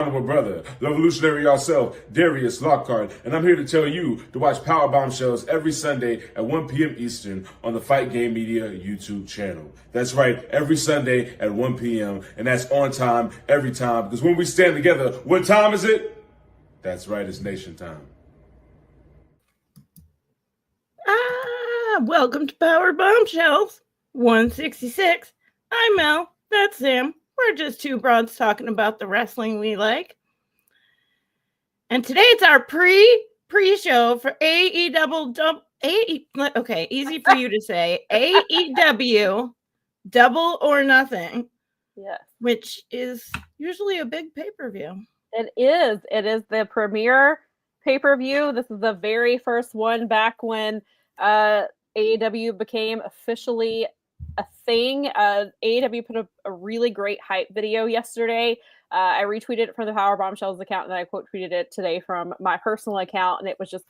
Brother, the revolutionary yourself, Darius Lockhart, and I'm here to tell you to watch Powerbombhells every Sunday at 1 p.m. Eastern on the Fight Game Media YouTube channel. That's right, every Sunday at 1 p.m., and that's on time, every time, because when we stand together, what time is it? That's right, it's nation time. Welcome to Powerbombhells 166. I'm Mel, that's Sam. We're just two broads talking about the wrestling we like. And today it's our pre-show for AEW. Okay, easy for you to say. AEW Double or Nothing. Yes. Which is usually a big pay-per-view. It is. It is the premiere pay-per-view. This is the very first one back when AEW became officially a thing. AEW put a really great hype video yesterday. I retweeted it from the Powerbombhells account, and then I quote tweeted it today from my personal account, and it was just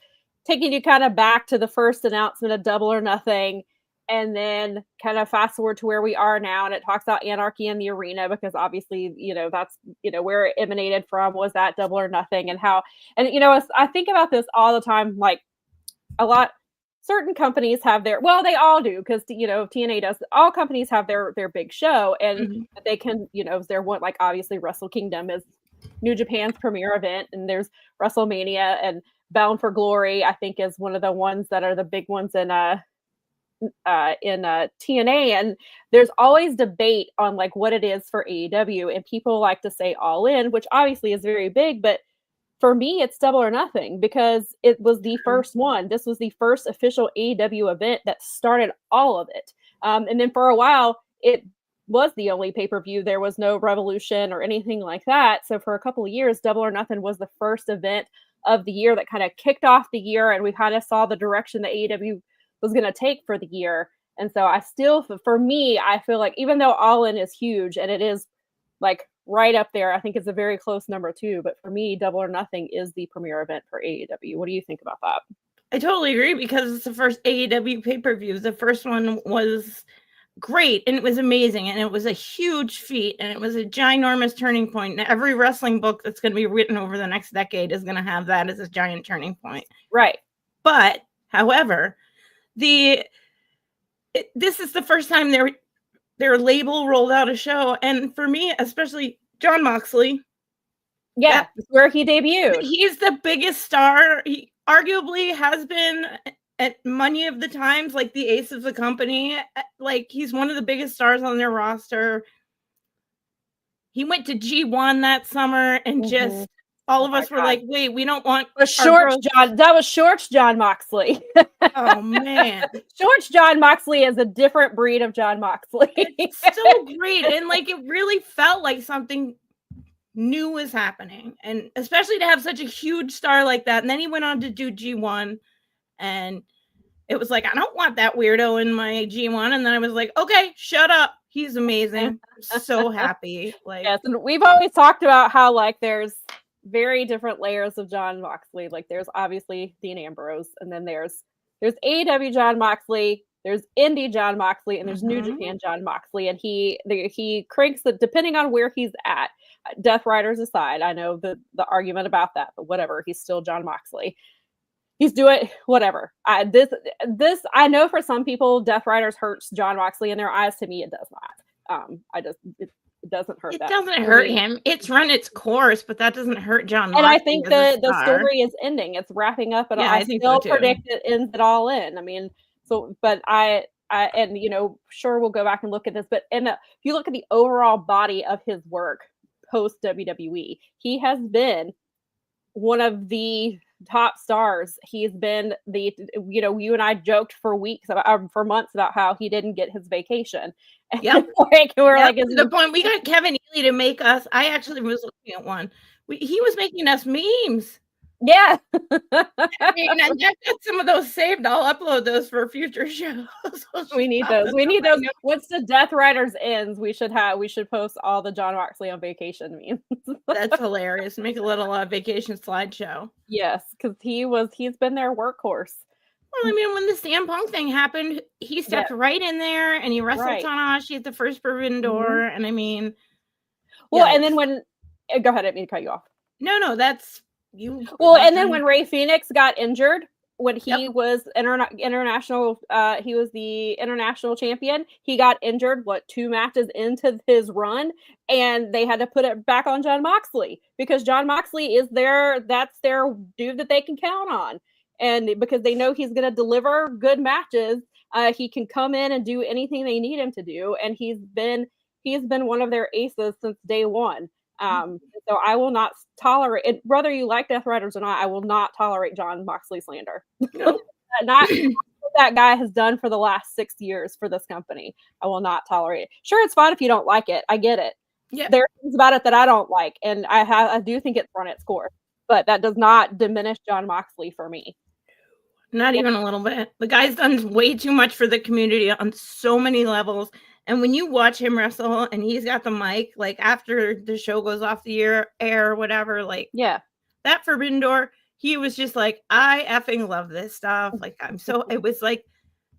taking you kind of back to the first announcement of Double or Nothing, and then kind of fast forward to where we are now, and it talks about anarchy in the arena, because obviously, that's, where it emanated from, was that Double or Nothing, and how, and, I think about this all the time, like, a lot. Certain companies have they all do, because TNA does. All companies have their big show, and they can, their one, like, obviously Wrestle Kingdom is New Japan's premier event, and there's WrestleMania, and Bound for Glory, I think, is one of the ones that are the big ones in TNA, and there's always debate on like what it is for AEW, and people like to say All In, which obviously is very big, but for me, it's Double or Nothing, because it was the first one. This was the first official AEW event that started all of it. And then for a while, it was the only pay-per-view. There was no Revolution or anything like that. So for a couple of years, Double or Nothing was the first event of the year that kind of kicked off the year, and we kind of saw the direction that AEW was going to take for the year. And so for me, I feel like even though All In is huge, and it is like right up there, I think it's a very close number two, but for me, Double or Nothing is the premier event for AEW. What do you think about that? I totally agree, because it's the first AEW pay-per-view. The first one was great, and it was amazing, and it was a huge feat, and it was a ginormous turning point. And every wrestling book that's going to be written over the next decade is going to have that as a giant turning point. Right. But, however, this is the first time their label rolled out a show, and for me, especially Jon Moxley. Yeah, where he debuted. He's the biggest star. He arguably has been at many of the times like the ace of the company. Like, he's one of the biggest stars on their roster. He went to G1 that summer, and just all of us were like, wait, we don't want that was Shorts Jon Moxley. Oh man. Shorts Jon Moxley is a different breed of Jon Moxley. It's so great. And like, it really felt like something new was happening. And especially to have such a huge star like that. And then he went on to do G1, and it was like, I don't want that weirdo in my G1. And then I was like, okay, shut up. He's amazing. I'm so happy. Like, yes, and we've always talked about how like there's very different layers of Jon Moxley. Like, there's obviously Dean Ambrose, and then there's AEW Jon Moxley, there's indie Jon Moxley, and there's New Japan Jon Moxley, and he cranks it depending on where he's at. Death Riders aside, I know the argument about that, but whatever, he's still Jon Moxley. He's doing whatever. This I know for some people, Death Riders hurts Jon Moxley in their eyes. To me, it does not. It doesn't hurt. It doesn't hurt him. It's run its course, but that doesn't hurt Jon Moxley. And I think the story is ending. It's wrapping up, and I still predict it ends it all in. I mean, so, but I and sure, we'll go back and look at this, but if you look at the overall body of his work post WWE, he has been one of the top stars. He's been you and I joked for months about how he didn't get his vacation. Yep. We're like, to the point we got Kevin Ely to make us. I actually was looking at one. He was making us memes. Yeah. I mean, I've got some of those saved. I'll upload those for future shows. We need those. We need those. Once the Death Riders ends, we should post all the Jon Moxley on vacation memes. That's hilarious. Make a little vacation slideshow. Yes, because he's been their workhorse. Well, I mean, when the CM Punk thing happened, he stepped right in there, and he wrestled Tanahashi at the first Forbidden Door, and I mean, well, and then when Go ahead, I didn't mean to cut you off. No, that's you. Well, and then when Rey Fenix got injured, when he was international, he was the international champion. He got injured, 2 matches into his run, and they had to put it back on Jon Moxley because Jon Moxley is that's their dude that they can count on. And because they know he's going to deliver good matches, he can come in and do anything they need him to do. And he's been one of their aces since day one. So I will not tolerate it, whether you like Death Riders or not. I will not tolerate Jon Moxley slander. Nope. Not what that guy has done for the last 6 years for this company. I will not tolerate it. Sure, it's fine if you don't like it. I get it. Yeah. There are things about it that I don't like, and I do think it's run its course, but that does not diminish Jon Moxley for me. Not even a little bit. The guy's done way too much for the community on so many levels. And when you watch him wrestle and he's got the mic, like after the show goes off the air or whatever, like that Forbidden Door, he was just like, I effing love this stuff. Like it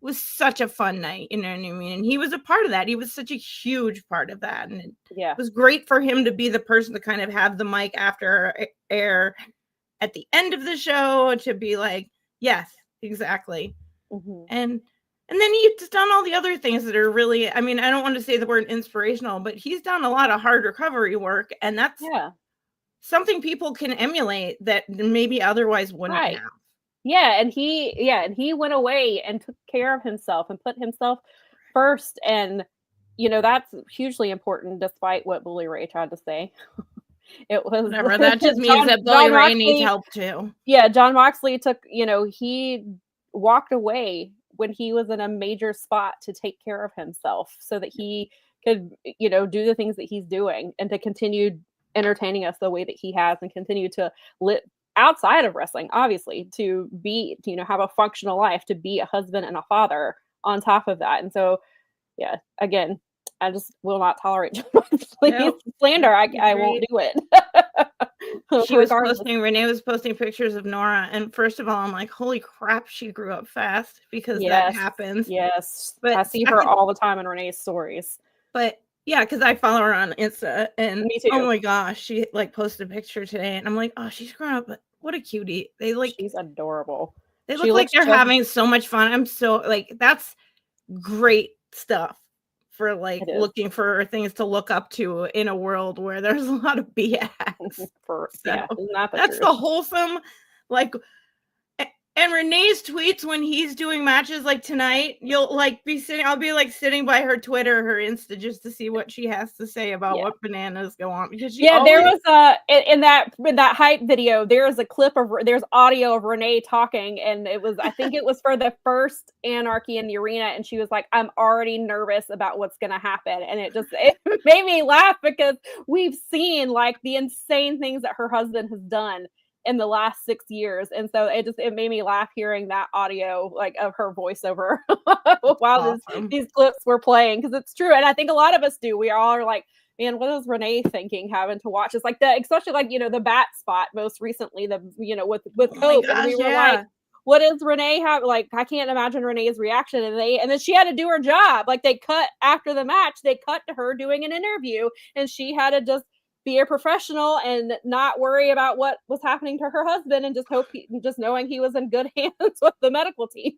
was such a fun night, you know what I mean? And he was a part of that. He was such a huge part of that. And it was great for him to be the person to kind of have the mic after air at the end of the show to be like, yes, exactly. Mm-hmm. And then he's done all the other things that are really, I mean, I don't want to say the word inspirational, but he's done a lot of hard recovery work. And that's something people can emulate that maybe otherwise wouldn't have. Yeah. And he went away and took care of himself and put himself first. And, that's hugely important despite what Bully Ray tried to say. It was whatever. That just means that Bully Ray needs help too. Yeah. Jon Moxley he walked away when he was in a major spot to take care of himself so that he could, do the things that he's doing and to continue entertaining us the way that he has and continue to live outside of wrestling, obviously, to be, have a functional life, to be a husband and a father on top of that. And so, again, I just will not tolerate slander. I won't do it. Renee was posting pictures of Nora, and first of all, I'm like, holy crap, she grew up fast because that happens. Yes, but I see her all the time in Renee's stories. But yeah, because I follow her on Insta, and me too. Oh my gosh, she posted a picture today, and I'm like, oh, she's grown up. But what a cutie! She's adorable. They look like they're having so much fun. I'm so that's great stuff. For looking for things to look up to in a world where there's a lot of BS. That's the wholesome, and Renee's tweets when he's doing matches like tonight, you'll be sitting, I'll be sitting by her Twitter, her Insta, just to see what she has to say about what bananas go on. Because there was in that hype video, there's audio of Renee talking, and I think it was for the first Anarchy in the Arena, and she was like, I'm already nervous about what's gonna happen. And it made me laugh because we've seen the insane things that her husband has done in the last 6 years, and so it made me laugh hearing that audio of her voiceover while these clips were playing, because it's true. And I think a lot of us do. We all are like, man, what is Renee thinking having to watch this? Especially the bat spot most recently, with Cope, and we were like, what does Renee have? I can't imagine Renee's reaction. And then she had to do her job. They cut after the match, they cut to her doing an interview, and she had to just be a professional and not worry about what was happening to her husband, and just knowing he was in good hands with the medical team.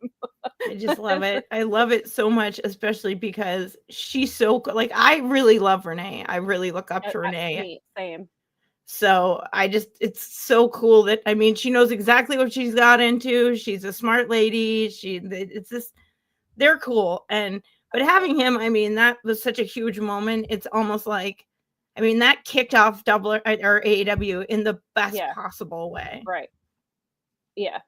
I just love it. I love it so much, especially because she's so I really love Renee. I really look up to Renee. Same. So it's so cool that, she knows exactly what she's got into. She's a smart lady. They're cool. But having him, that was such a huge moment. It's almost that kicked off or AEW in the best possible way. Right. Yeah.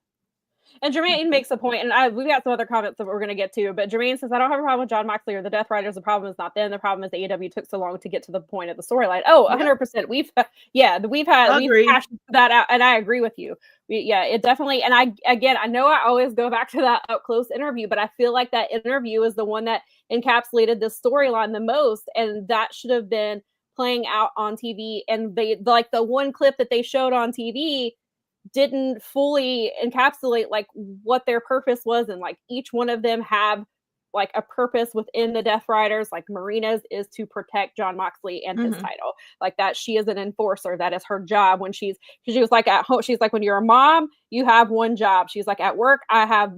And Jermaine makes a point, and we've got some other comments that we're going to get to, but Jermaine says, I don't have a problem with Jon Moxley or the Death Riders. The problem is not them. The problem is AEW took so long to get to the point of the storyline. Oh, 100%. We've hashed that out, and I agree with you. It definitely, and I know I always go back to that up close interview, but I feel like that interview is the one that encapsulated this storyline the most, and that should have been playing out on TV. And they the one clip that they showed on TV didn't fully encapsulate what their purpose was, and each one of them have like a purpose within the Death Riders, like Marina's is to protect Jon Moxley and his title. Like that, she is an enforcer. That is her job. When she was like at home, she's like, when you're a mom, you have one job. She's like, at work,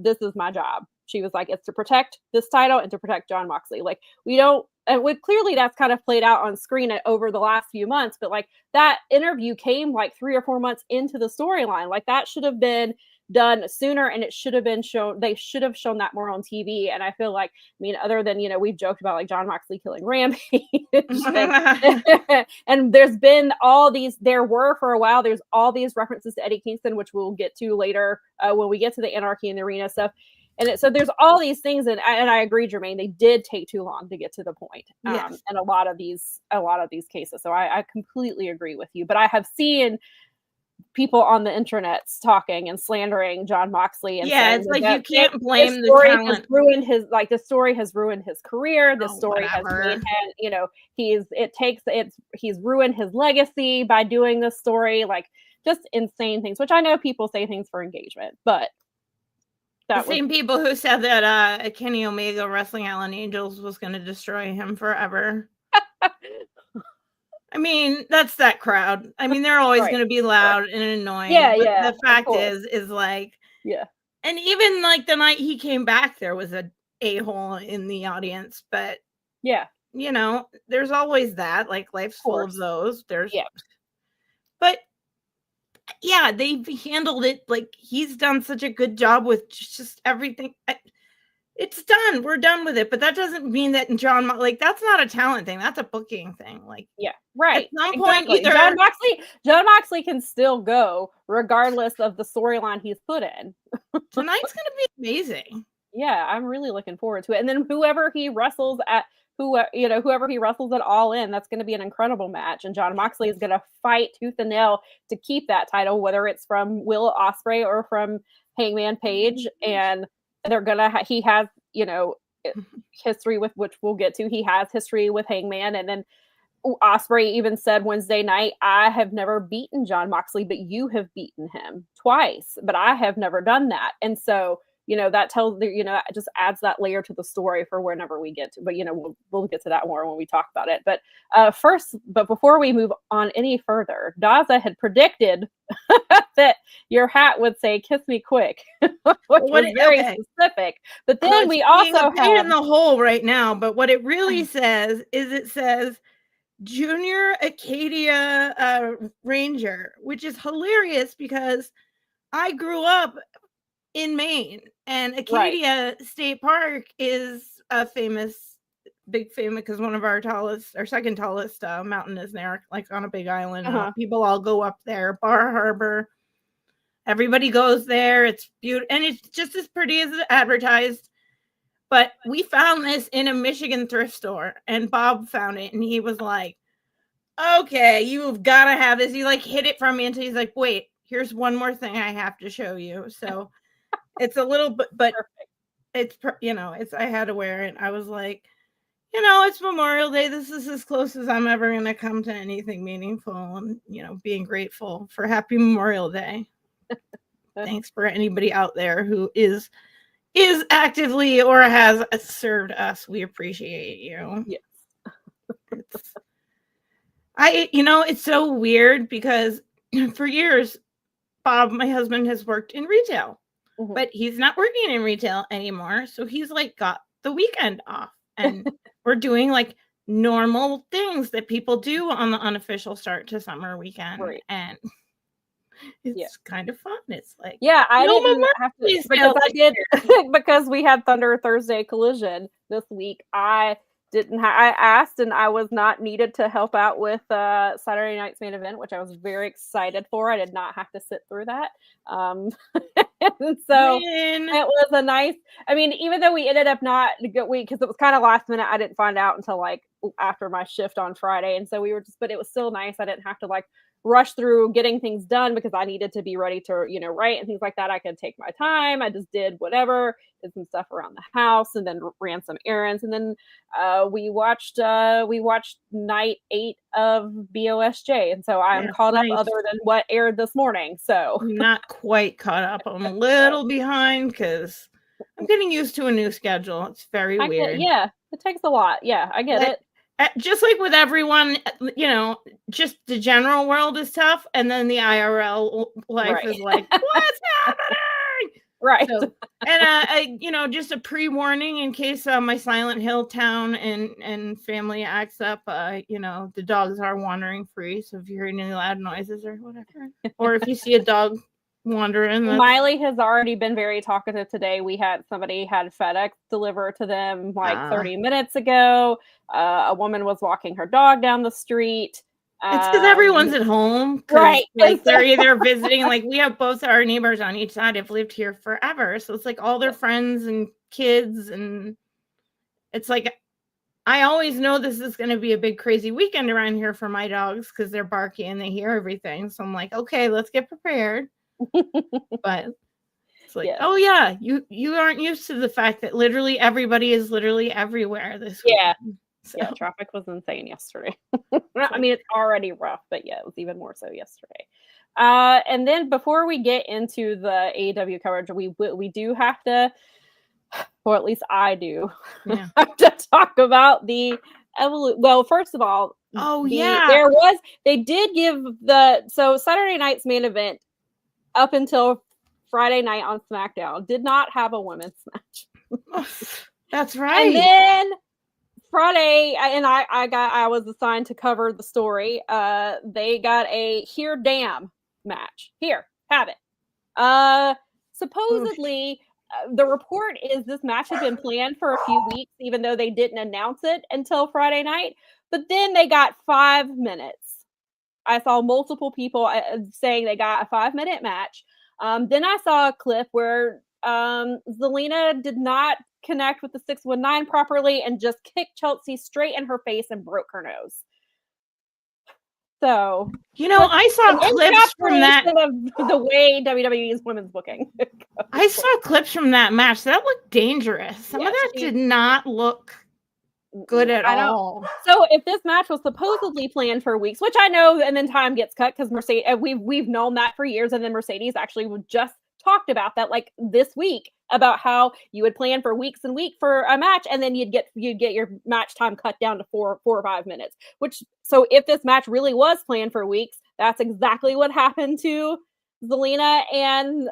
this is my job. She was like, it's to protect this title and to protect Jon Moxley. Like clearly that's kind of played out on screen over the last few months, but like that interview came like 3 or 4 months into the storyline. Like that should have been done sooner, and it should have been shown. They should have shown that more on TV. And I feel like, I mean, other than, we've joked about like Jon Moxley killing Rampage, and there were for a while, there's all these references to Eddie Kingston, which we'll get to later when we get to the Anarchy in the Arena stuff. And so there's all these things, and I agree, Jermaine, they did take too long to get to the point. Yes. And a lot of these cases. So I completely agree with you. But I have seen people on the internets talking and slandering Jon Moxley, and it's like you can't blame the talent. The story has ruined his career. The story has made him, he's ruined his legacy by doing this story. Like just insane things, which I know people say things for engagement, but the same people who said that Kenny Omega wrestling Alan Angels was going to destroy him forever. I mean, that's that crowd. I mean, they're always going to be loud and annoying. The fact is like, and even like the night he came back, there was a a-hole in the audience. But there's always that. Like life's full of those. But they've handled it. Like he's done such a good job with just everything. It's done. We're done with it. But that doesn't mean that that's not a talent thing. That's a booking thing. Like, right. At some point, either Jon Moxley can still go regardless of the storyline he's put in. Tonight's going to be amazing. Yeah, I'm really looking forward to it. And then whoever he wrestles at All In, that's going to be an incredible match. And Jon Moxley is going to fight tooth and nail to keep that title, whether it's from Will Ospreay or from Hangman Page. And they're gonna he has history with, which we'll get to. He has history with Hangman, and then Ospreay even said Wednesday night, I have never beaten Jon Moxley, but you have beaten him twice, but I have never done that. And so that tells it just adds that layer to the story for whenever we get to, but we'll get to that more when we talk about it. But before we move on any further, Daza had predicted that your hat would say "Kiss me quick," which was very specific. But then we also have in the hole right now. But what it really says is it says Junior Acadia Ranger, which is hilarious because I grew up in Maine, and Acadia State Park is a big famous because one of our second tallest mountain is there, like on a big island. People all go up there. Bar Harbor, everybody goes there. It's beautiful, and it's just as pretty as advertised. But we found this in a Michigan thrift store, and Bob found it, and he was like, "Okay, you've got to have this." He like hid it from me until he's like, "Wait, here's one more thing I have to show you." So it's a little bit, but it's I had to wear it. I was like, it's Memorial Day. This is as close as I'm ever going to come to anything meaningful, and being grateful for Happy Memorial Day. Thanks for anybody out there who is actively or has served us. We appreciate you. Yes. It's so weird because for years, Bob, my husband, has worked in retail, but he's not working in retail anymore. So he's like got the weekend off, and we're doing like normal things that people do on the unofficial start to summer weekend. Right. And it's kind of fun. It's like, I didn't have to, because I did because we had Thunder Thursday Collision this week. I asked, and I was not needed to help out with Saturday night's main event, which I was very excited for. I did not have to sit through that. And so it was a nice, even though we ended up not because it was kind of last minute, I didn't find out until like after my shift on Friday. And so but it was still nice. I didn't have to like rush through getting things done because I needed to be ready to, write and things like that. I could take my time. I just did whatever, did some stuff around the house, and then ran some errands. And then we watched night 8 of BOSJ. And so I'm caught up other than what aired this morning. So I'm not quite caught up. I'm a little behind because I'm getting used to a new schedule. It's very weird. Yeah, it takes a lot. Yeah, I get it. Just like with everyone, just the general world is tough, and then the IRL life is like, what's happening? Right. So, and just a pre-warning in case my Silent Hill town and family acts up. The dogs are wandering free. So if you hear any loud noises or whatever, or if you see a dog wandering, Miley has already been very talkative today. Somebody had FedEx deliver to them 30 minutes ago. A woman was walking her dog down the street. It's because everyone's at home, right? Like they're either visiting. Like we have both our neighbors on each side have lived here forever, so it's like all their friends and kids, and it's like I always know this is going to be a big crazy weekend around here for my dogs because they're barky and they hear everything. So I'm like, okay, let's get prepared. But it's like, oh yeah, you aren't used to the fact that literally everybody is literally everywhere this weekend. So. Yeah, traffic was insane yesterday. I mean, it's already rough, but yeah, it was even more so yesterday. And then before we get into the AEW coverage, we do have to, or at least I do, have to talk about the evolution. Well, first of all, they did give so Saturday night's main event up until Friday night on SmackDown did not have a women's match. That's right. And then Friday, and I was assigned to cover the story. They got a Here Damn match. Here, have it. Supposedly, the report is this match had been planned for a few weeks, even though they didn't announce it until Friday night. But then they got 5 minutes. I saw multiple people saying they got a 5-minute match. Then I saw a clip where Zelina did not connect with the 619 properly and just kicked Chelsea straight in her face and broke her nose. So, I saw clips from that of the way WWE's women's booking. I saw clips from that match. That looked dangerous. Some of that did not look good at all. So if this match was supposedly planned for weeks, which I know, and then time gets cut because Mercedes, we've known that for years, and then Mercedes actually just talked about that like this week about how you would plan for weeks and weeks for a match, and then you'd get your match time cut down to 4 or 5 minutes. So if this match really was planned for weeks, that's exactly what happened to Zelina and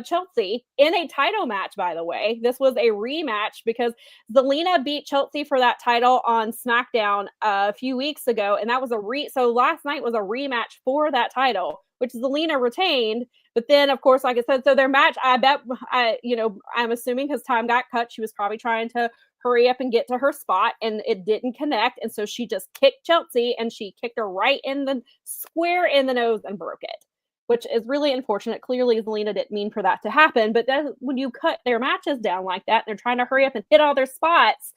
Chelsea in a title match. By the way, this was a rematch because Zelina beat Chelsea for that title on SmackDown a few weeks ago, and that was so last night was a rematch for that title, which Zelina retained. But then, of course, like I said, so their match, I'm assuming because time got cut, she was probably trying to hurry up and get to her spot, and it didn't connect. And so she just kicked Chelsea, and she kicked her right in the square in the nose and broke it, which is really unfortunate. Clearly, Zelina didn't mean for that to happen. But then when you cut their matches down like that, they're trying to hurry up and hit all their spots,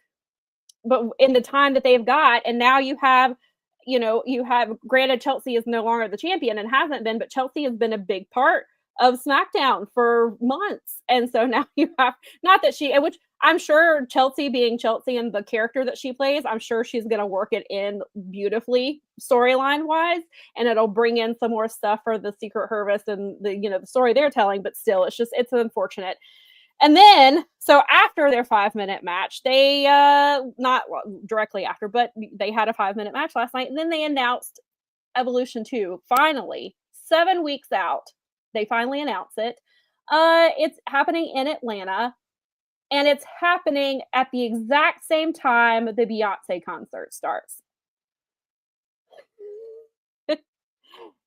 but in the time that they've got, and now you have, granted, Chelsea is no longer the champion and hasn't been, but Chelsea has been a big part of SmackDown for months. And so now you have, not that which I'm sure Chelsea being Chelsea and the character that she plays, I'm sure she's going to work it in beautifully storyline wise, and it'll bring in some more stuff for the Secret Harvest and the story they're telling, but still, it's unfortunate. And then, so after their 5-minute match, they, not directly after, but they had a 5-minute match last night. And then they announced Evolution 2, finally, 7 weeks out. They finally announced it. It's happening in Atlanta, and it's happening at the exact same time the Beyonce concert starts.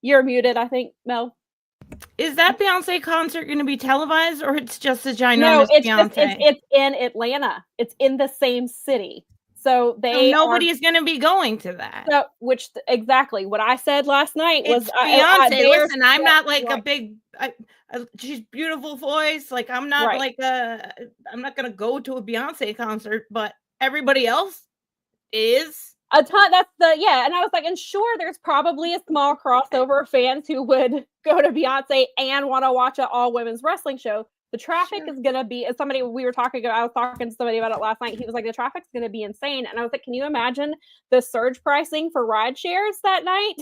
You're muted, I think, Mel. Is that Beyonce concert going to be televised, or it's just a ginormous Beyonce? It's in Atlanta. It's in the same city. So nobody's going to be going to that. So, exactly what I said last night was Beyonce. Listen, I'm not like a big. She's beautiful voice. Like I'm not I'm not going to go to a Beyonce concert, but everybody else is. A ton. And I was like, and sure, there's probably a small crossover of fans who would go to Beyonce and want to watch an all women's wrestling show. The traffic Sure. is going to be, as somebody we were talking about, I was talking to somebody about it last night. He was like, the traffic's going to be insane. And I was like, can you imagine the surge pricing for ride shares that night?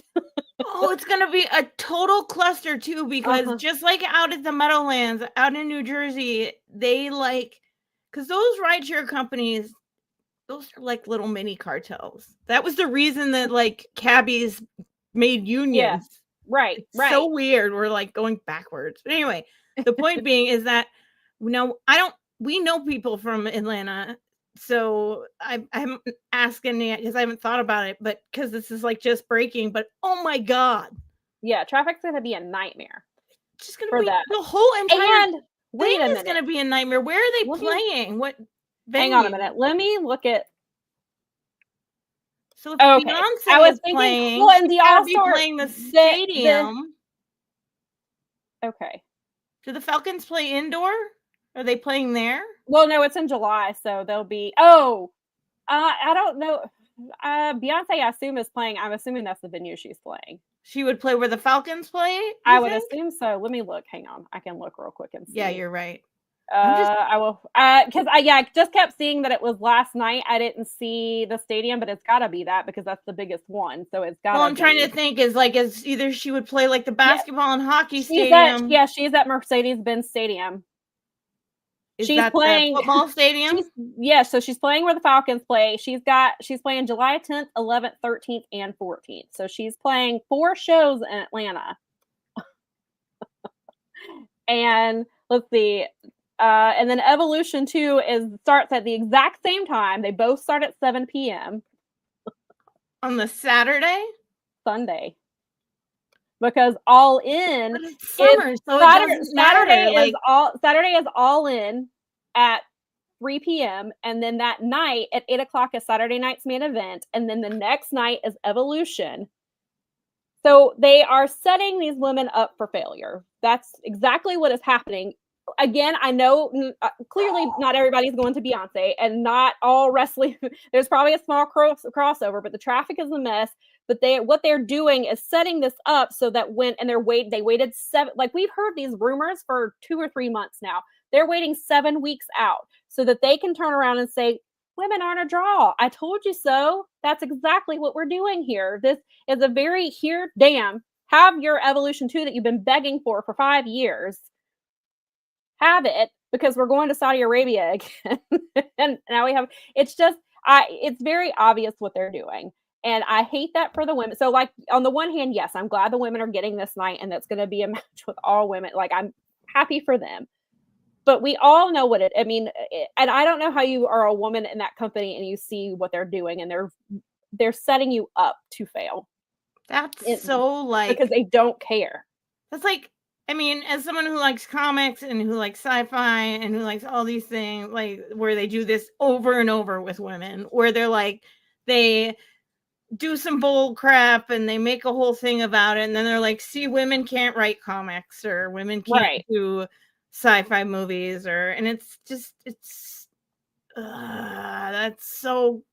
Oh, it's gonna be a total cluster too, because just like out at the Meadowlands, out in New Jersey, they because those rideshare companies, those are like little mini cartels. That was the reason that like cabbies made unions. Right, It's right. so weird. We're like going backwards. But anyway, the point being is that we know people from Atlanta. So I'm asking it because I haven't thought about it, but because this is like just breaking, but oh my God. Yeah, traffic's going to be a nightmare. It's just going for to be that. the whole entire And wait a thing is minute. going to be a nightmare. Where are they Let me- playing? What Hang on a venue? minute. Let me look at. So if Okay, Beyonce I was is thinking, playing, well, and the she's gotta be All-Star playing the stadium. Okay. Do the Falcons play indoor? Are they playing there? Well, no, it's in July, so they'll be. Oh, I don't know. Beyonce, I assume, is playing. I'm assuming that's the venue she's playing. She would play where the Falcons play? I would assume so. Let me look. Hang on. I can look real quick and see. Yeah, you're right. I will. Because I just kept seeing that it was last night. I didn't see the stadium, but it's got to be that because that's the biggest one. So it's got. Well, I'm trying to think is either she would play like the basketball and hockey she's stadium. She's at Mercedes-Benz Stadium. She's playing the football stadium. So she's playing where the Falcons play. She's playing July 10th, 11th, 13th, and 14th. So she's playing 4 shows in Atlanta. And let's see. And then Evolution 2 starts at the exact same time. They both start at 7 p.m. On the Sunday. Because All In is summer, so Saturday is All In at 3 p.m. and then that night at 8 o'clock is Saturday night's main event, and then the next night is Evolution. So they are setting these women up for failure. That's exactly what is happening. Again, I know clearly not everybody's going to Beyonce, and not all wrestling. There's probably a small crossover, but the traffic is a mess. But what they're doing is setting this up so that they waited 7. Like we've heard these rumors for 2 or 3 months now. They're waiting 7 weeks out so that they can turn around and say, women aren't a draw. I told you so. That's exactly what we're doing here. This is a very have your Evolution 2 that you've been begging for 5 years. Have it, because we're going to Saudi Arabia again. And now it's very obvious what they're doing. And I hate that for the women. So like on the one hand, yes, I'm glad the women are getting this night and that's going to be a match with all women. Like I'm happy for them. But we all know and I don't know how you are a woman in that company and you see what they're doing and they're setting you up to fail. That's because they don't care. That's like, I mean, as someone who likes comics and who likes sci-fi and who likes all these things, like where they do this over and over with women, where they do some bull crap and they make a whole thing about it, and then they're like, see, women can't write comics or women can't do sci-fi movies, and it's that's so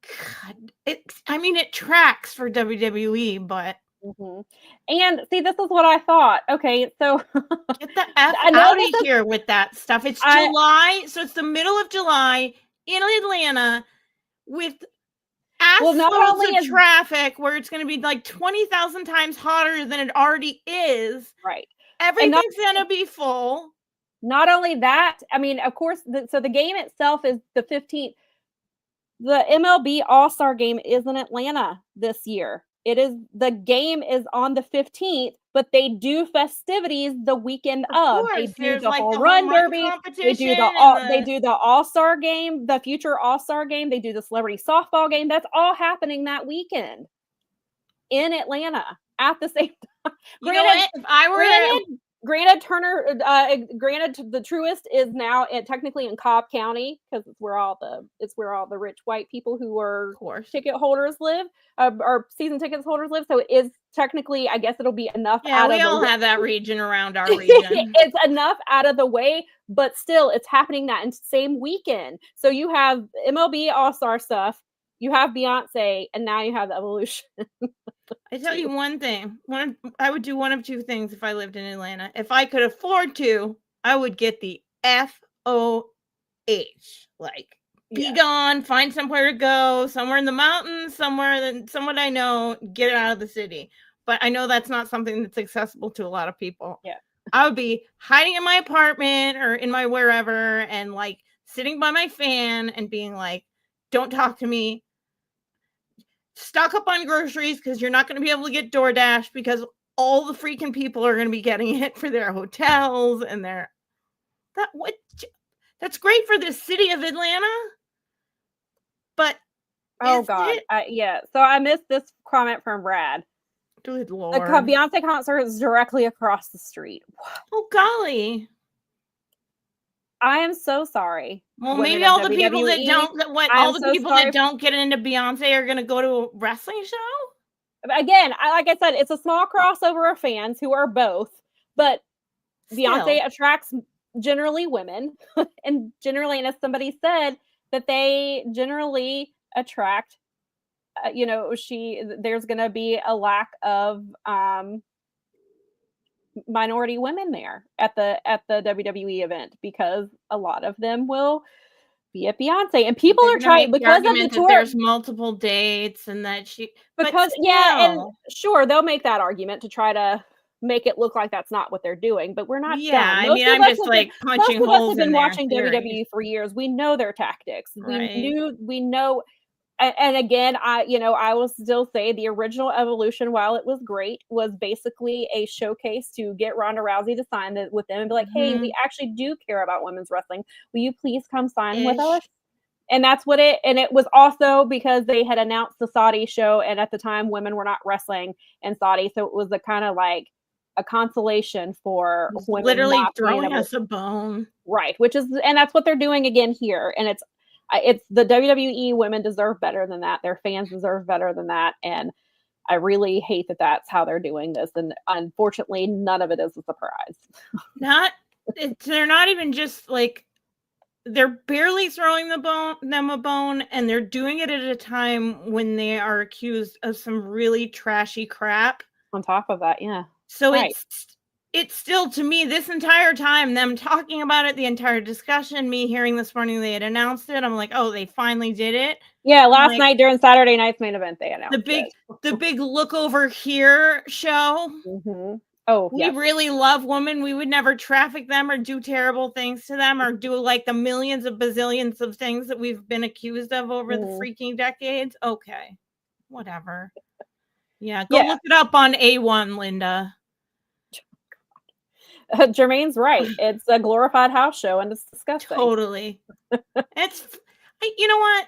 God. It tracks for WWE, but and see, this is what I thought. Okay, so get the F out of here with that stuff. It's July, so it's the middle of July in Atlanta with loads of traffic where it's going to be like 20,000 times hotter than it already is. Right. Everything's going to be full. Not only that, I mean, of course, so the game itself is the 15th. The MLB All-Star game is in Atlanta this year. The game is on the 15th, but they do festivities the weekend of. They do the Home Run Derby. They do the All-Star game, the future All-Star game. They do the celebrity softball game. That's all happening that weekend in Atlanta at the same time. If I were Granted, the Truist is now technically in Cobb County because it's where all the rich white people who are ticket holders live, or season tickets holders live. So it is technically, I guess it'll be enough. Yeah, we all have that region around our region. It's enough out of the way, but still, it's happening that same weekend. So you have MLB All-Star stuff, you have Beyonce, and now you have the Evolution. I tell you one thing. I would do one of two things if I lived in Atlanta. If I could afford to, I would get the FOH. Like, be Yeah. gone, find somewhere to go, somewhere in the mountains, someone I know, get out of the city. But I know that's not something that's accessible to a lot of people. Yeah. I would be hiding in my apartment or in my wherever and like sitting by my fan and being like, don't talk to me. Stock up on groceries because you're not going to be able to get DoorDash because all the freaking people are going to be getting it for their hotels and that's great for the city of Atlanta. But Oh is God. it? Yeah. So I missed this comment from Brad. Good The Lord. Beyonce concert is directly across the street. Oh golly. I am so sorry. Well, women maybe in all the people that WWE. all am the so people sorry that don't get into Beyonce are going to go to a wrestling show? Again, like I said, it's a small crossover of fans who are both, but Beyonce Still. attracts generally women, and as somebody said, that they generally attract. There's going to be a lack of minority women there at the WWE event because a lot of them will be at Beyonce, and people They're are gonna trying make the because of the argument that tour. there's multiple dates and that Because and sure, they'll make that argument to try to make it look like that's not what they're doing, but we're not yeah, dumb. I mean, I'm just like punching most of us holes have been in their watching theories. WWE for years. We know their tactics. Right. We know. And again, I will still say the original Evolution, while it was great, was basically a showcase to get Ronda Rousey to sign with them and be like, hey, we actually do care about women's wrestling. Will you please come sign with us? And that's what it was also because they had announced the Saudi show, and at the time women were not wrestling in Saudi, so it was a kind of like a consolation for women literally not throwing us a bone, right? And that's what they're doing again here, and it's the WWE women deserve better than that. Their fans deserve better than that, and I really hate that that's how they're doing this, and unfortunately, none of it is a surprise. They're not even just like. They're barely throwing them a bone, and they're doing it at a time when they are accused of some really trashy crap. On top of that, yeah. So it's still, to me, this entire time, them talking about it, the entire discussion, me hearing this morning they had announced it, I'm like, oh, they finally did it. Yeah, last night during Saturday night's main event, they announced the big look over here show. Mm-hmm. Oh, we really love women. We would never traffic them or do terrible things to them or do like the millions of bazillions of things that we've been accused of over the freaking decades. Okay, whatever. Yeah, go look it up on A1, Linda. Jermaine's right. It's a glorified house show, and it's disgusting. Totally. You know what?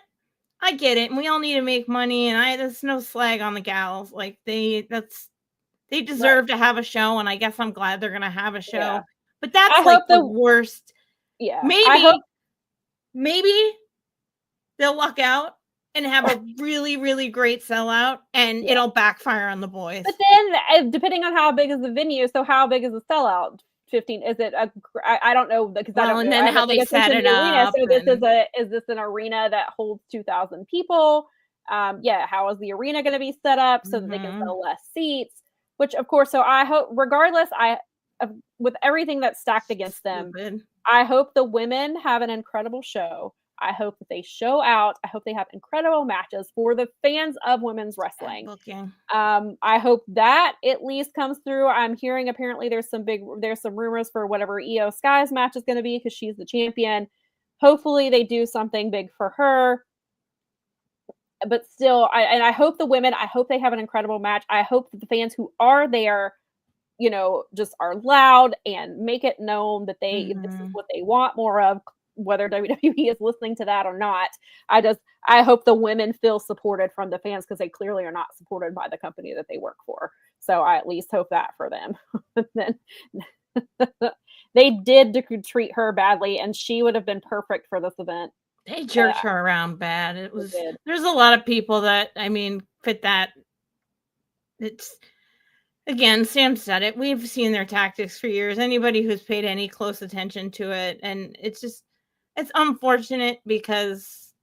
I get it, and we all need to make money, and there's no slag on the gals. Like they deserve to have a show, and I guess I'm glad they're gonna have a show. Yeah. But that's like the worst. Yeah. Maybe they'll luck out and have a really, really great sellout, and it'll backfire on the boys. But then, depending on how big is the venue, so how big is the sellout? 15? Is it I don't know because I don't know. And then how they set it up. So is this an arena that holds 2,000 people? How is the arena going to be set up so that they can sell less seats? Which, of course, so I hope, regardless, with everything that's stacked against them, I hope the women have an incredible show. I hope that they show out. I hope they have incredible matches for the fans of women's wrestling. I hope that at least comes through. I'm hearing apparently there's some rumors for whatever Io Sky's match is going to be because she's the champion. Hopefully they do something big for her. But still, I hope the women, I hope they have an incredible match. I hope that the fans who are there, just are loud and make it known that this is what they want more of, whether WWE is listening to that or not. I hope the women feel supported from the fans because they clearly are not supported by the company that they work for. So I at least hope that for them. Then they did treat her badly, and she would have been perfect for this event. They jerked her around bad. There's a lot of people that, fit that. It's, again, Sam said it. We've seen their tactics for years. Anybody who's paid any close attention to it. And it's unfortunate because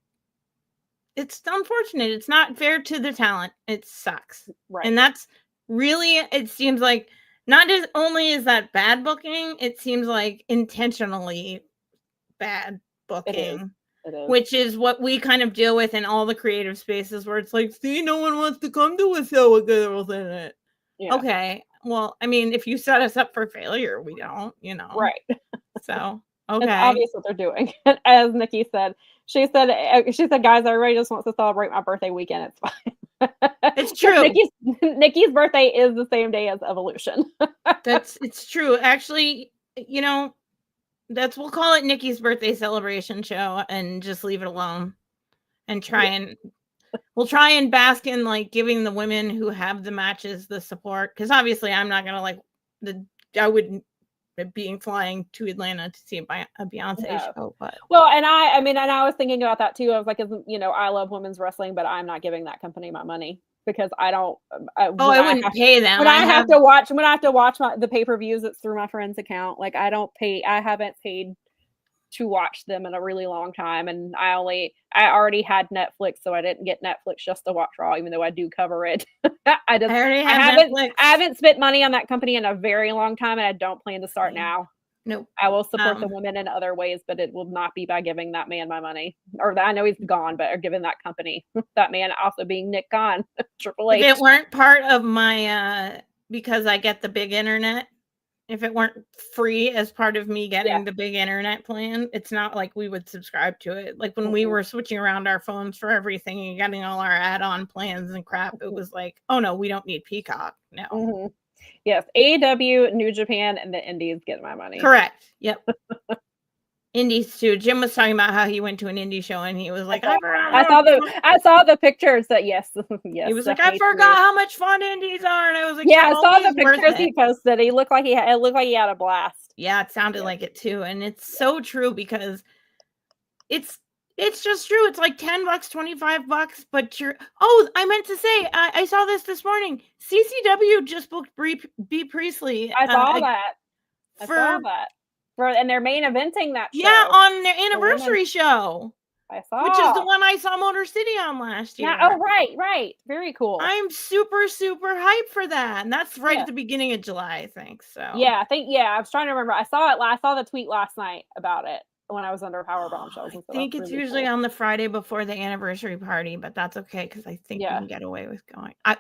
it's unfortunate. It's not fair to the talent. It sucks. Right. And that's really, it seems like not as only is that bad booking, it seems like intentionally bad booking. It is. Which is what we kind of deal with in all the creative spaces where it's like, see, no one wants to come to a show with girls in it. Yeah. Okay. Well, I mean, if you set us up for failure, we don't, Right. So, It's okay. obvious what they're doing. As Nikki said, she said, guys, everybody just wants to celebrate my birthday weekend. It's fine. It's true. Nikki's birthday is the same day as Evolution. It's true. Actually, we'll call it Nikki's birthday celebration show and just leave it alone and we'll try and bask in like giving the women who have the matches the support. Cause obviously I'm not going to I wouldn't be flying to Atlanta to see a Beyonce show, but well, and I was thinking about that too. I was like, I love women's wrestling, but I'm not giving that company my money because I don't. I wouldn't pay them. When I have to watch the pay-per-views, it's through my friend's account. Like I haven't paid to watch them in a really long time, and I already had Netflix, so I didn't get Netflix just to watch Raw, even though I do cover it. I haven't spent money on that company in a very long time, and I don't plan to start now. Nope. I will support the women in other ways, but it will not be by giving that man my money. Or I know he's gone, but giving that company, that man also being Nick Khan, Triple H. If it weren't part of my, because I get the big internet, if it weren't free as part of me getting the big internet plan, it's not like we would subscribe to it. Like when we were switching around our phones for everything and getting all our add-on plans and crap, it was like, oh no, we don't need Peacock. No. Yes, AEW, New Japan, and the Indies get my money. Correct. Yep. Indies too. Jim was talking about how he went to an indie show and he was like, I saw the pictures that yes. He was like, I forgot how much fun indies are, and I was like, I saw the pictures he posted. It looked like he had a blast. Yeah, it sounded like it too, and it's so true because it's just true. It's like $10, $25, but I meant to say, I saw this morning. CCW just booked B. Priestley. I saw that. And they're main eventing that show. Yeah, on their anniversary show. I saw. Which is the one I saw Motor City on last year. Yeah, oh, right. Very cool. I'm super, super hyped for that. And that's right at the beginning of July, I think. So yeah, I was trying to remember. I saw the tweet last night about it when I was under Powerbombhells. I think it's really usually on the Friday before the anniversary party, but that's okay because I think we can get away with going. I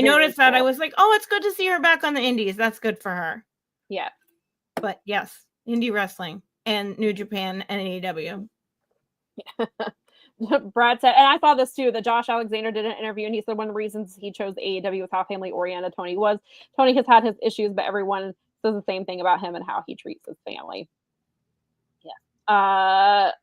noticed that. I was like, oh, it's good to see her back on the indies. That's good for her. Yeah. But yes, indie wrestling and New Japan and AEW. Brad said, and I saw this too, that Josh Alexander did an interview and he said one of the reasons he chose AEW was how family oriented Tony was. Tony has had his issues, but everyone says the same thing about him and how he treats his family. Yeah.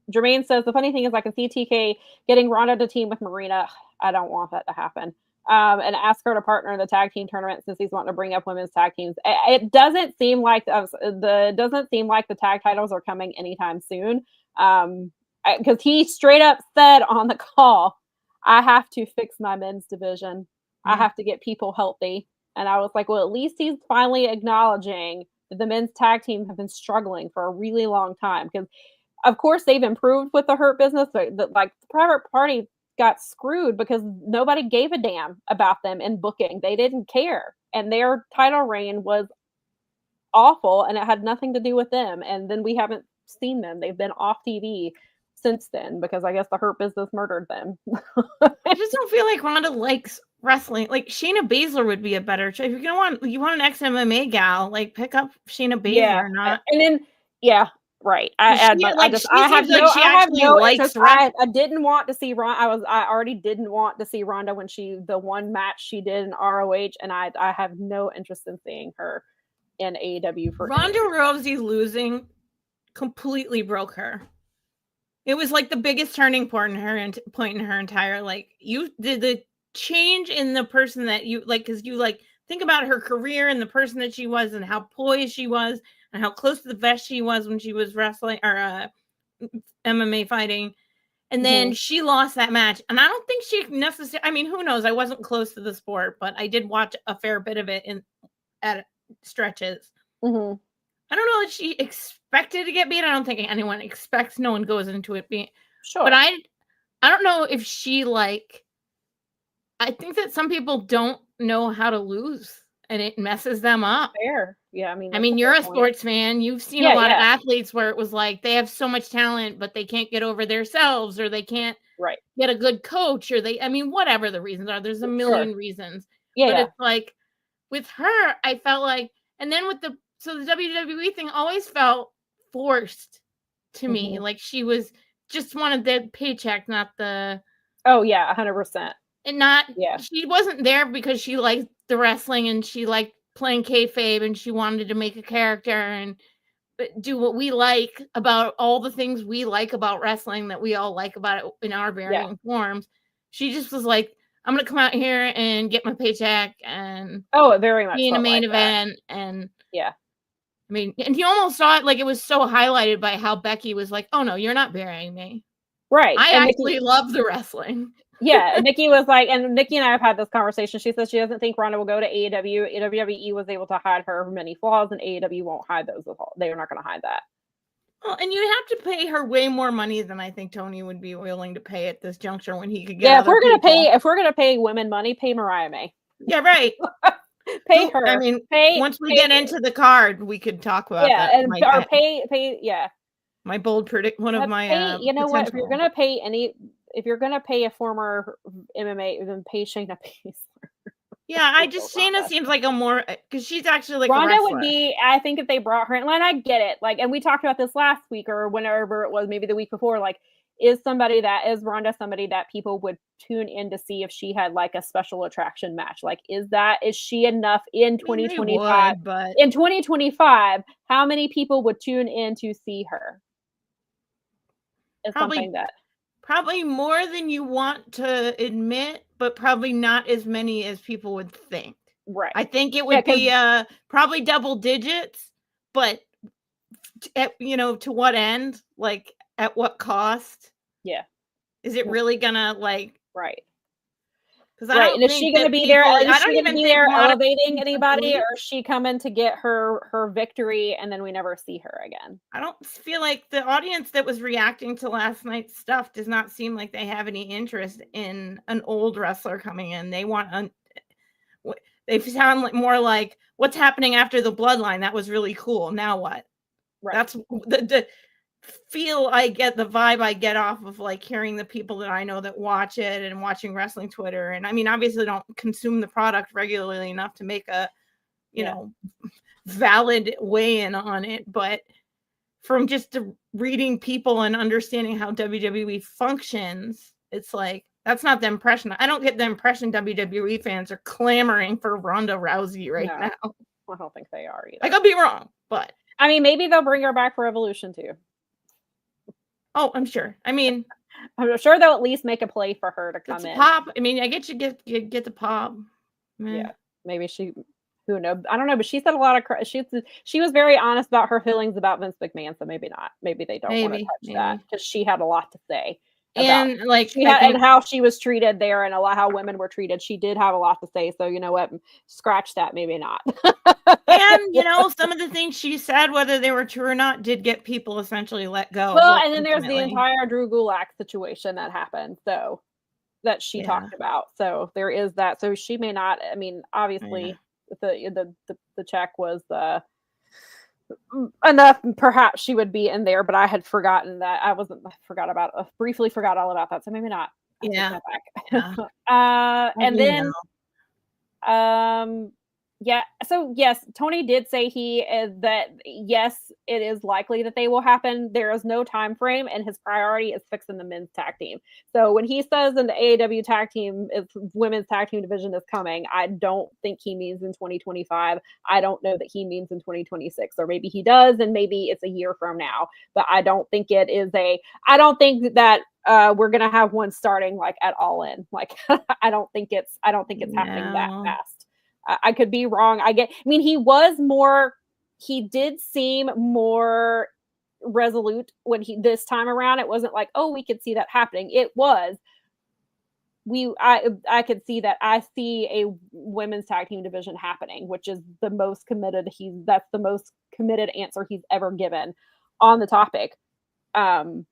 Jermaine says, the funny thing is I can see TK getting Ronda to team with Marina. I don't want that to happen. And ask her to partner in the tag team tournament since he's wanting to bring up women's tag teams. It doesn't seem like the tag titles are coming anytime soon. Because he straight up said on the call, I have to fix my men's division. Mm-hmm. I have to get people healthy. And I was like, well, at least he's finally acknowledging that the men's tag team have been struggling for a really long time. Because, of course, they've improved with the Hurt Business, but the Private Party got screwed because nobody gave a damn about them in booking. They didn't care. And their title reign was awful and it had nothing to do with them. And then we haven't seen them. They've been off TV since then because I guess the Hurt Business murdered them. I just don't feel like Ronda likes wrestling. Like Shayna Baszler would be a better choice. If you want an ex-MMA gal, like pick up Shayna Baszler. Yeah. Not and then right. I didn't want to see Ronda. I already didn't want to see Ronda when the one match she did in ROH, and I have no interest in seeing her in AEW for Ronda Rousey losing completely broke her. It was like the biggest turning point in her entire you did the change in the person that you because you think about her career and the person that she was and how poised she was and how close to the vest she was when she was wrestling or MMA fighting. And then she lost that match. And I don't think she necessarily, I mean, who knows? I wasn't close to the sport, but I did watch a fair bit of it at stretches. Mm-hmm. I don't know if she expected to get beat. I don't think anyone expects. No one goes into it being sure. But I don't know if she I think that some people don't know how to lose, and it messes them up. Fair. Yeah, I mean, I that's mean, a you're fair a point. sports fan. You've seen Yeah, a lot of yeah. athletes where it was like they have so much talent, but they can't get over themselves, or they can't Right. get a good coach, or I mean, whatever the reasons are. There's a million reasons. Yeah, But yeah. it's like with her, I felt like, and then with the WWE thing always felt forced to me. Mhm. Like she was just wanted the paycheck, not the, Oh, yeah, 100%. and not, Yeah. she wasn't there because she liked the wrestling and she liked playing kayfabe and she wanted to make a character and do what we like about all the things we like about wrestling that we all like about it in our Yeah. varying forms. She just was like, I'm gonna come out here and get my paycheck and Oh, it very much be in a felt main like that. event. And Yeah. I mean, and you almost saw it like it was so highlighted by how Becky was like, "Oh no, you're not burying me. Right. I And actually Nikki, love the wrestling." yeah, and Nikki was like, and Nikki and I have had this conversation. She says she doesn't think Ronda will go to AEW. WWE was able to hide her many flaws, and AEW won't hide those. They are not going to hide that. Well, and you have to pay her way more money than I think Tony would be willing to pay at this juncture when he could get Yeah, other if we're gonna pay women money, pay Mariah May. Yeah, right. Pay her. I mean, pay once we get into the card, we could talk about yeah, that. and or pay yeah. My bold predict one of my you know what? If you're potential. gonna pay a former MMA, then pay Shayna Baszler. Yeah, I just Shayna seems like a more because she's actually like Ronda a wrestler. would be. I think if they brought her in, and I get it. Like, and we talked about this last week or whenever it was, maybe the week before. Like, is Ronda somebody that people would tune in to see if she had like a special attraction match? Like, is she enough in 2025? Would, but in 2025, how many people would tune in to see her? Is something that probably more than you want to admit, but probably not as many as people would think. Right. I think it would be probably double digits, but to what end? Like at what cost? Yeah. Is it really gonna like right? Because I don't and is she going to be there? Is she going to be there elevating anybody, or is she coming to get her victory and then we never see her again? I don't feel like the audience that was reacting to last night's stuff does not seem like they have any interest in an old wrestler coming in. They want they sound like more like what's happening after the bloodline. That was really cool. Now what? Right. That's the feel I get, the vibe I get off of like hearing the people that I know that watch it and watching wrestling Twitter. And I mean, obviously don't consume the product regularly enough to make a, valid weigh-in on it. But from just reading people and understanding how WWE functions, it's like, that's not the impression. I don't get the impression WWE fans are clamoring for Ronda Rousey now. I don't think they are either. I could be wrong, but I mean, maybe they'll bring her back for Evolution too. Oh, I'm sure. I mean, I'm sure they'll at least make a play for her to come in. Pop. I mean, I get you get the pop. Yeah, maybe she. Who knows? I don't know, but she said a lot of. She was very honest about her feelings about Vince McMahon, so maybe not. Maybe they don't want to touch that because she had a lot to say. And like and how she was treated there, and how women were treated. She did have a lot to say. So you know what? Scratch that. Maybe not. And some of the things she said, whether they were true or not, did get people essentially let go. Well, and then there's the entire Drew Gulak situation that happened. So that she talked about. So there is that. So she may not. I mean, obviously, the check was enough. Perhaps she would be in there, but I had forgotten that. Briefly forgot all about that. So maybe not. Yeah. And then, yeah. So yes, Tony did say that yes, it is likely that they will happen. There is no time frame, and his priority is fixing the men's tag team. So when he says in the AEW tag team, if women's tag team division is coming, I don't think he means in 2025. I don't know that he means in 2026, or maybe he does, and maybe it's a year from now. But I don't think it is I don't think that we're gonna have one starting like at All In. Like I don't think it's happening that fast. I could be wrong. He did seem more resolute when this time around. It wasn't like, oh, we could see that happening. It was, I could see that. I see a women's tag team division happening, which is the most committed. That's the most committed answer he's ever given on the topic. But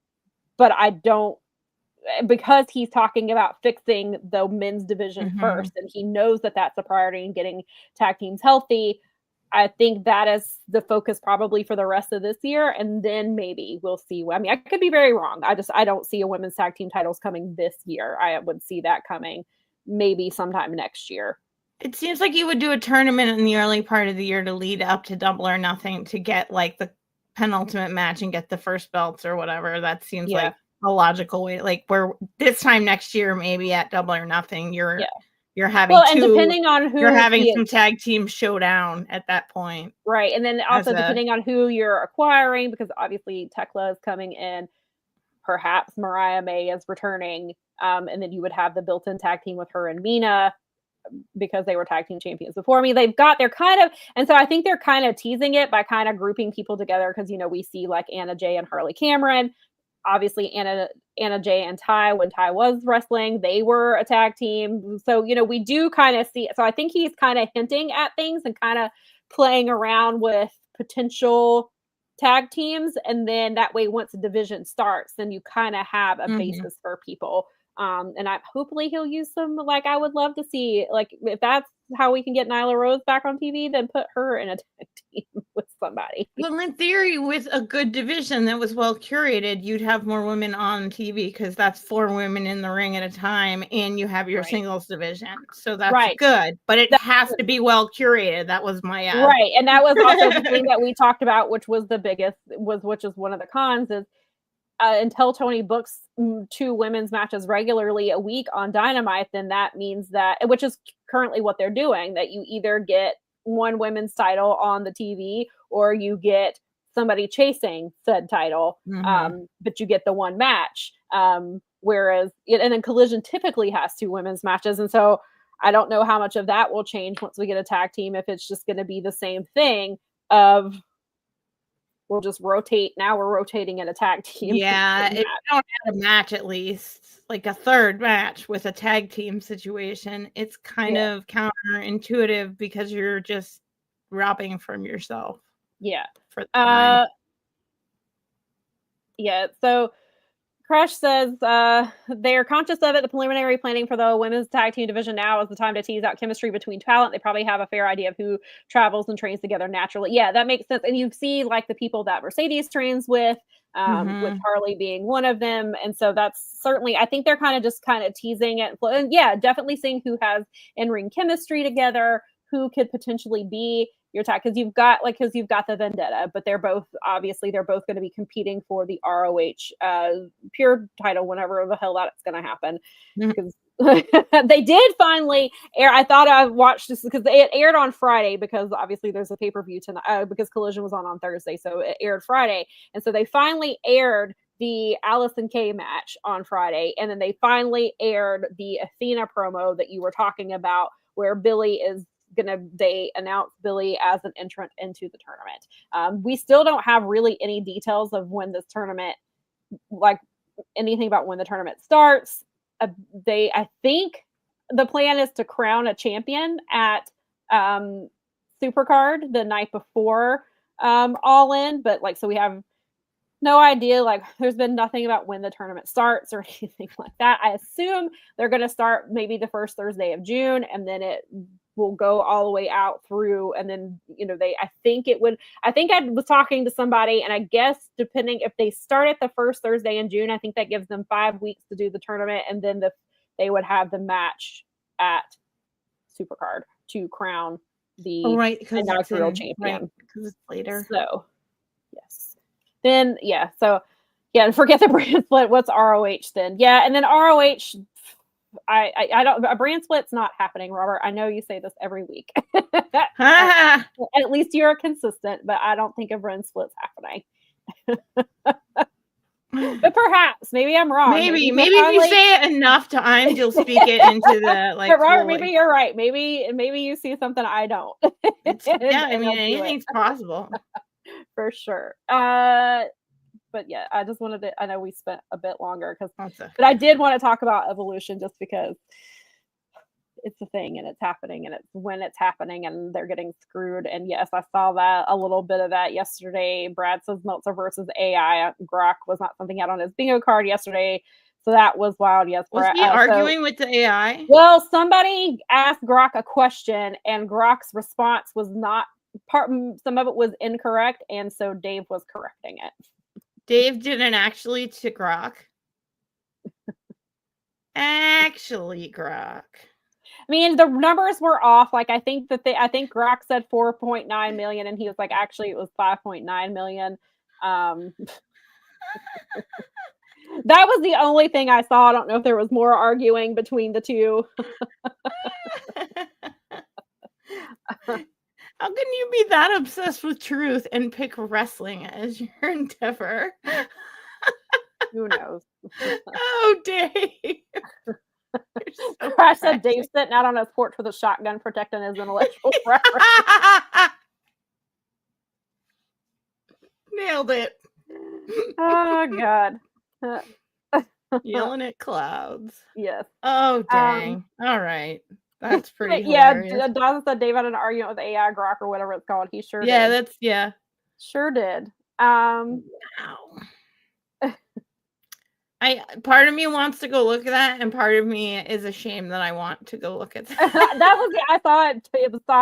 I don't, because he's talking about fixing the men's division first, and he knows that that's a priority in getting tag teams healthy. I think that is the focus probably for the rest of this year, and then maybe we'll see. I mean, I could be very wrong. I don't see a women's tag team titles coming this year. I would see that coming maybe sometime next year. It seems like you would do a tournament in the early part of the year to lead up to Double or Nothing to get like the penultimate match and get the first belts or whatever. That seems like a logical way. Like where this time next year, maybe at Double or Nothing, you're having and depending on who you're having some tag team showdown at that point, right? And then also depending on who you're acquiring, because obviously Tekla is coming in, perhaps Mariah May is returning, and then you would have the built-in tag team with her and Mina, because they were tag team champions before me. And so I think they're kind of teasing it by kind of grouping people together, because we see like Anna Jay and Harley Cameron. Obviously Anna Jay and Ty, when Ty was wrestling, they were a tag team. So we do kind of see. So I think he's kind of hinting at things and kind of playing around with potential tag teams, and then that way once the division starts, then you kind of have a basis for people. And hopefully he'll use some, like, I would love to see, like, if that's how we can get Nyla Rose back on TV, then put her in a tag team with somebody. Well, in theory, with a good division that was well curated, you'd have more women on TV, because that's 4 women in the ring at a time, and you have your singles division. So that's good, but it has to be well curated. That was my right, and that was also the thing that we talked about, which was the biggest, which is one of the cons, is until Tony books 2 women's matches regularly a week on Dynamite, then that means that, which is currently what they're doing, that you either get 1 women's title on the TV or you get somebody chasing said title, but you get the 1 match. Whereas, and then Collision typically has 2 women's matches. And so I don't know how much of that will change once we get a tag team, if it's just going to be the same thing of, we'll just rotate. Now we're rotating in a tag team. Yeah, if you don't have a match, at least like a third match with a tag team situation, it's kind of counterintuitive, because you're just robbing from yourself. Yeah. For the time. So Crush says they're conscious of it. The preliminary planning for the women's tag team division now is the time to tease out chemistry between talent. They probably have a fair idea of who travels and trains together naturally. Yeah, that makes sense. And you see like the people that Mercedes trains with Harley being one of them. And so that's certainly, I think they're kind of teasing it. And definitely seeing who has in-ring chemistry together, who could potentially be your tag, because you've got the Vendetta, but they're both going to be competing for the ROH pure title whenever the hell that's going to happen. Because they did finally air. I thought I watched this because it aired on Friday, because obviously there's a pay-per-view tonight, because Collision was on Thursday, so it aired Friday, and so they finally aired the Allison Kay match on Friday, and then they finally aired the Athena promo that you were talking about, where they announced Billy as an entrant into the tournament. We still don't have really any details of when this tournament, like anything about when the tournament starts. I think the plan is to crown a champion at Supercard the night before All In, but so we have no idea. There's been nothing about when the tournament starts or anything like that. I assume they're going to start maybe the first Thursday of June, and then it will go all the way out through, and then I think I was talking to somebody, and I guess depending if they start at the first Thursday in June, I think that gives them 5 weeks to do the tournament, and then they would have the match at Supercard to crown the inaugural champion, because it's later. So yes, then and forget the brand split. What's ROH then? Yeah, and then ROH. I don't. A brand split's not happening, Robert. I know you say this every week. At least you're consistent, but I don't think a brand split's happening. But perhaps, maybe I'm wrong. Maybe if you say it enough times, you'll speak it into the But Robert, maybe you're right. Maybe you see something I don't. Anything's possible for sure. But yeah, I just wanted to. I know we spent a bit longer but I did want to talk about Evolution just because it's a thing and it's happening, and it's when it's happening, and they're getting screwed. And yes, I saw a little bit of that yesterday. Brad says Meltzer versus AI. Grok was not something out on his bingo card yesterday. So that was wild. Yes. Was he arguing with the AI? Well, somebody asked Grok a question, and Grok's response was not some of it was incorrect, and so Dave was correcting it. Dave didn't actually to Grok. Actually, Grok. I mean, the numbers were off. Like, I think Grok said 4.9 million, and he was like, actually, it was 5.9 million. That was the only thing I saw. I don't know if there was more arguing between the two. How can you be that obsessed with truth and pick wrestling as your endeavor? Who knows? Oh, Dave. So I said Dave's sitting out on his porch with a shotgun protecting his intellectual property. Nailed it. Oh, God. Yelling at clouds. Yes. Oh, dang. All right. That's pretty hilarious. hilarious. Dawson said Dave had an argument with AI Grok or whatever it's called. He sure did. Sure did. Wow. Part of me wants to go look at that, and part of me is ashamed that I want to go look at that. I saw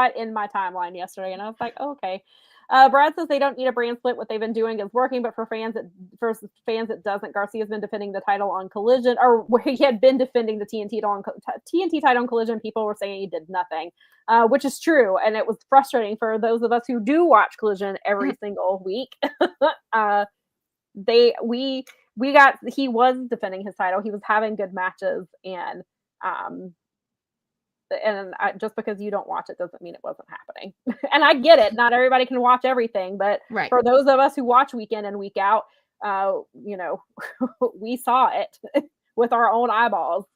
it in my timeline yesterday, and I was like, oh, okay. Brad says they don't need a brand split. What they've been doing is working, but for fans it doesn't. Garcia's been defending the title on Collision, or he had been defending the TNT title on Collision. People were saying he did nothing, which is true, and it was frustrating for those of us who do watch Collision every single week. He was defending his title. He was having good matches, and just because you don't watch it doesn't mean it wasn't happening. And I get it. Not everybody can watch everything, but for those of us who watch week in and week out, we saw it with our own eyeballs.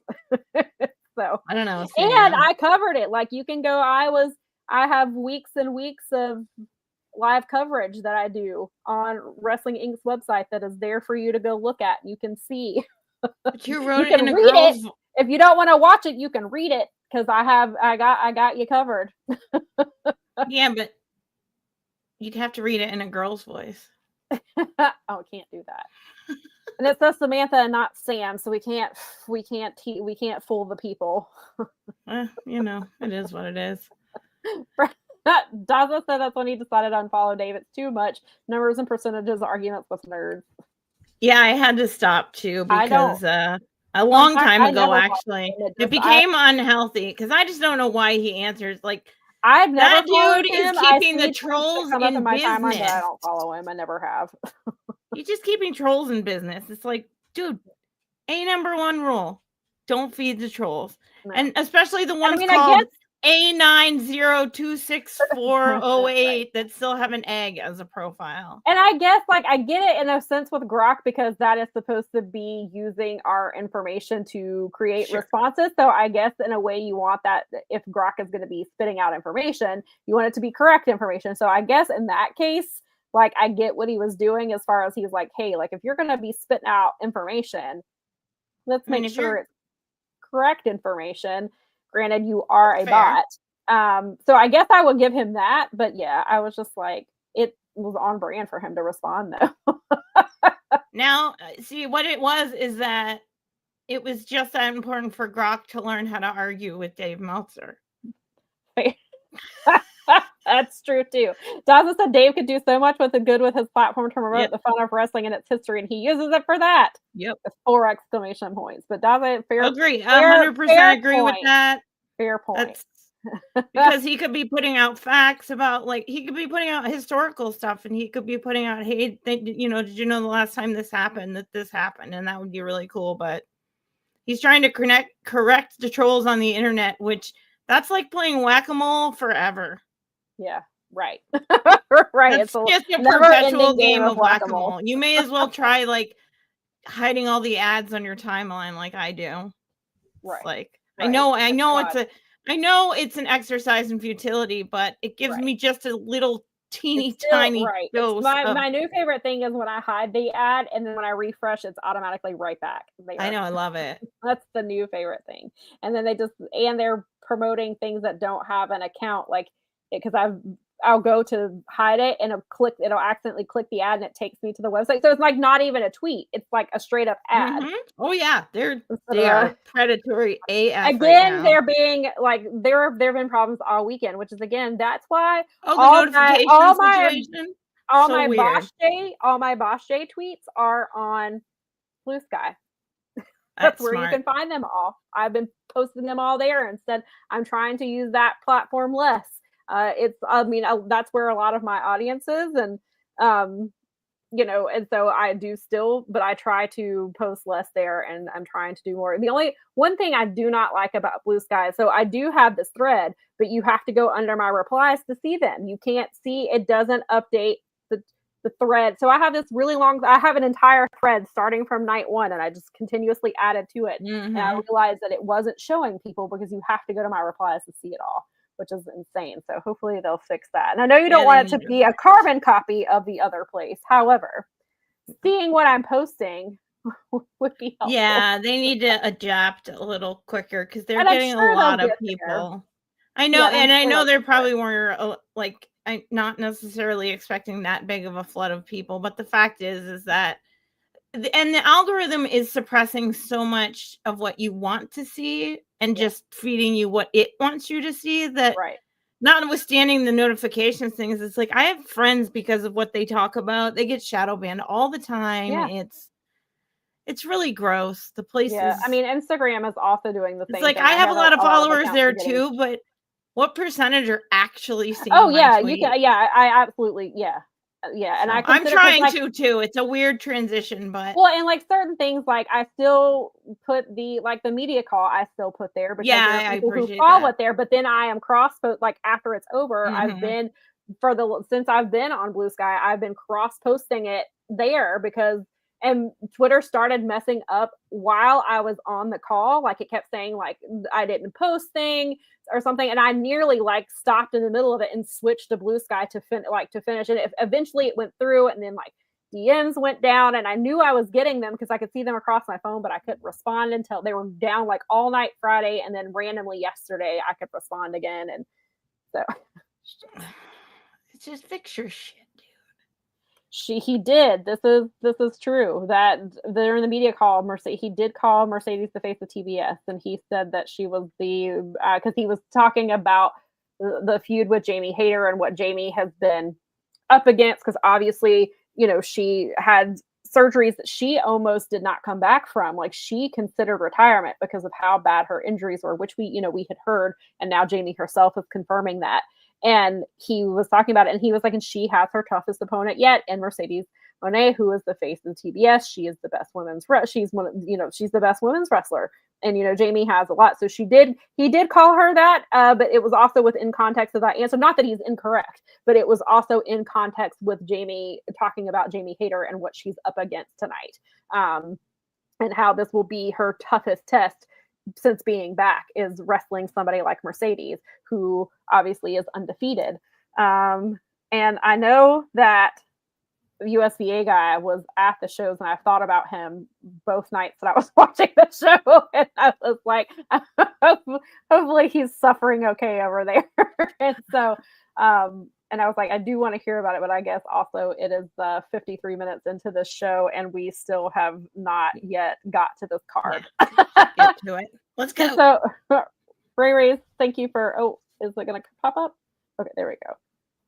So I don't know. And I covered it. Like, you can go, I have weeks and weeks of live coverage that I do on Wrestling Inc.'s website that is there for you to go look at. You can see. But you wrote it in a girl's... If you don't want to watch it, you can read it, because I got you covered. Yeah, but you'd have to read it in a girl's voice. Oh, can't do that. And it says Samantha and not Sam, so we can't fool the people. It is what it is. Daza said that's when he decided to unfollow Dave. It's too much numbers and percentages arguments with nerds. Yeah, I had to stop too, because a long time ago, actually, it became unhealthy, because I just don't know why he answers like I've never. That dude is keeping the trolls in my business. Timeline, but I don't follow him. I never have. He's just keeping trolls in business. It's like, dude, number one rule: don't feed the trolls, and especially the ones called A90264008 that still have an egg as a profile. And I guess, like, I get it in a sense with Grok, because that is supposed to be using our information to create responses. So I guess in a way you want that, if Grok is going to be spitting out information, you want it to be correct information. So I guess in that case, like, I get what he was doing as far as he's like, hey, like, if you're going to be spitting out information, let's make sure it's correct information. Granted, you are a bot. So I guess I would give him that. But yeah, I was just like, it was on brand for him to respond, though. Now, see, what it was is that it was just that important for Grok to learn how to argue with Dave Meltzer. That's true, too. Dawson said Dave could do so much with his platform to promote the fun of wrestling and its history, and he uses it for that. Yep. With 4 exclamation points. But Dawson, agree. 100% agree with that. Fair point. Because he could be putting out facts about, like, he could be putting out historical stuff, and he could be putting out, hey, did you know the last time this happened, that this happened, and that would be really cool. But he's trying to correct the trolls on the internet, which that's like playing whack-a-mole forever. Yeah, right. Right. It's just a perpetual game of whack-a-mole. You may as well try, like, hiding all the ads on your timeline like I do. Right. It's like, I know it's an exercise in futility, but it gives me just a little teeny tiny dose. My new favorite thing is when I hide the ad, and then when I refresh, it's automatically right back. I know, I love it. That's the new favorite thing. And then they're promoting things that don't have an account, like, because I've I'll go to hide it and it'll accidentally click the ad and it takes me to the website. So it's like not even a tweet. It's like a straight up ad. Mm-hmm. Oh yeah, they are predatory AF again, right now. they're being like there have been problems all weekend, which is again that's why the notification situation. all so my weird. Boss J tweets are on Blue Sky. That's where smart. you can find them all. I've been posting them all there and said I'm trying to use that platform less. That's where a lot of my audience is, and and so I do still, but I try to post less there, and I'm trying to do more. The only one thing I do not like about Blue Sky, so I do have this thread, but you have to go under my replies to see them. You can't see, it doesn't update the thread. So I have this really long, I have an entire thread starting from night one, and I just continuously added to it. Mm-hmm. And I realized that it wasn't showing people because you have to go to my replies to see it all, which is insane. So hopefully they'll fix that. And I know you don't want it to be a carbon copy of the other place. However, seeing what I'm posting would be helpful. Yeah, they need to adapt a little quicker because they're getting a lot of people. I know, and I know they probably weren't not necessarily expecting that big of a flood of people, but the fact is that and the algorithm is suppressing so much of what you want to see and just feeding you what it wants you to see, that notwithstanding the notifications things, it's like I have friends, because of what they talk about, they get shadow banned all the time. It's really gross. The place is, I mean, Instagram is also doing the same it's like thing. I have a lot of followers there too, but what percentage are actually seeing my tweet? I absolutely and so I'm trying to too. It's a weird transition, but and like certain things, like I still put the media call, I still put there because there are people who follow it there, but then I am cross-post, like after it's over, I've been since I've been on Blue Sky, I've been cross-posting it there and Twitter started messing up while I was on the call. Like it kept saying like I didn't post thing or something, and I nearly like stopped in the middle of it and switched to Blue Sky to finish. And eventually it went through, and then like DMs went down, and I knew I was getting them because I could see them across my phone, but I couldn't respond until they were down like all night Friday, and then randomly yesterday I could respond again, and so it's just fix your shit. He did. This is true. That during the media call, he did call Mercedes the face of TBS, and he said that she was because he was talking about the feud with Jamie Hayter and what Jamie has been up against. Because obviously, she had surgeries that she almost did not come back from. Like she considered retirement because of how bad her injuries were, which we had heard, and now Jamie herself is confirming that. And he was talking about it, and he was like, and she has her toughest opponent yet, and Mercedes Moné, who is the face of TBS. She is the best she's the best women's wrestler. And Jamie has a lot. So he did call her that, but it was also within context of that answer. Not that he's incorrect, but it was also in context with Jamie talking about Jamie Hayter and what she's up against tonight. And how this will be her toughest test since being back, is wrestling somebody like Mercedes, who obviously is undefeated. And I know that USVA guy was at the shows, and I thought about him both nights that I was watching the show, and I was like, hopefully he's suffering okay over there. And so, and I was like, I do want to hear about it, but I guess also it is 53 minutes into this show, and we still have not yet got to this card. Get to it. Let's go. So, Ray, thank you for. Oh, is it going to pop up? Okay, there we go.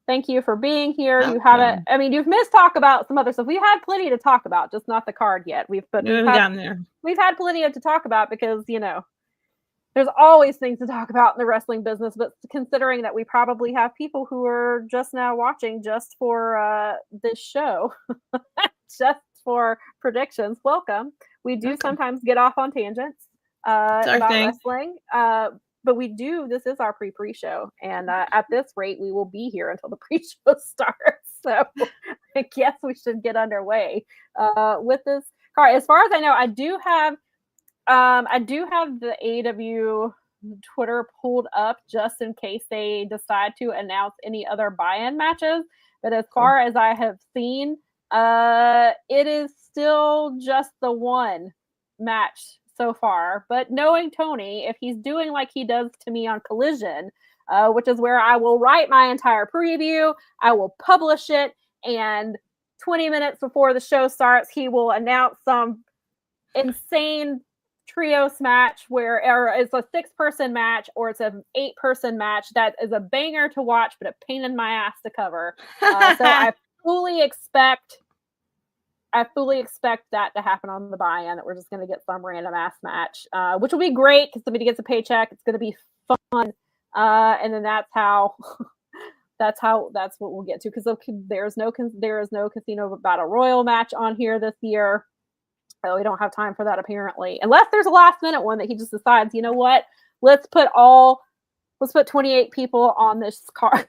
Thank you for being here. You haven't. I mean, you've missed talk about some other stuff. We've had plenty to talk about, just not the card yet. We've had plenty to talk about because there's always things to talk about in the wrestling business. But considering that we probably have people who are just now watching just for this show, just for predictions, welcome. We do sometimes get off on tangents about wrestling. But we do, this is our pre-show. And at this rate, we will be here until the pre-show starts. So I guess we should get underway with this card. As far as I know, I do have the AEW Twitter pulled up just in case they decide to announce any other buy-in matches. But as far as I have seen, it is still just the one match so far. But knowing Tony, if he's doing like he does to me on Collision, which is where I will write my entire preview. I will publish it, and 20 minutes before the show starts, he will announce some insane trios match where it's a 6-person match or it's an 8-person match that is a banger to watch, but a pain in my ass to cover. So I fully expect that to happen on the buy-in, that we're just going to get some random ass match, which will be great because somebody gets a paycheck. It's going to be fun. And then that's what we'll get to, because there is no Casino Battle Royal match on here this year. So we don't have time for that apparently, unless there's a last minute one that he just decides, you know what, let's put 28 people on this card.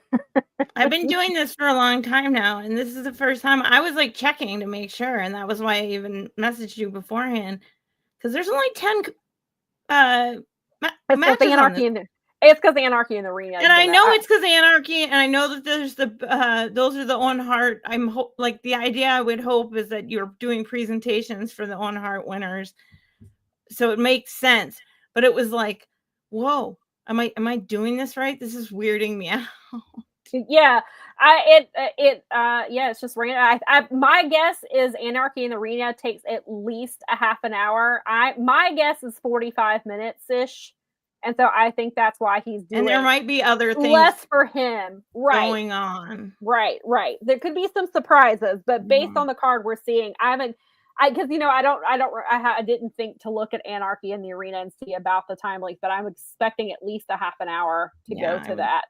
I've been doing this for a long time now, and this is the first time I was like checking to make sure, and that was why I even messaged you beforehand, because there's only 10 matches on this. It's because Anarchy in the Arena. And I know it's because Anarchy, and I know that there's those are the On Heart. Like the idea I would hope is that you're doing presentations for the On Heart winners, so it makes sense. But it was like, whoa, am I doing this right? This is weirding me out. Yeah, it's just random. My guess is Anarchy in the Arena takes at least a half an hour. My guess is 45 minutes ish. And so I think that's why he's doing. And there might be other things less for him, going on. Right. There could be some surprises, but based on the card we're seeing, I didn't think to look at Anarchy in the Arena and see about the time length, but I'm expecting at least a half an hour to go to that.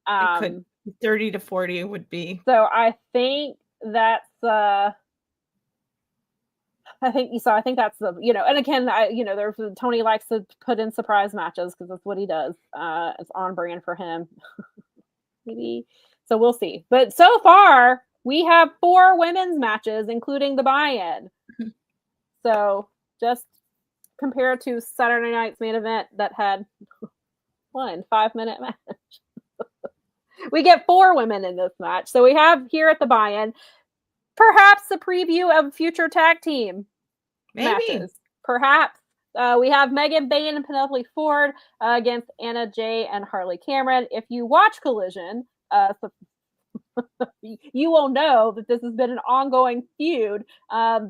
It could 30 to 40 would be. So I think that's I think that's the, and again, there's Tony likes to put in surprise matches because that's what he does. It's on brand for him. Maybe. So we'll see. But so far we have 4 women's matches, including the buy-in. So just compared to Saturday night's main event that had 1 5-minute match. We get 4 women in this match. So we have here at the buy-in perhaps a preview of future tag team matches. Perhaps. We have Megan Bayne and Penelope Ford against Anna Jay and Harley Cameron. If you watch Collision, you will know that this has been an ongoing feud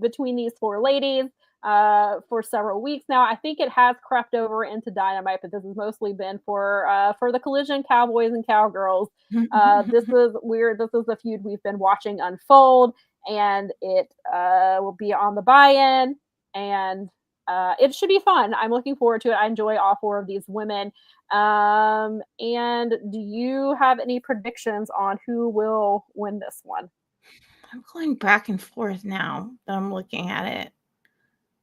between these 4 ladies for several weeks now. I think it has crept over into Dynamite, but this has mostly been for the Collision Cowboys and Cowgirls. This is weird. This is a feud we've been watching unfold, and it will be on the buy-in, and it should be fun. I'm looking forward to it. I enjoy all 4 of these women. And do you have any predictions on who will win this one? I'm going back and forth now that I'm looking at it,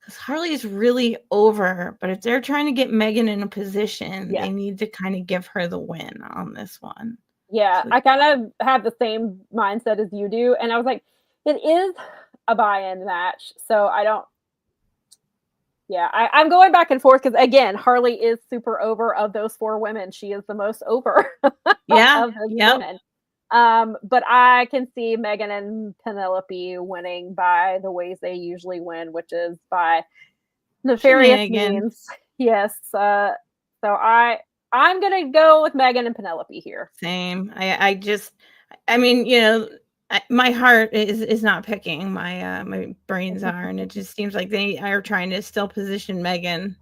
because Harley is really over, but if they're trying to get Megan in a position, they need to kind of give her the win on this one. Yeah, I kind of have the same mindset as you do, and I was like, it is a buy-in match, so I don't. Yeah, I'm going back and forth because, again, Harley is super over. Of those 4 women, she is the most over. Of those women. But I can see Megan and Penelope winning by the ways they usually win, which is by nefarious means. Yes. So I'm gonna go with Megan and Penelope here. Same. My heart is not picking. My brains are, and it just seems like they are trying to still position Megan.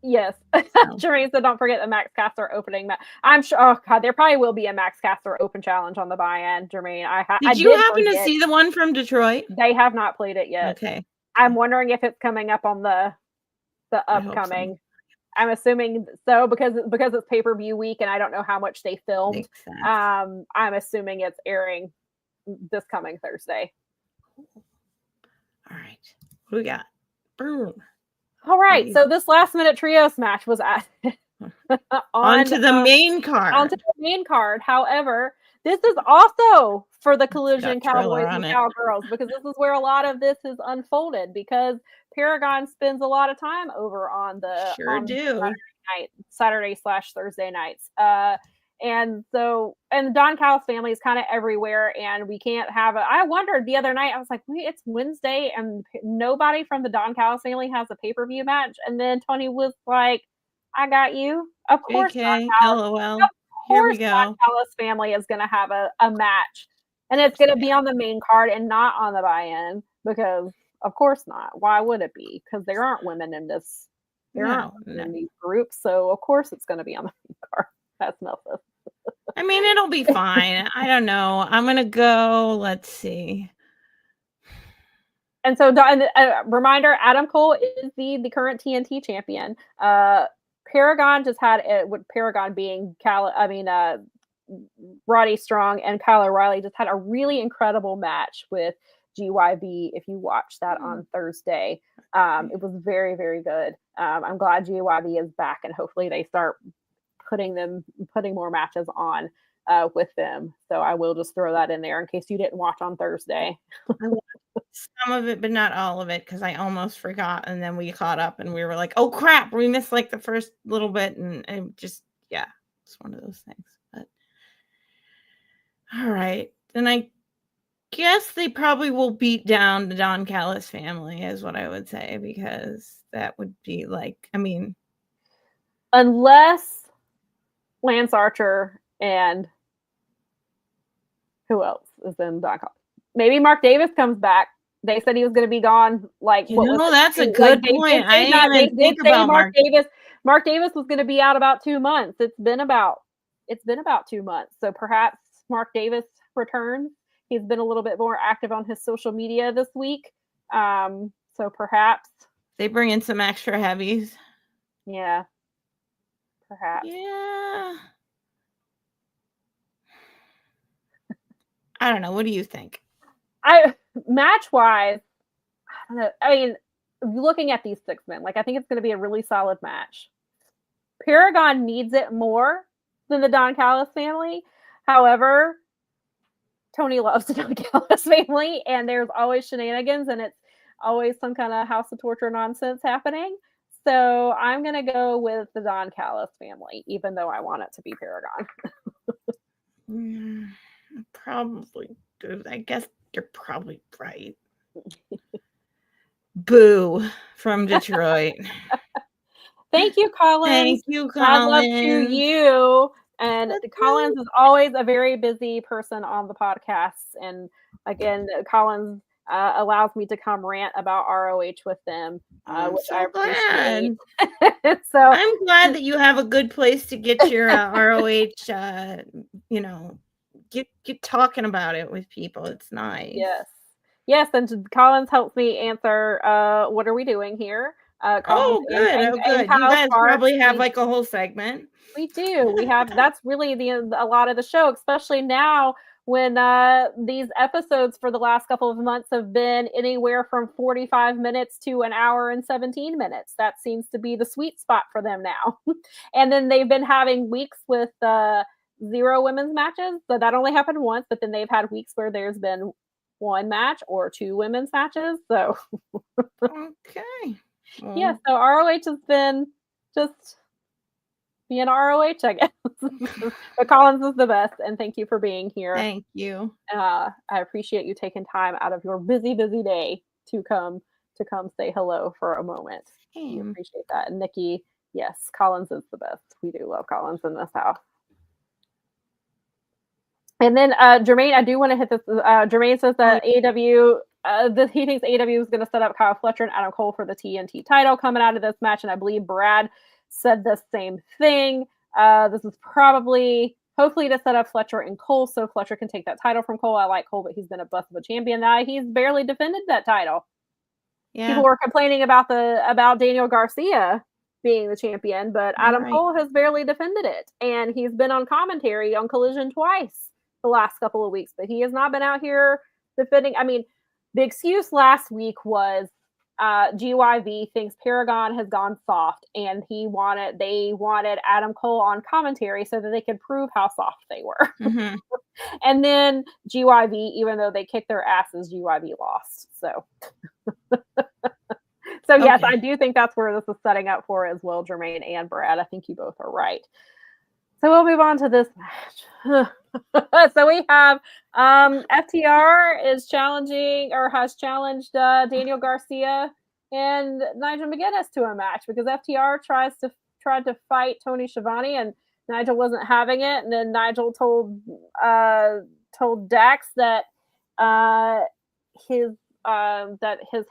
Yes. Jermaine said, don't forget the Max Caster opening match. I'm sure. Oh God, there probably will be a Max Caster open challenge on the buy-in, Jermaine. Did you happen to see the one from Detroit? They have not played it yet. Okay. I'm wondering if it's coming up on the upcoming. I'm assuming so because it's pay-per-view week, and I don't know how much they filmed. I'm assuming it's airing this coming Thursday. All right. What do we got? Boom. All right. So this last minute trios match was onto the main card. Onto the main card. However, this is also for the Collision Cowboys and Cowgirls, because this is where a lot of this is unfolded, because Paragon spends a lot of time over on the Saturday/Thursday nights. And the Don Callis family is kind of everywhere, and we can't have I wondered the other night, I was like, wait, it's Wednesday and nobody from the Don Callis family has a pay-per-view match. And then Tony was like, I got you. Of course. LOL. Here we course, go. Don Callis family is going to have a match, and it's going to be on the main card and not on the buy-in because, of course, not. Why would it be? Because there aren't women in this. There aren't women in these groups, so of course it's going to be on the main card. That's Memphis. I mean, it'll be fine. I don't know. I'm going to go. Let's see. And so, reminder: Adam Cole is the current TNT champion. Paragon just had it. With Paragon being Roddy Strong and Kyle O'Reilly just had a really incredible match with GYV. If you watch that on Thursday, it was very, very good. I'm glad GYV is back, and hopefully they start putting more matches on with them. So I will just throw that in there in case you didn't watch on Thursday. Some of it, but not all of it, because I almost forgot, and then we caught up, and we were like, "Oh crap, we missed like the first little bit," and just it's one of those things. But all right, then I guess they probably will beat down the Don Callis family, is what I would say, because that would be like, I mean, unless Lance Archer and who else is in Don Callis? Maybe Mark Davis comes back. They said he was going to be gone. That's a good point. I didn't even think about Mark Davis. Mark Davis was going to be out about 2 months. It's been about 2 months. So perhaps Mark Davis returns. He's been a little bit more active on his social media this week. So perhaps they bring in some extra heavies. Yeah. Perhaps. Yeah. I don't know. What do you think? Match-wise, I don't know. I mean, looking at these 6 men, I think it's going to be a really solid match. Paragon needs it more than the Don Callis family. However, Tony loves the Don Callis family, and there's always shenanigans, and it's always some kind of House of Torture nonsense happening. So I'm going to go with the Don Callis family, even though I want it to be Paragon. Probably. I guess you're probably right. Boo from Detroit. Thank you, Collins. Thank you, Collins. God love to you. And Collins is always a very busy person on the podcasts. And again, Collins allows me to come rant about ROH with them, which I appreciate. So I'm glad that you have a good place to get your ROH, get talking about it with people. It's nice. Yes, and Collins helps me answer what are we doing here? Good. You guys probably have a whole segment. We do. We have. That's really a lot of the show, especially now when these episodes for the last couple of months have been anywhere from 45 minutes to an hour and 17 minutes. That seems to be the sweet spot for them now. And then they've been having weeks with 0 women's matches. So that only happened once, but then they've had weeks where there's been 1 match or 2 women's matches. So okay. Yeah, so ROH has been just being ROH, I guess. But Collins is the best, and thank you for being here. Thank you. I appreciate you taking time out of your busy day to come say hello for a moment. I appreciate that. And Nikki, yes, Collins is the best. We do love Collins in this house. And then Jermaine, I do want to hit this. Jermaine says that AEW, he thinks AEW is going to set up Kyle Fletcher and Adam Cole for the TNT title coming out of this match. And I believe Brad said the same thing. This is hopefully to set up Fletcher and Cole so Fletcher can take that title from Cole. I like Cole, but he's been a bust of a champion now. He's barely defended that title. Yeah. People were complaining about Daniel Garcia being the champion, but Adam Cole has barely defended it. And he's been on commentary on Collision twice the last couple of weeks, but he has not been out here defending. I mean, the excuse last week was GYV thinks Paragon has gone soft, and they wanted Adam Cole on commentary so that they could prove how soft they were. Mm-hmm. And then GYV, even though they kicked their asses, GYV lost. So yes, I do think that's where this is setting up for as well, Jermaine and Brad. I think you both are right. So we'll move on to this match. So we have FTR has challenged Daniel Garcia and Nigel McGuinness to a match because FTR tried to fight Tony Schiavone, and Nigel wasn't having it, and then Nigel told Dax that his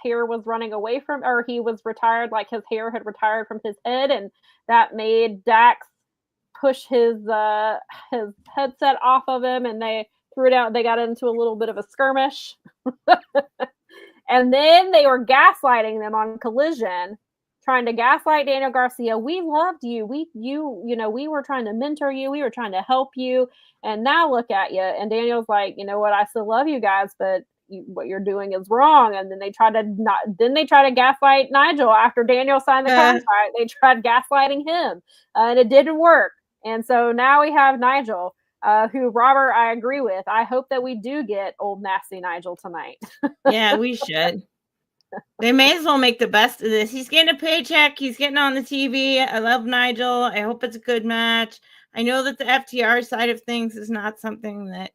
hair was running away from, or he was retired, like his hair had retired from his head, and that made Dax push his headset off of him, and they threw it out. They got into a little bit of a skirmish. And then they were gaslighting them on Collision, trying to gaslight Daniel Garcia. We loved you. We were trying to mentor you. We were trying to help you. And now look at you. And Daniel's like, you know what? I still love you guys, but what you're doing is wrong. And then they tried to gaslight Nigel after Daniel signed the contract. They tried gaslighting him, and it didn't work. And so now we have Nigel. Who, Robert, I agree with. I hope that we do get old nasty Nigel tonight. Yeah, we should. They may as well make the best of this. He's getting a paycheck. He's getting on the TV. I love Nigel. I hope it's a good match. I know that the FTR side of things is not something that,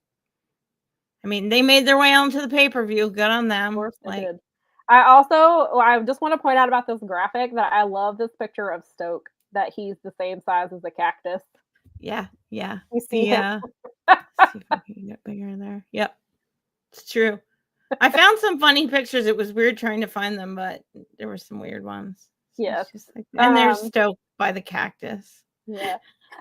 I mean, they made their way onto the pay-per-view. Good on them. Of course they did. I just want to point out about this graphic that I love this picture of Stoke, that he's the same size as the cactus. Yeah. You see him? See if I can get bigger in there. Yep. It's true. I found some funny pictures. It was weird trying to find them, but there were some weird ones. Yes. And there's Stoke by the cactus. Yeah.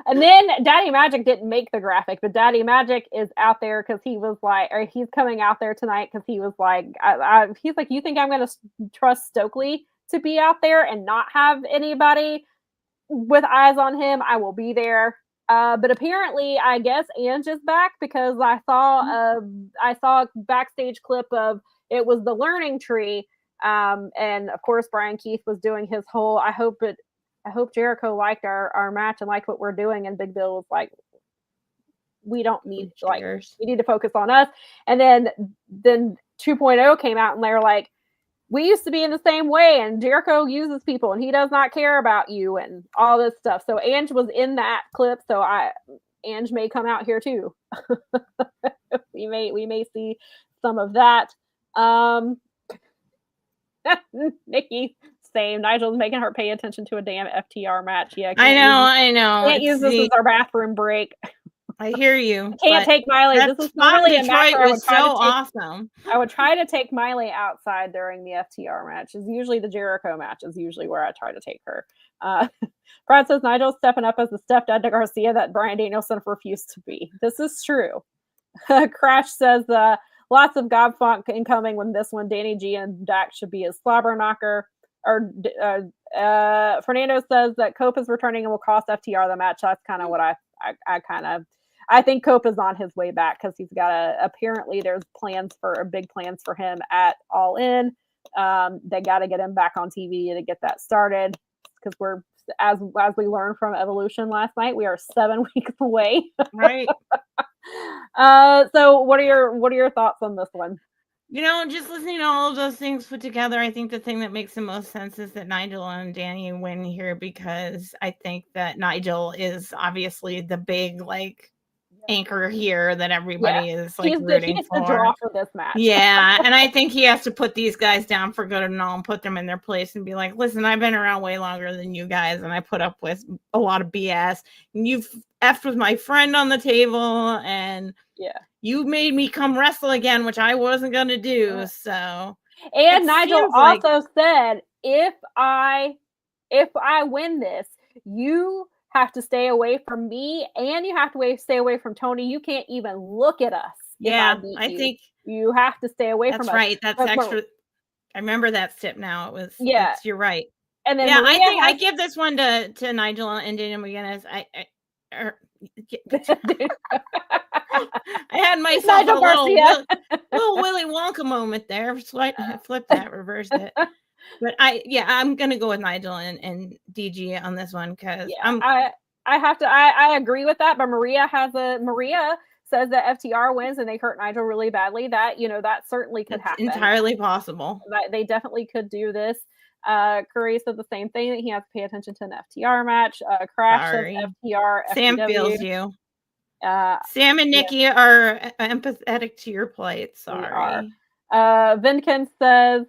And then Daddy Magic didn't make the graphic, but Daddy Magic is out there because he was like, or he's coming out there tonight because he was like, he's like, you think I'm going to trust Stokely to be out there and not have anybody with eyes on him? I will be there. But apparently, I guess Ange is back, because I saw a backstage clip of, it was the learning tree, and of course Brian Keith was doing his whole. I hope Jericho liked our match and liked what we're doing, and Big Bill was like, we don't need we need to focus on us. And then 2.0 came out, and they were like, we used to be in the same way, and Jericho uses people, and he does not care about you, and all this stuff. So Ange was in that clip, so Ange may come out here too. we may see some of that. Nikki, same. Nigel's making her pay attention to a damn FTR match. Yeah, I know. Can't use this as our bathroom break. I hear you. Can't take Miley. This is normally a match where awesome. I would try to take Miley outside during the FTR match. Is usually the Jericho match is usually where I try to take her. Brad says Nigel's stepping up as the stepdad to Garcia that Bryan Danielson refused to be. This is true. Crash says lots of God Funk incoming with this one. Danny G and Dax should be a slobber knocker. Or Fernando says that Cope is returning and will cost FTR the match. That's kind of what I think Cope is on his way back, because he's got apparently there's big plans for him at All In. They got to get him back on TV to get that started, because we're, as we learned from Evolution last night, we are 7 weeks away. Right. So what are your thoughts on this one? Just listening to all of those things put together, I think the thing that makes the most sense is that Nigel and Danny win here, because I think that Nigel is obviously the big anchor here that everybody is rooting for. The draw for this match. Yeah, and I think he has to put these guys down for good and all, and put them in their place and be like, listen, I've been around way longer than you guys, and I put up with a lot of BS, and you've effed with my friend on the table, and you made me come wrestle again, which I wasn't going to do. So, and Nigel also said, if I win this, you have to stay away from me, and you have to stay away from Tony. You can't even look at us. Yeah, I think you have to stay away from us. That's right. That's extra. I remember that stip now. It was, you're right. And then I think I give this one to Nigel and Daniel McGuinness. I had myself a little Willy Wonka moment there. So I flipped that, reversed it. But I'm gonna go with Nigel and DG on this one, because I agree with that. But Maria says that FTR wins and they hurt Nigel really badly. That that certainly could happen. Entirely possible. They definitely could do this. Curry said the same thing, that he has to pay attention to an FTR match. Crash says FTR. Sam FTW. feels you. Sam and Nikki are empathetic to your plight. Sorry. Vinkin says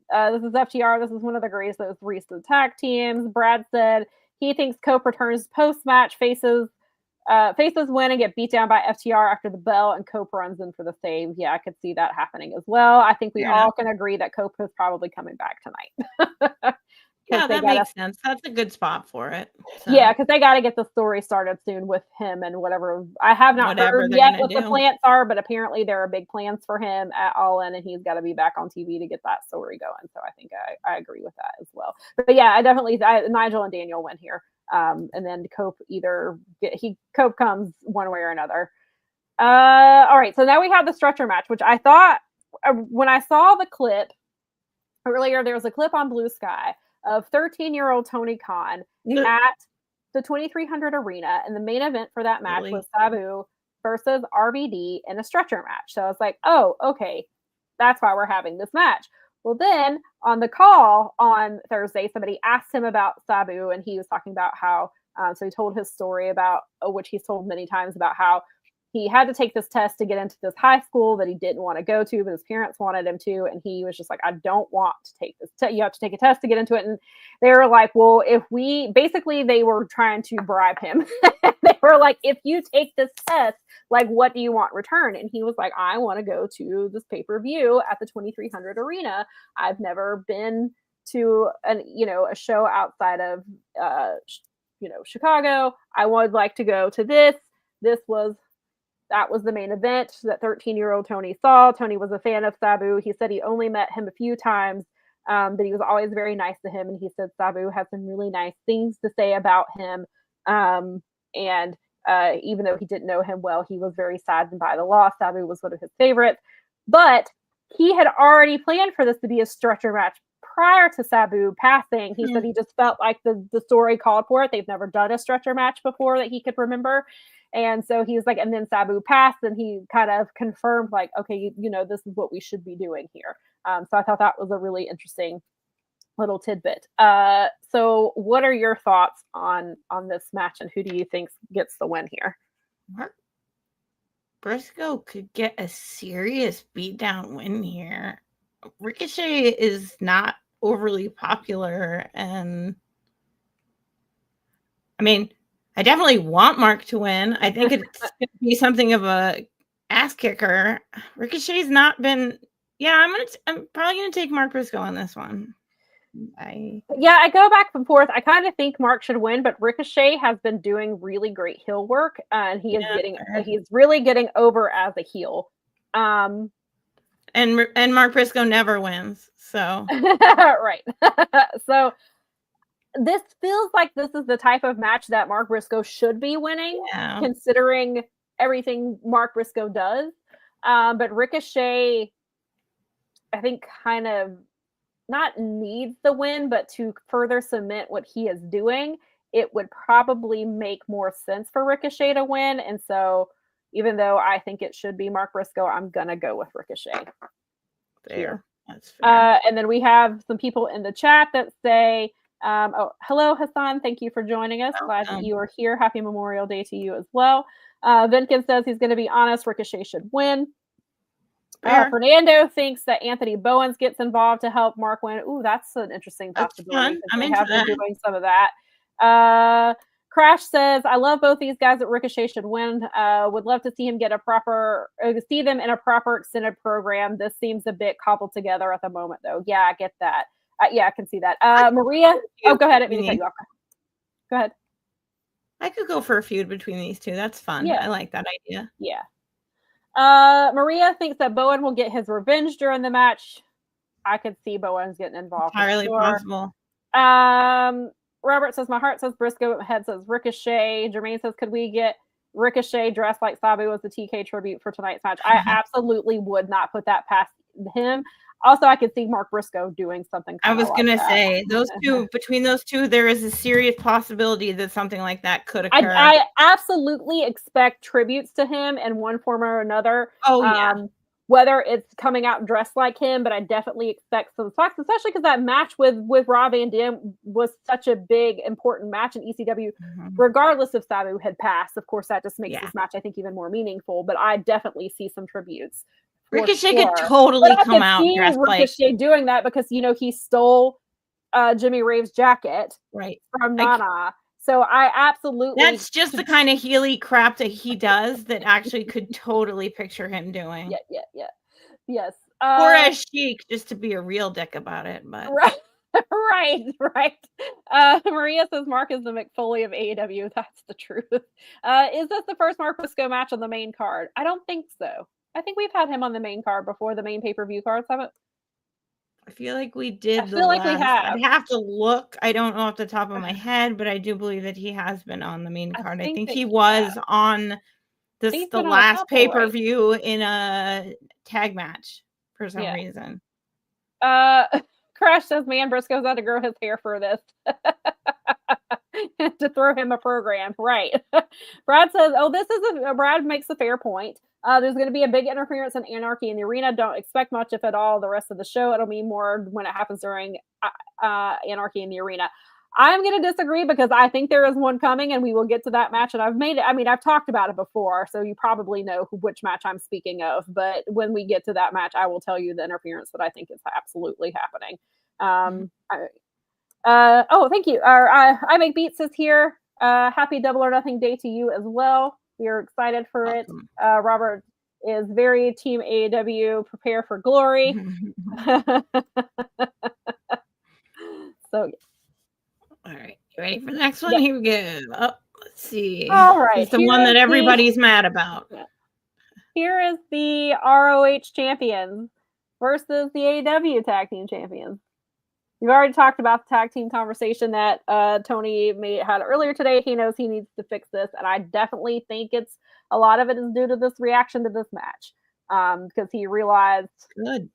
this is FTR. This is one of the greatest recent tag teams. Brad said he thinks Cope returns post-match, faces Faces win and get beat down by FTR after the bell, and Cope runs in for the save. Yeah, I could see that happening as well. I think we all can agree that Cope is probably coming back tonight. Yeah, that makes sense. That's a good spot for it. So. Yeah, because they got to get the story started soon with him and whatever. I have not heard yet what the plans are, but apparently there are big plans for him at All In, and he's got to be back on TV to get that story going. So I think I agree with that as well. But yeah, I definitely Nigel and Daniel win here, and then Cope Cope comes one way or another. All right, so now we have the stretcher match, which I thought when I saw the clip earlier, there was a clip on Blue Sky of 13-year-old Tony Khan at the 2300 Arena, and the main event for that match was Sabu versus RVD in a stretcher match. So I was like, oh, okay, that's why we're having this match. Well, then on the call on Thursday, somebody asked him about Sabu, and he was talking about how, so he told his story about, which he's told many times, about how he had to take this test to get into this high school that he didn't want to go to, but his parents wanted him to. And he was just like, I don't want to take this test. You have to take a test to get into it. And they were like, well, they were trying to bribe him. They were like, if you take this test, like, what do you want in return? And he was like, I want to go to this pay-per-view at the 2300 Arena. I've never been to a show outside of, Chicago. I would like to go to this. That was the main event that 13-year-old Tony saw. Tony was a fan of Sabu. He said he only met him a few times, but he was always very nice to him. And he said Sabu had some really nice things to say about him. And even though he didn't know him well, he was very saddened by the loss. Sabu was one of his favorites. But he had already planned for this to be a stretcher match prior to Sabu passing. He said he just felt like the story called for it. They've never done a stretcher match before that he could remember. And so he was like, and then Sabu passed, and he kind of confirmed, like, okay, this is what we should be doing here. So I thought that was a really interesting little tidbit. So what are your thoughts on this match, and who do you think gets the win here? Mark Briscoe could get a serious beatdown win here. Ricochet is not overly popular, and I mean, I definitely want Mark to win. I think it's going to be something of a ass kicker. Ricochet's not been. Yeah, I'm probably going to take Mark Briscoe on this one. I go back and forth. I kind of think Mark should win, but Ricochet has been doing really great heel work, and he's really getting over as a heel. And Mark Briscoe never wins, so right. So this feels like this is the type of match that Mark Briscoe should be winning, considering everything Mark Briscoe does. But Ricochet, I think, kind of not needs the win, but to further cement what he is doing, it would probably make more sense for Ricochet to win. And so even though I think it should be Mark Briscoe, I'm going to go with Ricochet. Fair. That's fair. And then we have some people in the chat that say, hello, Hassan. Thank you for joining us. Glad that you are here. Happy Memorial Day to you as well. Vinkin says he's going to be honest. Ricochet should win. Fernando thinks that Anthony Bowens gets involved to help Mark win. Ooh, that's an interesting possibility. I'm into that. Been doing some of that. Crash says, I love both these guys that Ricochet should win. Would love to see them in a proper extended program. This seems a bit cobbled together at the moment, though. Yeah, I get that. I can see that. Maria, go ahead. I didn't mean to cut you off. Go ahead. I could go for a feud between these two. That's fun. Yeah. I like that idea. Yeah. Maria thinks that Bowen will get his revenge during the match. I could see Bowens getting involved. Entirely possible. Robert says, my heart says Briscoe, my head says Ricochet. Jermaine says, could we get Ricochet dressed like Sabu as the TK tribute for tonight's match? I absolutely would not put that past him. Also, I could see Mark Briscoe doing something. I was going to say, between those two, there is a serious possibility that something like that could occur. I absolutely expect tributes to him in one form or another. Oh, yeah. Whether it's coming out dressed like him, but I definitely expect some spots, especially because that match with Rob Van Dam was such a big, important match in ECW, regardless if Sabu had passed. Of course, that just makes this match, I think, even more meaningful, but I definitely see some tributes. Ricochet could totally come out dressed like Ricochet doing that because he stole Jimmy Rave's jacket right from Nana. So I absolutely. That's just the kind of Healy crap that he does that actually could totally picture him doing. Yeah. Yes. Or as Sheik, just to be a real dick about it. But right. Maria says Mark is the McFoley of AEW. That's the truth. Is this the first Mark Briscoe match on the main card? I don't think so. I think we've had him on the main card before, the main pay-per-view cards, haven't? I feel like we did. I feel like we have. I'd have to look. I don't know off the top of my head, but I do believe that he has been on the main card. I think he was on the last pay-per-view in a tag match for some reason. Crash says, man, Briscoe's had to grow his hair for this. To throw him a program. Right. Brad says, Brad makes a fair point. There's going to be a big interference and anarchy in the arena. Don't expect much, if at all, the rest of the show. It'll be more when it happens during anarchy in the arena. I'm going to disagree because I think there is one coming, and we will get to that match. And I've talked about it before, so you probably know which match I'm speaking of. But when we get to that match, I will tell you the interference that I think is absolutely happening. Thank you. I Make Beats is here. Happy Double or Nothing Day to you as well. We are excited for it. Robert is very team AEW. Prepare for glory. So, all right, you ready for the next one? Yep. Here we go. Oh, let's see. All right, it's the one that everybody's mad about. Here is the ROH champions versus the AEW tag team champions. We've already talked about the tag team conversation that Tony had earlier today. He knows he needs to fix this, and I definitely think a lot of it is due to this reaction to this match, because he realized. Good.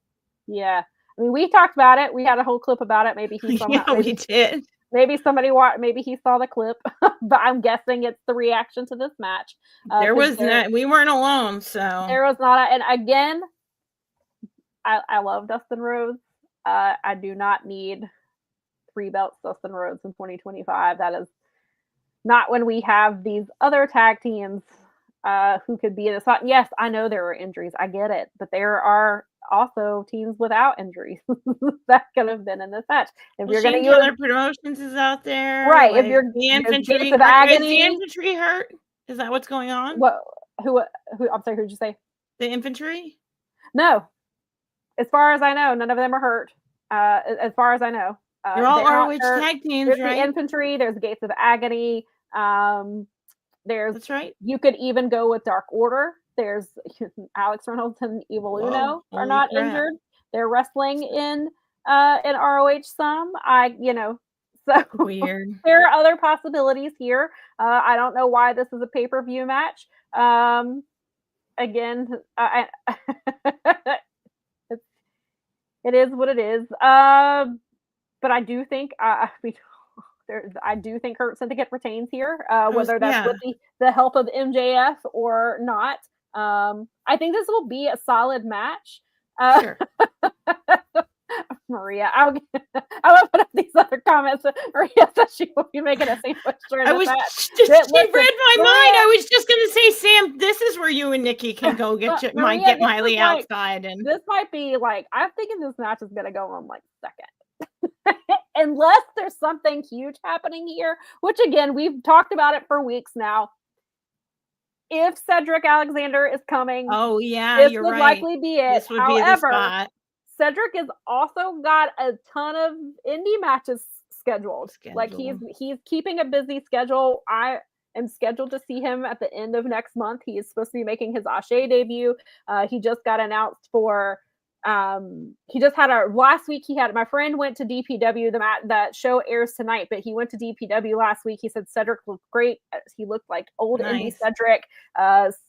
Yeah, I mean, we talked about it. We had a whole clip about it. Maybe he somehow. We did. Maybe somebody maybe he saw the clip, but I'm guessing it's the reaction to this match. We weren't alone, so there was not. And again, I love Dustin Rhodes. I do not need 3 belts Dustin Rhodes in 2025. That is not when we have these other tag teams who could be in a spot. Yes, I know there are injuries. I get it. But there are also teams without injuries that could have been in this match. If you're going to use other promotions is out there. Right. Like if you're the infantry, is the infantry hurt? Is that what's going on? Who I'm sorry, who'd you say? The infantry? No. As far as I know, none of them are hurt. As far as I know, they're all ROH tag teams, there's right? The infantry. There's Gates of Agony. That's right. You could even go with Dark Order. There's Alex Reynolds and Evil Uno are not injured. They're wrestling in ROH some. So weird. There are other possibilities here. I don't know why this is a pay-per-view match. Again, it is what it is. But I do think I do think Hurt Syndicate retains here, whether that's with the help of MJF or not. I think this will be a solid match. Sure. Maria, I will put up these other comments. Maria says she will be making a sandwich during the match. She read my mind. I was just going to say, Sam, this is where you and Nikki can go get Miley outside. And this might be I'm thinking this match is going to go on second. Unless there's something huge happening here, which again, we've talked about it for weeks now. If Cedric Alexander is coming, this would likely be it. This would be the spot. Cedric has also got a ton of indie matches scheduled. Like he's keeping a busy schedule. I am scheduled to see him at the end of next month. He is supposed to be making his Ashe debut. He just got announced for. He just had last week. My friend went to DPW. That show airs tonight, but he went to DPW last week. He said Cedric looked great. He looked like old indie Cedric.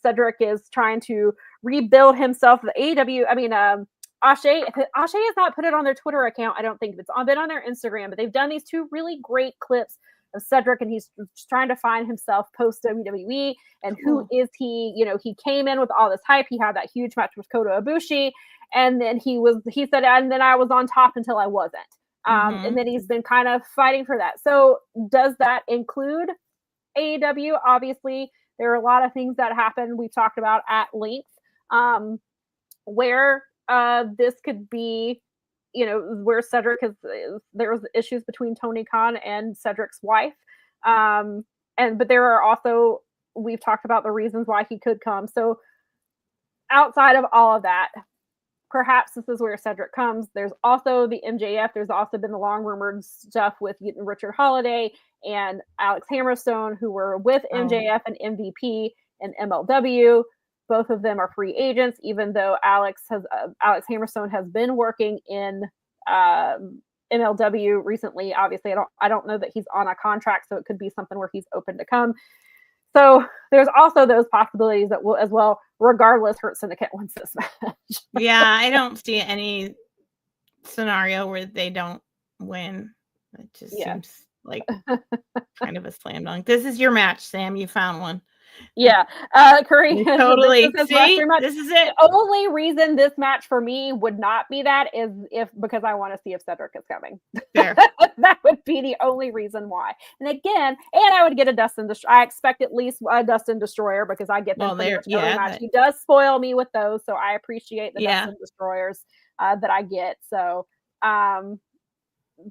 Cedric is trying to rebuild himself. The AEW. Ashe has not put it on their Twitter account. I don't think it's been on their Instagram, but they've done these 2 really great clips of Cedric, and he's trying to find himself post WWE and who is he? He came in with all this hype. He had that huge match with Kota Ibushi, and then he said, and then I was on top until I wasn't. And then he's been kind of fighting for that. So does that include AEW? Obviously, there are a lot of things that happen. We've talked about at length, where this could be, where Cedric there's issues between Tony Khan and Cedric's wife. But there are also, we've talked about the reasons why he could come. So outside of all of that, perhaps this is where Cedric comes. There's also the MJF. There's also been the long rumored stuff with Richard Holiday and Alex Hammerstone, who were with MJF and MVP and MLW. Both of them are free agents, even though Alex Hammerstone has been working in MLW recently. Obviously, I don't know that he's on a contract, so it could be something where he's open to come. So there's also those possibilities that will, as well, regardless, Hurt Syndicate wins this match. Yeah, I don't see any scenario where they don't win. It just seems like kind of a slam dunk. This is your match, Sam. You found one. Yeah, Curry. Totally. See, this is it. The only reason this match for me would not be that is because I want to see if Cedric is coming. Fair. That would be the only reason why. And again, I would get a Dustin Destroyer. I expect at least a Dustin Destroyer because I get them pretty much every match. He does spoil me with those, so I appreciate the Dustin Destroyers that I get. So,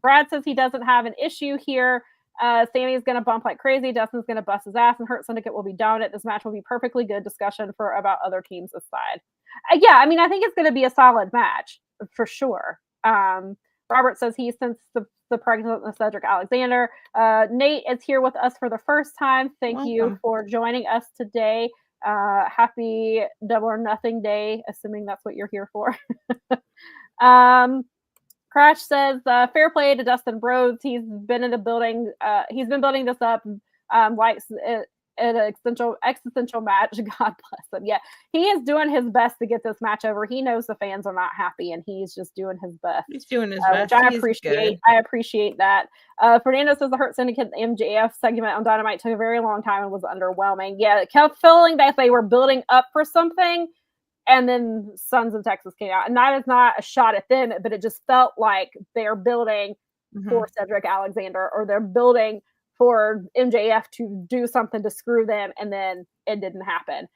Brad says he doesn't have an issue here. Sammy's going to bump like crazy. Dustin's going to bust his ass, and Hurt Syndicate will be dominant. This match will be perfectly good discussion about other teams aside. I think it's going to be a solid match for sure. Robert says he sensed the presence of Cedric Alexander. Nate is here with us for the first time. Thank you for joining us today. Happy Double or Nothing Day, assuming that's what you're here for. Crash says, fair play to Dustin Rhodes. He's been in the building. He's been building this up. Likes it, an existential match. God bless him. Yeah, he is doing his best to get this match over. He knows the fans are not happy, and he's just doing his best. He's doing his best. Which I appreciate. I appreciate that. Fernando says the Hurt Syndicate MJF segment on Dynamite took a very long time and was underwhelming. Yeah, it kept feeling that they were building up for something, and then Sons of Texas came out. And that is not a shot at them, but it just felt like they're building for Cedric Alexander, or they're building for MJF to do something to screw them, and then it didn't happen.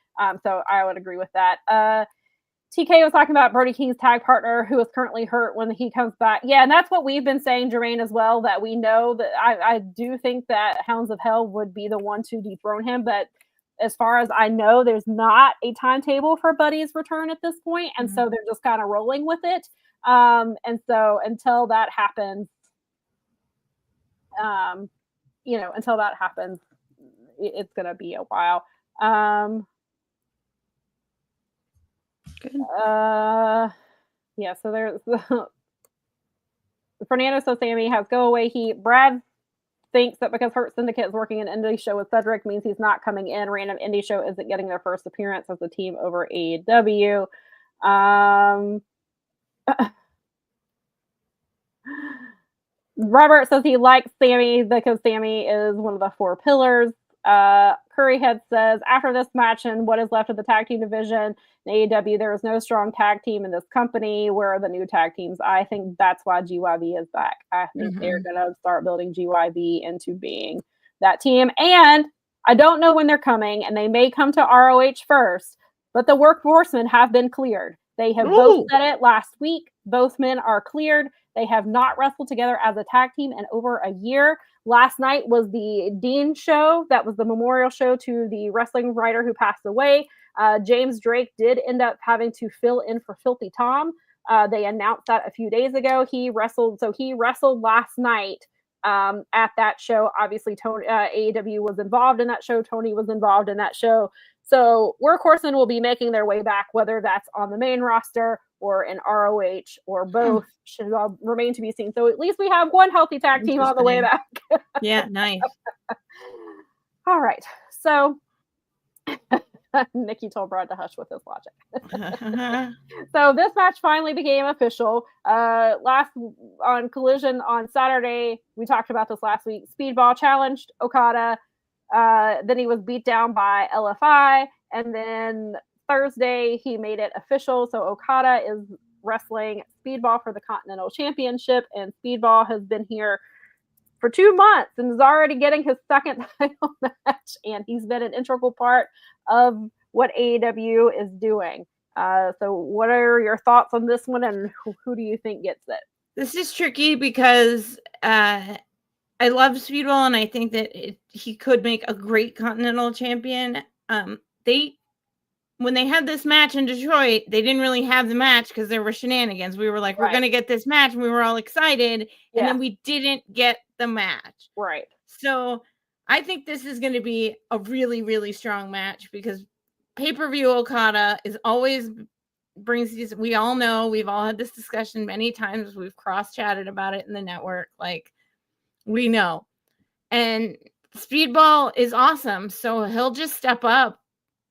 So I would agree with that. TK was talking about Brody King's tag partner who is currently hurt when he comes back. Yeah, and that's what we've been saying, Jermaine, as well, that we know that I do think that Hounds of Hell would be the one to dethrone him, but as far as I know, there's not a timetable for Buddy's return at this point, and so they're just kind of rolling with it. And so until that happens, until that happens, it's going to be a while. Good. Yeah, so there's Fernando says Sammy has go away heat. Brad thinks that because Hurt Syndicate is working an indie show with Cedric means he's not coming in. Random indie show isn't getting their first appearance as a team over AEW. Robert says he likes Sammy because Sammy is one of the four pillars. Curryhead says, after this match and what is left of the tag team division in AEW, there is no strong tag team in this company. Where are the new tag teams? I think that's why GYB is back. I think they're going to start building GYB into being that team. And I don't know when they're coming, and they may come to ROH first, but the Workhorsemen have been cleared. They have both said it last week. Both men are cleared. They have not wrestled together as a tag team in over a year. Last night was the Dean show. That was the memorial show to the wrestling writer who passed away. James Drake did end up having to fill in for Filthy Tom. They announced that a few days ago. He wrestled last night at that show. Obviously, AEW was involved in that show. Tony was involved in that show. So Workhorsemen will be making their way back, whether that's on the main roster or in ROH or both should remain to be seen. So at least we have one healthy tag team on the way back. Yeah, nice. All right. So Nikki told Brad to hush with his logic. So this match finally became official. Last on Collision on Saturday, we talked about this last week. Speedball challenged Okada. Then he was beat down by LFI, and then Thursday he made it official. So Okada is wrestling Speedball for the Continental Championship, and Speedball has been here for 2 months and is already getting his second title match, and he's been an integral part of what AEW is doing. So what are your thoughts on this one, and who do you think gets it? This is tricky because I love Speedball, and I think that he could make a great Continental Champion. When they had this match in Detroit, they didn't really have the match because there were shenanigans. We were like, we're going to get this match, and we were all excited, and then we didn't get the match. Right. So I think this is going to be a really, really strong match because pay-per-view Okada is always brings these. We all know, we've all had this discussion many times. We've cross-chatted about it in the network. Like, we know. And Speedball is awesome, so he'll just step up.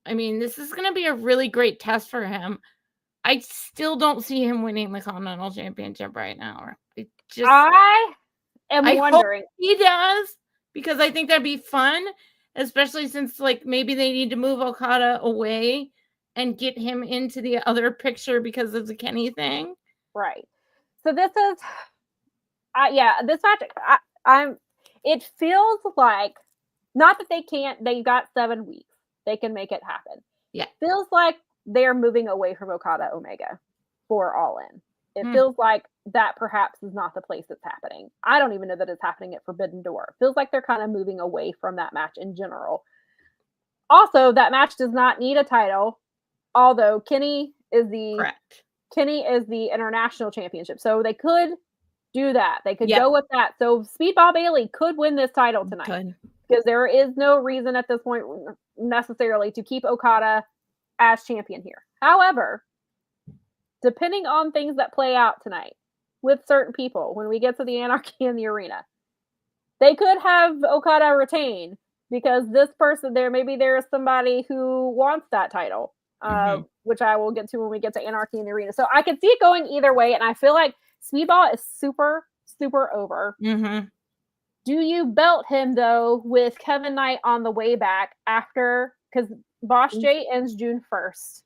I mean, this is going to be a really great test for him. I still don't see him winning the Continental Championship right now. I am wondering. Hope he does, because I think that'd be fun, especially since like maybe they need to move Okada away and get him into the other picture because of the Kenny thing. Right. So this is, this match. It feels like, not that they can't. They got 7 weeks. They can make it happen. Yeah. Feels like they're moving away from Okada Omega for All In. It feels like that perhaps is not the place it's happening. I don't even know that it's happening at Forbidden Door. Feels like they're kind of moving away from that match in general. Also, that match does not need a title, although Kenny is the international championship. So they could do that. They could go with that. So Speedball Bailey could win this title tonight. Because there is no reason at this point necessarily to keep Okada as champion here. However, depending on things that play out tonight with certain people, when we get to the Anarchy in the Arena, they could have Okada retain because this person there, maybe there's somebody who wants that title, which I will get to when we get to Anarchy in the Arena. So I could see it going either way, and I feel like Speedball is super, super over. Do you belt him, though, with Kevin Knight on the way back after, because Boss J ends June 1st.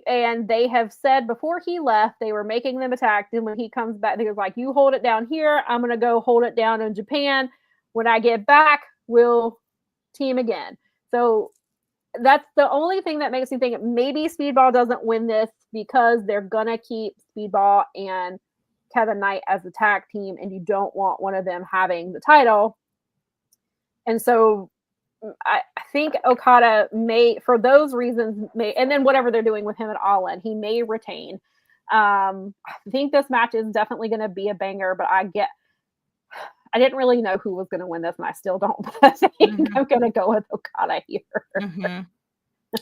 And they have said before he left, they were making them attack. Then when he comes back, they was like, you hold it down here. I'm going to go hold it down in Japan. When I get back, we'll team again. So that's the only thing that makes me think maybe Speedball doesn't win this because they're going to keep Speedball and Kevin Knight as a tag team, and you don't want one of them having the title. And so I think Okada may, for those reasons, and then whatever they're doing with him at All In, he may retain. I think this match is definitely going to be a banger, but I didn't really know who was going to win this, and I still don't. But I think I'm going to go with Okada here.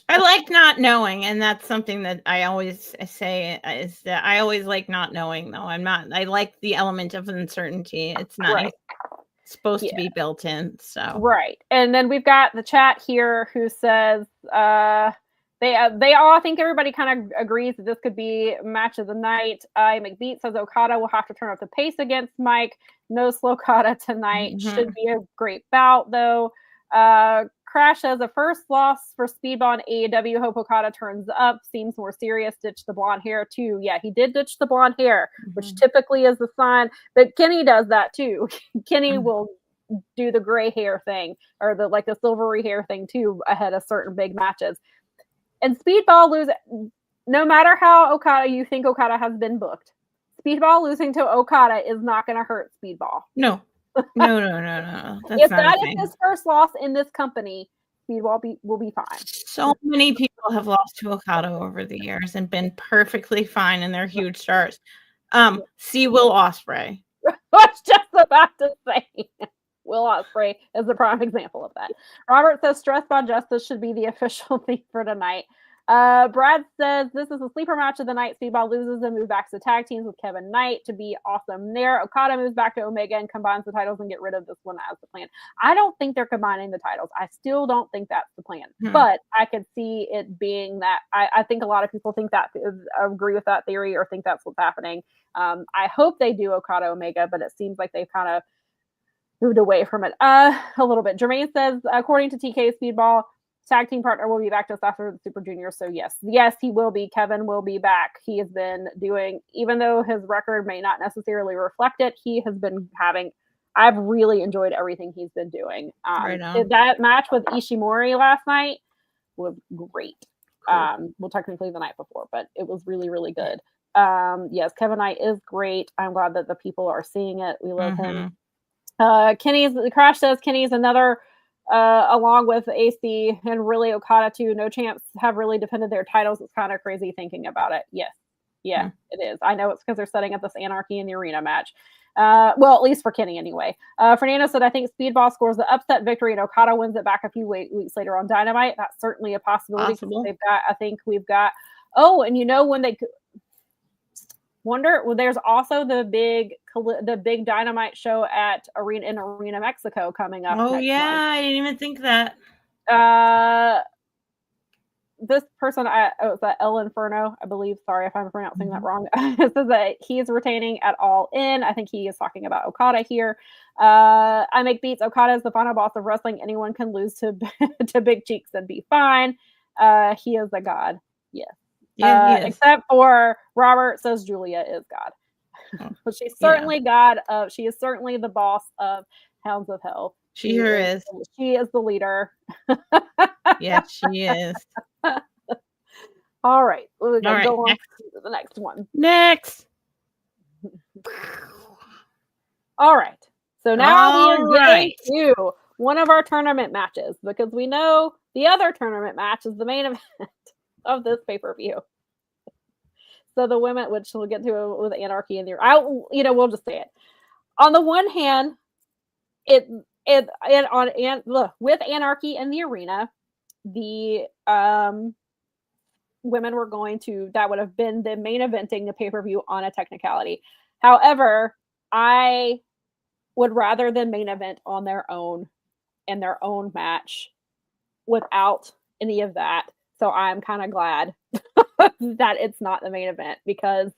I like not knowing, and that's something that I always say is that I always like not knowing, though. I like the element of uncertainty. It's not supposed to be built in. So and then we've got the chat here who says they all, I think everybody kind of agrees that this could be match of the night. McBeat says Okada will have to turn up the pace against Mike. No slow Okada tonight. Should be a great bout, though. Crash says a first loss for Speedball and AEW. Hope Okada turns up. Seems more serious. Ditch the blonde hair too. Yeah, he did ditch the blonde hair, which typically is the sign. But Kenny does that too. Kenny will do the gray hair thing or the silvery hair thing too ahead of certain big matches. And Speedball lose. No matter how you think Okada has been booked, Speedball losing to Okada is not going to hurt Speedball. No. That's if that is his first loss in this company, Speedball will be fine. So many people have lost to Okada over the years and been perfectly fine in their huge stars. See Will Ospreay. I was just about to say Will Ospreay is a prime example of that. Robert says Stress by Justice should be the official theme for tonight. Brad says this is a sleeper match of the night. Speedball loses and moves back to tag teams with Kevin Knight to be awesome there. Okada moves back to Omega and combines the titles and get rid of this one as the plan. I don't think they're combining the titles. I still don't think that's the plan, but I could see it being that. I think a lot of people think that agree with that theory or think that's what's happening. I hope they do Okada Omega, but it seems like they've kind of moved away from it a little bit. Jermaine says, according to TK, Speedball tag team partner will be back just after the Super Junior. So yes, he will be. Kevin will be back. He has been doing, even though his record may not necessarily reflect it, he has been having, I've really enjoyed everything he's been doing. That match with Ishimori last night was great. Cool. Well, technically the night before, but it was really, really good. Yes, Kevin Knight is great. I'm glad that the people are seeing it. We love him. Crash says Kenny's another, along with AC and really Okada too. No champs have really defended their titles. It's kind of crazy thinking about it. Yes. Yeah, it is. I know it's because they're setting up this Anarchy in the Arena match. Well, at least for Kenny anyway. Fernando said, I think Speedball scores the upset victory and Okada wins it back a few weeks later on Dynamite. That's certainly a possibility. We've got, oh, and when they wonder, well, there's also the big Dynamite show at Arena Mexico coming up. Oh yeah, month. I didn't even think that. This person, it's El Inferno, I believe. Sorry if I'm pronouncing that wrong. It says that he's retaining at All In. I think he is talking about Okada here. I make beats. Okada is the final boss of wrestling. Anyone can lose to Big Cheeks and be fine. He is a god. Yes. Yeah, except for Robert says Julia is God. But she's certainly God of. She is certainly the boss of Hounds of Hell. She sure is. She is the leader. Yes, she is. All right. We're going to go on to the next one. Next. All right. So now we are getting to one of our tournament matches because we know the other tournament match is the main event of this pay-per-view. So the women, which we'll get to with Anarchy in the we'll just say it. On the one hand, with Anarchy in the Arena, the women were that would have been the main eventing the pay-per-view on a technicality. However, I would rather than main event on their own in their own match without any of that. So I'm kind of glad that it's not the main event because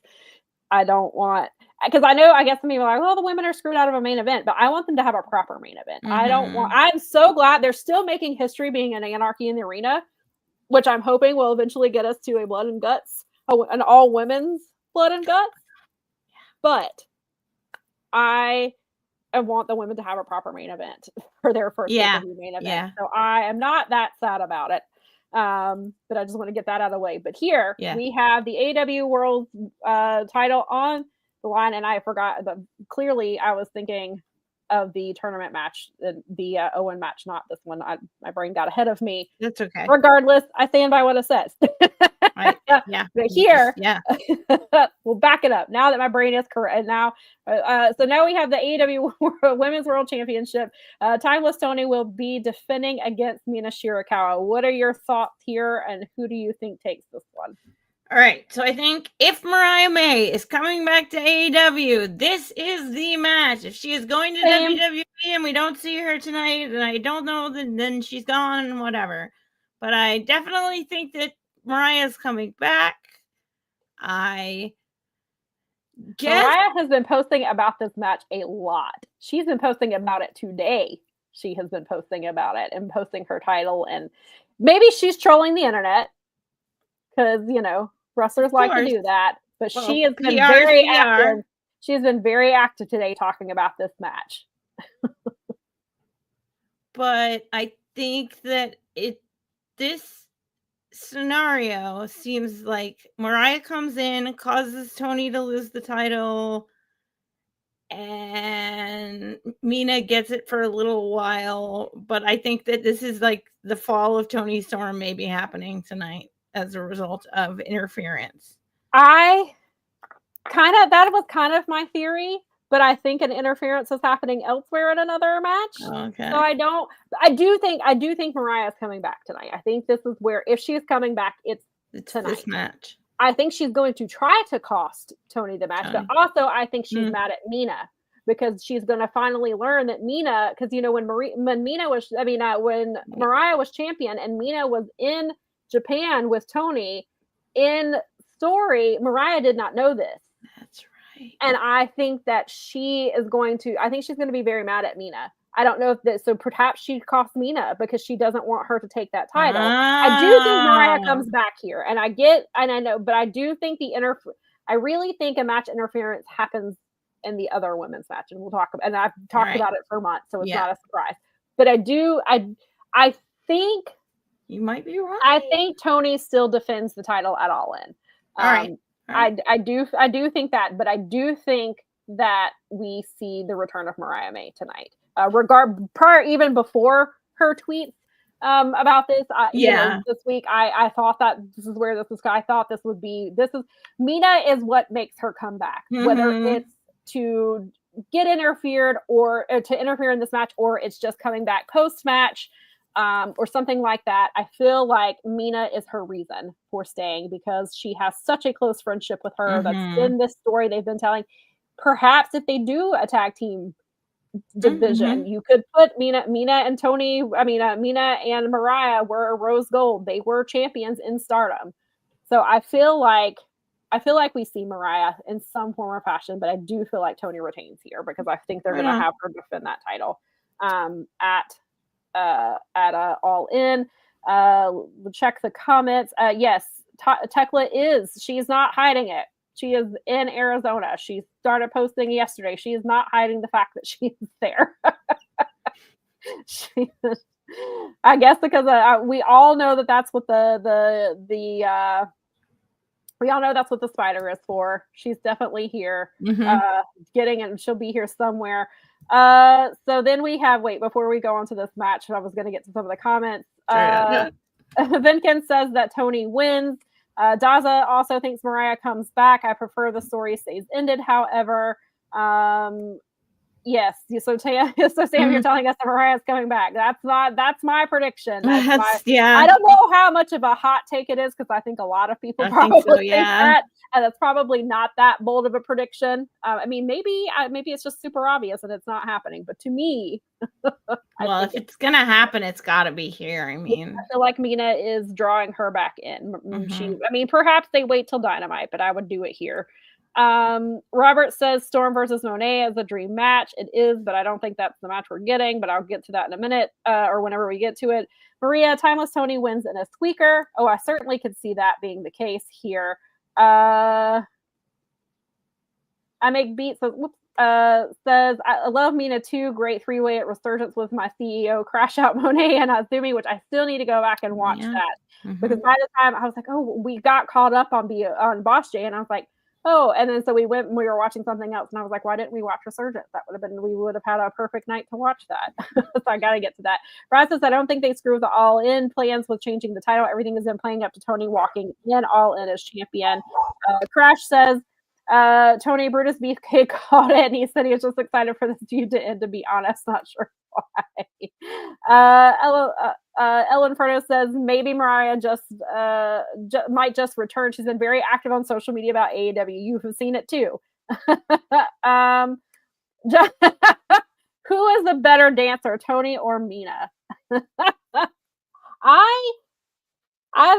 I don't want, because I guess some people are like, well, the women are screwed out of a main event, but I want them to have a proper main event. I'm so glad they're still making history being an Anarchy in the Arena, which I'm hoping will eventually get us to a Blood and Guts, an all women's Blood and Guts. But I want the women to have a proper main event for their first main event. Yeah. So I am not that sad about it. But I just want to get that out of the way. But here we have the AEW World title on the line, and I forgot that clearly I was thinking of the tournament match, the Owen match, not this one. My brain got ahead of me. That's okay. Regardless, I stand by what it says. Right. Yeah. But here, we'll back it up now that my brain is correct. Now, so now we have the AEW Women's World Championship. Timeless Tony will be defending against Mina Shirakawa. What are your thoughts here, and who do you think takes this one? All right, so I think if Mariah May is coming back to AEW, this is the match. If she is going to WWE and we don't see her tonight, and I don't know, then she's gone, whatever. But I definitely think that Mariah's coming back. I guess Mariah has been posting about this match a lot. She's been posting about it today. She has been posting about it and posting her title, and maybe she's trolling the internet because, wrestlers like to do that, but she has been very active. She has been very active today talking about this match. But I think that this scenario seems like Mariah comes in, causes Tony to lose the title, and Mina gets it for a little while. But I think that this is like the fall of Tony Storm maybe happening tonight as a result of interference. That was kind of my theory, but I think an interference is happening elsewhere in another match. Okay. So I do think Mariah is coming back tonight. I think this is where, if she's coming back, it's tonight. This match. I think she's going to try to cost Tony the match, but also I think she's mad at Mina because she's going to finally learn that Mina, because when Mariah was champion and Mina was in Japan with Tony in story, Mariah did not know this. That's right. And I think that she's going to be very mad at Mina. I don't know if that, so perhaps she cost Mina because she doesn't want her to take that title. I do think Mariah comes back here, and I know, but I do think I really think a match interference happens in the other women's match, and we'll talk about, and I've talked about it for months, so it's not a surprise. But I think you might be right. I think Tony still defends the title at All In. All right. I do think that, but I do think that we see the return of Mariah May tonight. Even before her tweets about this, this week, I thought that this is where this was. I thought Mina is what makes her come back, whether it's to get interfered or to interfere in this match, or it's just coming back post match. Or something like that. I feel like Mina is her reason for staying because she has such a close friendship with her. That's been this story they've been telling. Perhaps if they do a tag team division, you could put Mina and Tony. Mina and Mariah were rose gold. They were champions in Stardom. So I feel like we see Mariah in some form or fashion, but I do feel like Tony retains here because I think they're going to have her defend that title at All In. Check the comments. Yes, Tekla she's not hiding it. She is in Arizona. She started posting yesterday. She is not hiding the fact that she's there. I guess because we all know that's what we all know that's what the spider is for. She's definitely here, and she'll be here somewhere. So then we have, before we go on to this match, I was going to get to some of the comments. Vinkin says that Tony wins. Daza also thinks Mariah comes back. I prefer the story stays ended, however. Yes. So Sam, you're telling us that Mariah's coming back. That's my prediction. I don't know how much of a hot take it is because I think a lot of people probably think that, and it's probably not that bold of a prediction. Maybe it's just super obvious and it's not happening. But to me, well, if it's gonna happen, it's got to be here. I feel like Mina is drawing her back in. Perhaps they wait till Dynamite, but I would do it here. Robert says Storm versus Monet is a dream match. It is, but I don't think that's the match we're getting, but I'll get to that in a minute, or whenever we get to it. Maria, Timeless Tony wins in a squeaker. Oh, I certainly could see that being the case here. I make beats says I love Mina too. Great 3-way at Resurgence with my CEO, Crash Out Monet and Azumi, which I still need to go back and watch that because by the time I was like, oh, we got caught up on Boss J, and I was like, oh, and then so we were watching something else, and I was like, why didn't we watch Resurgence? We would have had a perfect night to watch that. So I got to get to that. Brad says, I don't think they screw with the All In plans with changing the title. Everything has been playing up to Tony walking in All In as champion. Crash says, Tony Brutus Beefcake called it, and he said he was just excited for this feud to end, to be honest. Not sure why. Ellen Furno says maybe Mariah might just return. She's been very active on social media about AEW. You have seen it too. Who is the better dancer, Tony or Mina? I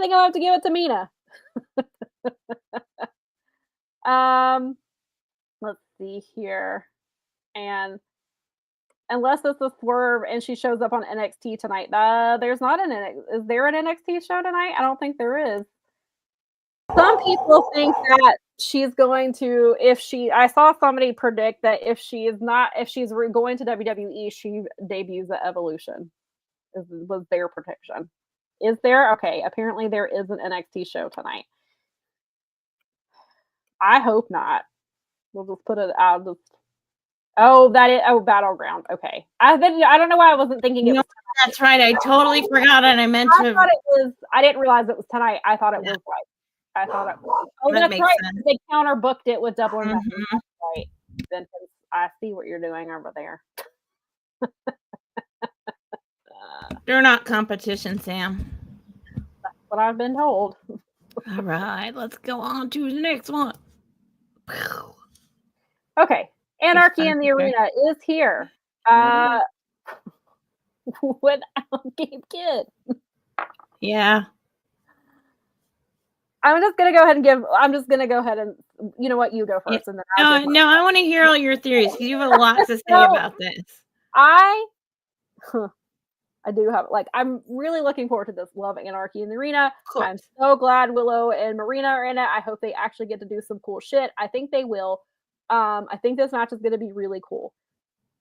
think I'll have to give it to Mina. Let's see here. And unless it's a swerve and she shows up on NXT tonight. There's not is there an NXT show tonight? I don't think there is. Some people think that she's going to, I saw somebody predict that if she's going to WWE, she debuts at Evolution. Was their prediction. Is there? Okay, apparently there is an NXT show tonight. I hope not. We'll just put it out. Battleground. Okay. I don't know why I wasn't thinking it was tonight. That's right. I totally forgot, and I meant to. I didn't realize it was tonight. I thought it was I thought it was. Oh, that's right. Sense. They counter booked it with Double or Nothing. Right. Then I see what you're doing over there. They're not competition, Sam. That's what I've been told. All right, let's go on to the next one. Okay. Anarchy in the Arena is here. Without Gabe Kidd. Yeah. I'm just gonna go ahead and you know what, you go first, and then no, I want to hear all your theories because you have a lot to say about this. I do have I'm really looking forward to this Love Anarchy in the Arena. I'm so glad Willow and Marina are in it. I hope they actually get to do some cool shit. I think they will. I think this match is going to be really cool.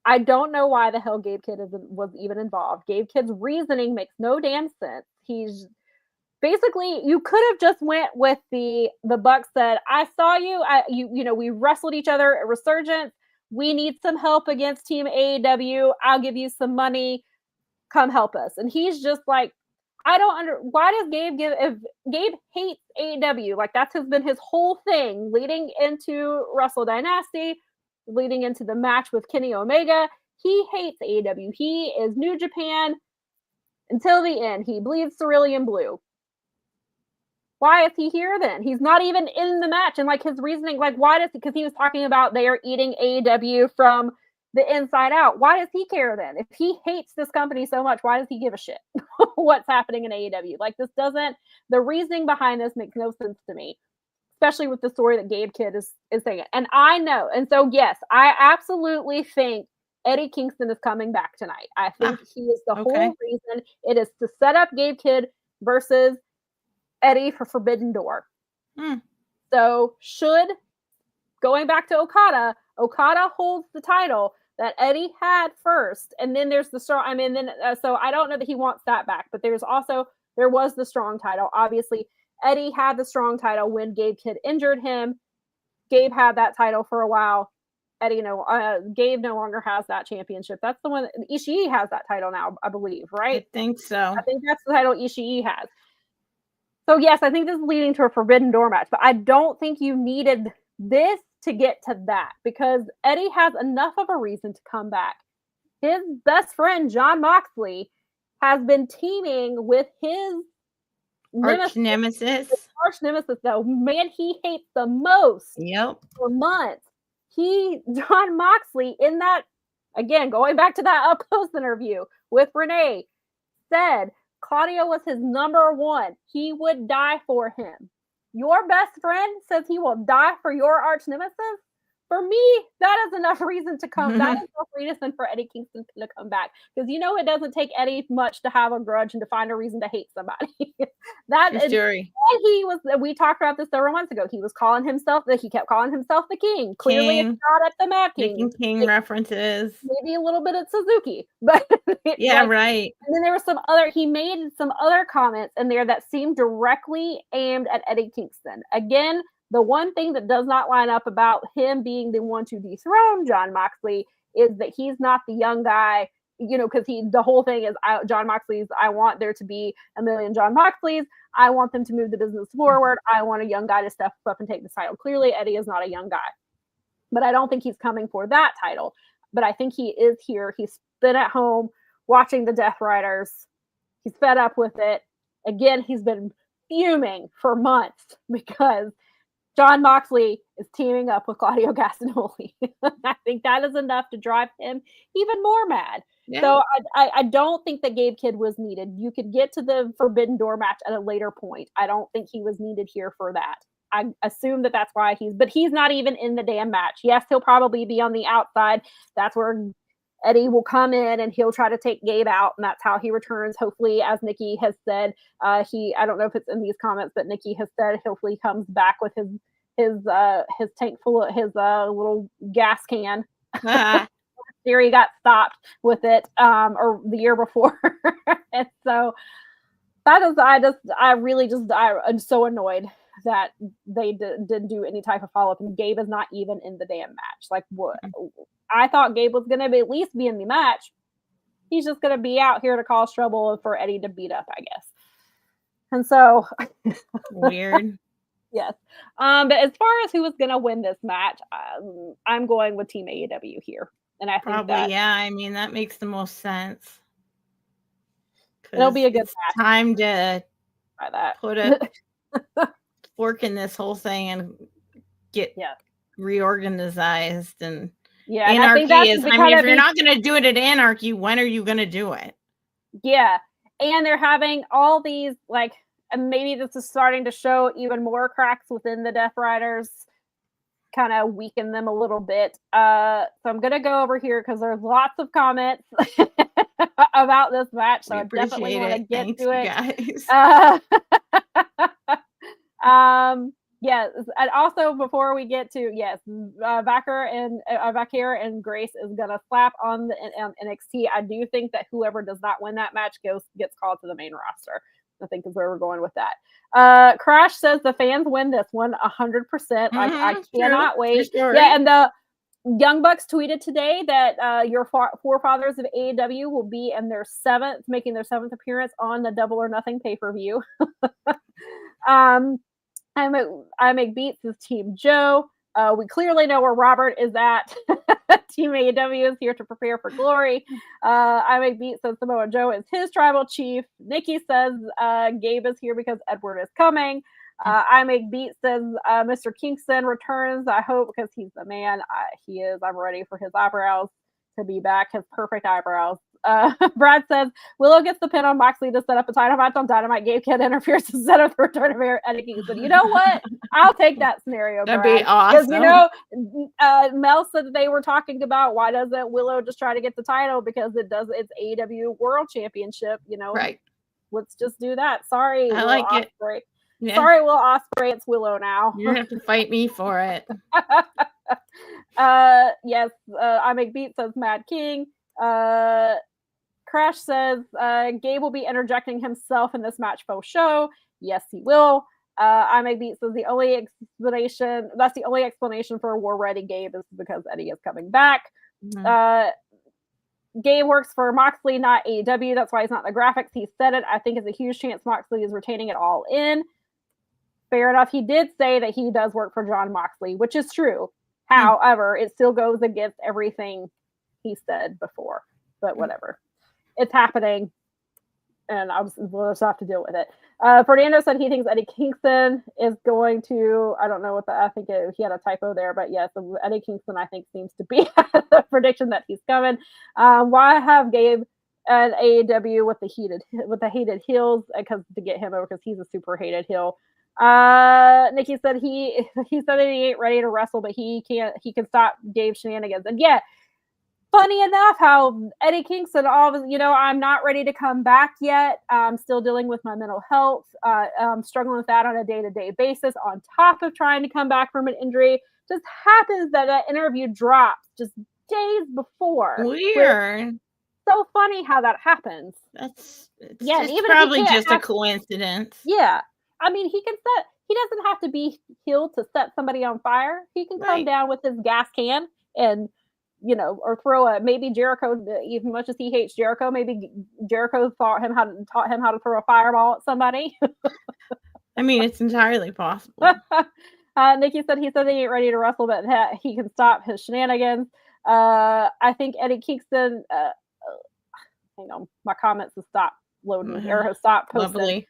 I don't know why the hell Gabe Kidd was even involved. Gabe Kidd's reasoning makes no damn sense. He's basically, you could have just went with the Bucks said, I saw you, we wrestled each other at Resurgence. we need some help against Team AEW. I'll give you some money. Come help us. And he's just like, why does Gabe if Gabe hates AEW? Like that's been his whole thing leading into Wrestle Dynasty, leading into the match with Kenny Omega. He hates AEW. He is New Japan until the end. He bleeds cerulean blue. Why is he here then? He's not even in the match. And like his reasoning, like why does, because he was talking about they are eating AEW from the inside out. Why does he care then? If he hates this company so much, why does he give a shit what's happening in AEW? Like this doesn't, the reasoning behind this makes no sense to me, especially with the story that Gabe Kidd is saying. And I know. And so, yes, I absolutely think Eddie Kingston is coming back tonight. I think he is the whole reason. It is to set up Gabe Kidd versus Eddie for Forbidden Door. So going back to Okada holds the title that Eddie had first, and then there's the strong. I mean, then so I don't know that he wants that back, but there was the strong title. Obviously, Eddie had the strong title when Gabe Kidd injured him. Gabe had that title for a while. Gabe no longer has that championship. That's the one. Ishii has that title now, I believe, right? I think so. I think that's the title Ishii has. So yes, I think this is leading to a Forbidden Door match, but I don't think you needed this to get to that because Eddie has enough of a reason to come back. His best friend, Jon Moxley, has been teaming with his arch nemesis, the man he hates the most for months. Jon Moxley, in that, again, going back to that up close interview with Renee, said Claudio was his number one. He would die for him. Your best friend says he will die for your arch nemesis. For me, that is enough reason to come. That is enough reason for Eddie Kingston to come back. Because it doesn't take Eddie much to have a grudge and to find a reason to hate somebody. We talked about this several months ago. He kept calling himself the King. Clearly, it's not at the Mad King. King references. Maybe a little bit of Suzuki, but yeah, right. And then there was he made some other comments in there that seemed directly aimed at Eddie Kingston. Again, the one thing that does not line up about him being the one to dethrone Jon Moxley is that he's not the young guy, because the whole thing is Jon Moxley's, I want there to be a million Jon Moxleys. I want them to move the business forward. I want a young guy to step up and take the title. Clearly, Eddie is not a young guy, but I don't think he's coming for that title. But I think he is here. He's been at home watching the Death Riders. He's fed up with it. Again, he's been fuming for months because Jon Moxley is teaming up with Claudio Castagnoli. I think that is enough to drive him even more mad. Yeah. So I don't think that Gabe Kidd was needed. You could get to the Forbidden Door match at a later point. I don't think he was needed here for that. I assume that that's why but he's not even in the damn match. Yes, he'll probably be on the outside. That's where Eddie will come in and he'll try to take Gabe out, and that's how he returns. Hopefully, as Nikki has said, I don't know if it's in these comments, but Nikki has said hopefully he comes back with his tank full of his little gas can. Here he got stopped with it, or the year before, and so that is I'm so annoyed that they didn't do any type of follow up, and Gabe is not even in the damn match. Like what? I thought Gabe was going to at least be in the match. He's just going to be out here to cause trouble for Eddie to beat up, I guess. And so weird. Yes. But as far as who was going to win this match, I'm going with Team AEW here. And I think that makes the most sense. It'll be a good match. Time to put a fork in this whole thing and get reorganized and anarchy is. I mean, if you're not going to do it at Anarchy, when are you going to do it? Yeah, and they're having all these and maybe this is starting to show even more cracks within the Death Riders, kind of weaken them a little bit. So I'm going to go over here because there's lots of comments about this match. So I definitely want to get to it. Guys. Yes, and also before we get to Vacker and Grace is gonna slap on the NXT. I do think that whoever does not win that match gets called to the main roster. I think is where we're going with that. Crash says the fans win this one 100%. I cannot wait. Sure. Yeah, and Young Bucks tweeted today that your forefathers of AEW will be in making their seventh appearance on the Double or Nothing pay-per-view. I make beats with Team Joe. We clearly know where Robert is at. Team AEW is here to prepare for glory. I make beats says Samoa Joe is his tribal chief. Nikki says Gabe is here because Edward is coming. I make beats says Mr. Kingston returns. I hope because he's the man. He is. I'm ready for his eyebrows to be back. His perfect eyebrows. Brad says Willow gets the pin on Moxley to set up a title match on Dynamite. Gabe Kidd interferes to set up the return of Eddie Kingston. You know what? I'll take that scenario. That'd Brad. be awesome. Because Mel said that they were talking about why doesn't Willow just try to get the title because it's AEW World Championship. Right. Let's just do that. Sorry, I like Ospreay. it. Yeah. Sorry, Will Ospreay. It's Willow now. You have to fight me for it. Yes. I make beats says Mad King. Crash says Gabe will be interjecting himself in this match faux show. Yes, he will. I make beats says the only explanation for War Ready Gabe is because Eddie is coming back. Mm-hmm. Gabe works for Moxley, not AEW. That's why he's not in the graphics. He said it. I think it's a huge chance Moxley is retaining it all in. Fair enough. He did say that he does work for John Moxley, which is true. However, it still goes against everything he said before. But whatever. It's happening. And we'll just have to deal with it. Fernando said he thinks Eddie Kingston is going to, I don't know he had a typo there, but yes, Eddie Kingston, I think, seems to be the prediction that he's coming. Why have Gabe and AEW with the hated heels? Because to get him over, because he's a super hated heel. Nikki said he said that he ain't ready to wrestle, but he can stop Gabe shenanigans. And yeah, funny enough, how Eddie Kingston, I'm not ready to come back yet. I'm still dealing with my mental health. I'm struggling with that on a day-to-day basis, on top of trying to come back from an injury. Just happens that interview drops just days before. Weird. So funny how that happens. It's probably just a coincidence. Yeah. I mean, he doesn't have to be healed to set somebody on fire. He can come down with his gas can and, or throw maybe Jericho, even much as he hates Jericho, maybe Jericho taught him how to throw a fireball at somebody. I mean, it's entirely possible. Nikki said he ain't ready to wrestle, but he can stop his shenanigans. I think Eddie Kingston, hang on, my comments have stopped loading or have stopped posting. Lovely.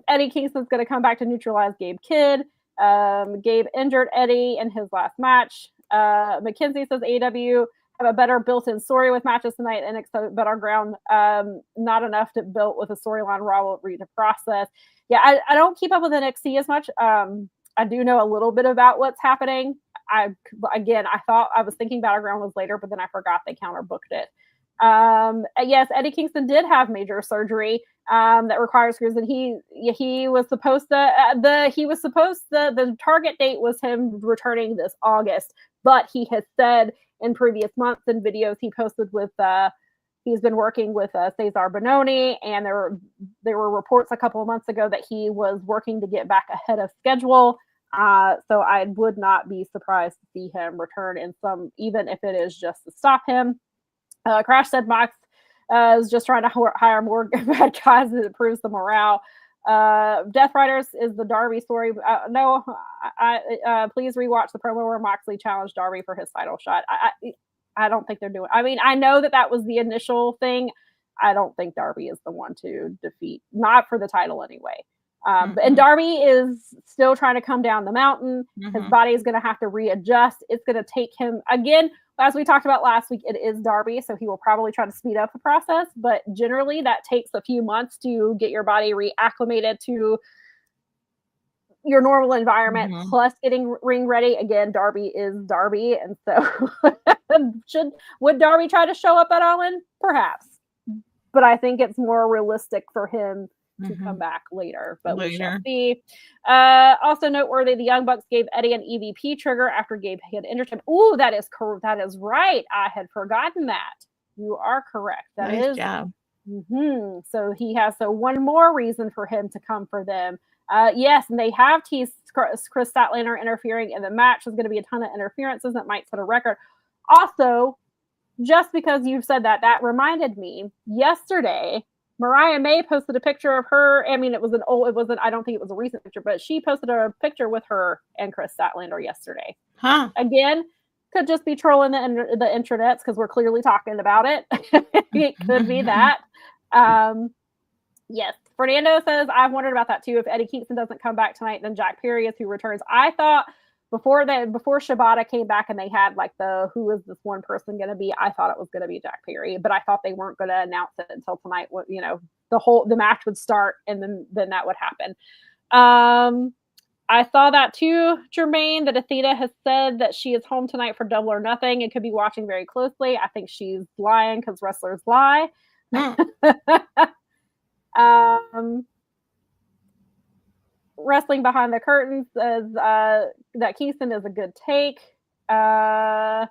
Eddie Kingston's going to come back to neutralize Gabe Kidd. Gabe injured Eddie in his last match. Mackenzie says AEW have a better built-in story with matches tonight and but our ground not enough to build with a storyline Raw will read the process. Yeah, I don't keep up with NXT as much. I do know a little bit about what's happening. I thought I was thinking Battleground was later, but then I forgot they counterbooked it. Yes, Eddie Kingston did have major surgery that requires screws, and he was supposed to the target date was him returning this August, but he has said in previous months and videos he posted with he's been working with Cesar Bononi, and there were reports a couple of months ago that he was working to get back ahead of schedule. So I would not be surprised to see him return in some, even if it is just to stop him. Crash said Mox is just trying to hire more bad guys and it improves the morale. Death Riders is the Darby story. No, please rewatch the promo where Moxley challenged Darby for his title shot. I don't think they're doing. I mean, I know that was the initial thing. I don't think Darby is the one to defeat, not for the title anyway. And Darby is still trying to come down the mountain. His body is going to have to readjust. It's going to take him, again, as we talked about last week, it is Darby, so he will probably try to speed up the process. But generally, that takes a few months to get your body reacclimated to your normal environment, plus getting ring ready. Again, Darby is Darby. And so would Darby try to show up at All In? Perhaps. But I think it's more realistic for him to come back later, but we shall see. Also noteworthy, the Young Bucks gave Eddie an EVP trigger after Gabe had injured him. Ooh, that is right. I had forgotten that. You are correct. That nice is. Job. So he has one more reason for him to come for them. Yes, and they have teased Chris Statlander interfering in the match. There's going to be a ton of interferences that might set a record. Also, just because you said that, that reminded me, yesterday, Mariah May posted a picture of her. I mean, I don't think it was a recent picture, but she posted a picture with her and Chris Statlander yesterday. Huh. Again, could just be trolling the intranets because we're clearly talking about it. It could be that. Yes. Fernando says, I've wondered about that too. If Eddie Kingston doesn't come back tonight, then Jack Perry is who returns. I thought before Shibata came back and they had like who is this one person going to be? I thought it was going to be Jack Perry, but I thought they weren't going to announce it until tonight. You know, the match would start and then that would happen. I saw that too, Jermaine, that Athena has said that she is home tonight for Double or Nothing and could be watching very closely. I think she's lying because wrestlers lie. Wrestling Behind the Curtains says that Kingston is a good take. Jermaine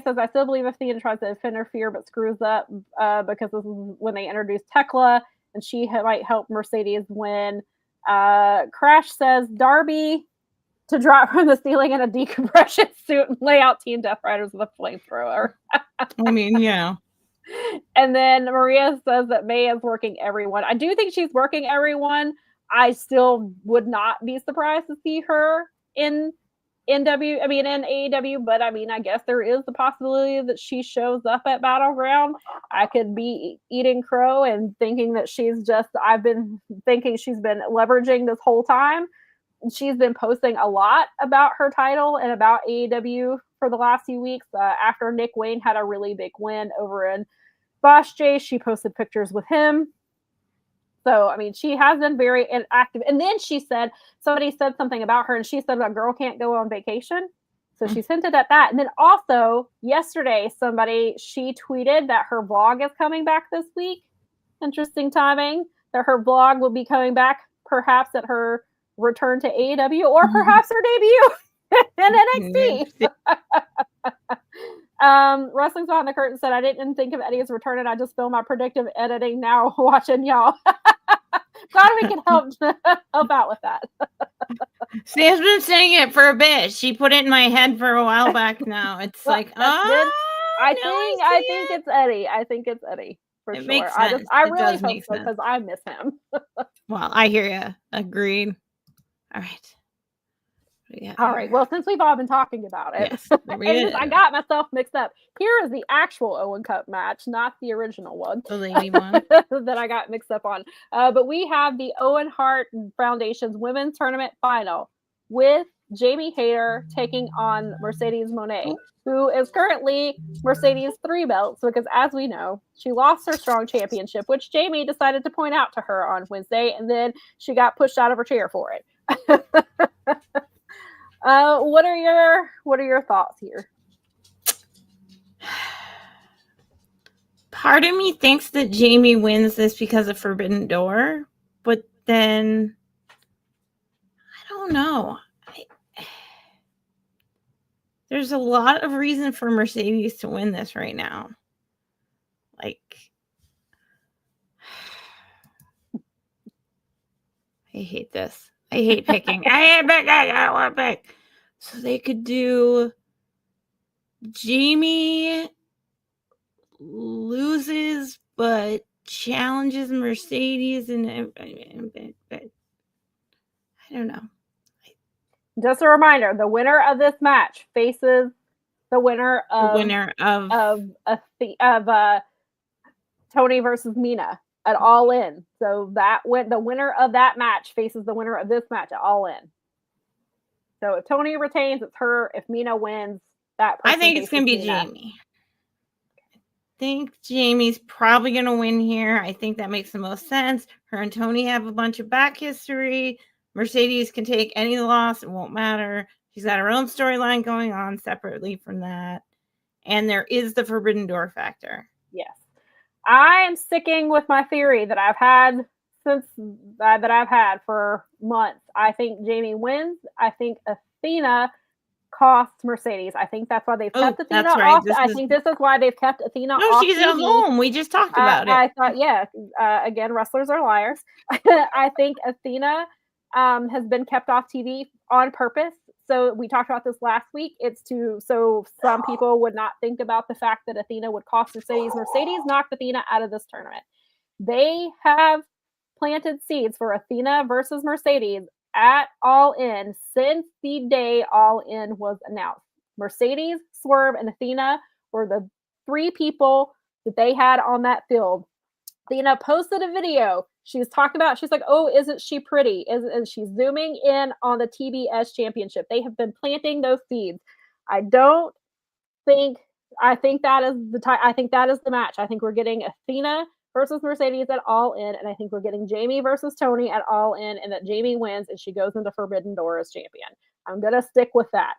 says, I still believe Athena tries to interfere but screws up because this is when they introduced Tekla and she might help Mercedes win. Crash says Darby to drop from the ceiling in a decompression suit and lay out Team Death Riders with a flamethrower. I mean, yeah. And then Maria says that May is working everyone. I do think she's working everyone. I still would not be surprised to see her in AEW, but I mean, I guess there is the possibility that she shows up at Battleground. I could be eating crow and thinking that I've been thinking she's been leveraging this whole time. She's been posting a lot about her title and about AEW for the last few weeks. After Nick Wayne had a really big win over in Boss J, she posted pictures with him. So, I mean, she has been very active. And then somebody said something about her and she said a girl can't go on vacation. So she's hinted at that. And then also yesterday, she tweeted that her vlog is coming back this week. Interesting timing. That her vlog will be coming back perhaps at her return to AEW or perhaps her debut in NXT. Wrestling's Behind the Curtain said, I didn't think of Eddie's return and I just filmed my predictive editing now watching y'all. Glad we can help out with that. Sam's been saying it for a bit. She put it in my head for a while back now. It's I think it's Eddie. I think it's Eddie for sure. Makes sense. I really hope so because I miss him. Well, I hear you. Agreed. All right. Yeah. All right. Well, since we've all been talking about it, yes, I got myself mixed up. Here is the actual Owen Cup match, not the original one. The lady one. That I got mixed up on. But we have the Owen Hart Foundation's Women's Tournament Final with Jamie Hayter taking on Mercedes Moné, who is currently Mercedes 3 belts because, as we know, she lost her Strong Championship, which Jamie decided to point out to her on Wednesday, and then she got pushed out of her chair for it. What are your thoughts here? Part of me thinks that Jamie wins this because of Forbidden Door, but then I don't know. There's a lot of reason for Mercedes to win this right now. Like, I hate this. I hate picking. I don't want to pick. So they could do Jamie loses but challenges Mercedes and I don't know. Just a reminder, the winner of this match faces the winner of Tony versus Mina at All In. So the winner of that match faces the winner of this match at All In. So if Tony retains, it's her. If Mina wins, that person I think it's going to be Mina. Jamie. I think Jamie's probably going to win here. I think that makes the most sense. Her and Tony have a bunch of back history. Mercedes can take any loss. It won't matter. She's got her own storyline going on separately from that. And there is the Forbidden Door factor. Yes. I am sticking with my theory that I've had for months. I think Jamie wins. I think Athena costs Mercedes. I think that's why they've kept Athena off. I think this is why they've kept Athena off. No, she's at home. We just talked about it. I thought, again, wrestlers are liars. I think Athena has been kept off TV on purpose. So we talked about this last week. It's so some people would not think about the fact that Athena would cost Mercedes. Mercedes knocked Athena out of this tournament. They have planted seeds for Athena versus Mercedes at All In since the day All In was announced. Mercedes, Swerve, and Athena were the 3 people that they had on that field. Athena posted a video. She's talking about, she's like, oh, isn't she pretty? And she's zooming in on the TBS championship. They have been planting those seeds. I think that is the match. I think we're getting Athena versus Mercedes at All In, and I think we're getting Jamie versus Tony at All In, and that Jamie wins and she goes into Forbidden Door as champion. I'm gonna stick with that.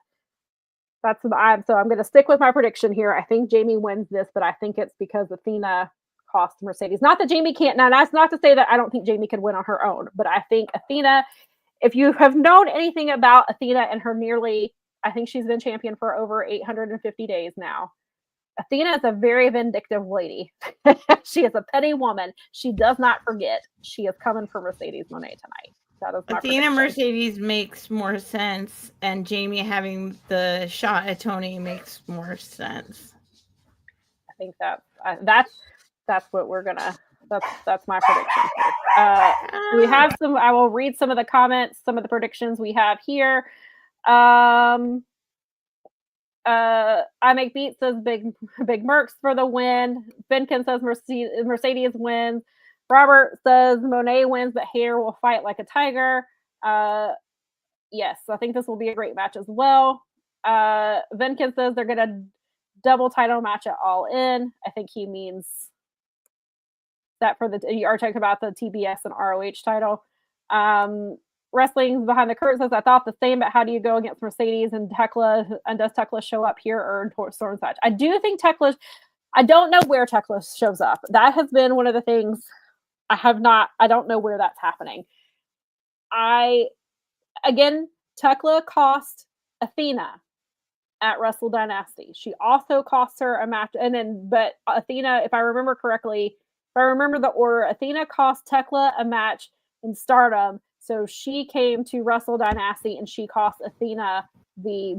So I'm gonna stick with my prediction here. I think Jamie wins this, but I think it's because Athena cost Mercedes. Not that Jamie can't. Now that's not to say that I don't think Jamie could win on her own, but I think Athena. If you have known anything about Athena and her I think she's been champion for over 850 days now. Athena is a very vindictive lady. She is a petty woman. She does not forget. She is coming for Mercedes Moné tonight. That is my Athena prediction. Mercedes makes more sense, and Jamie having the shot at Tony makes more sense. I think that's what we're gonna. That's my prediction. We have some. I will read some of the comments, some of the predictions we have here. I make beats says big Mercs for the win. Benkin says Mercedes wins. Robert says Monet wins, but Hair will fight like a tiger. Yes, I think this will be a great match as well. Venkin says they're gonna double title match at All In. I think he means that you are talking about the TBS and ROH title. Wrestling Behind the Curtain says, I thought the same, but how do you go against Mercedes and Tekla? And does Tekla show up here or in Storm's match? I do think I don't know where Tekla shows up. That has been one of the things I don't know where that's happening. Tekla cost Athena at Wrestle Dynasty. She also cost her a match. But Athena, if I remember correctly, if I remember the order, Athena cost Tekla a match in Stardom. So she came to Wrestle Dynasty and she cost Athena the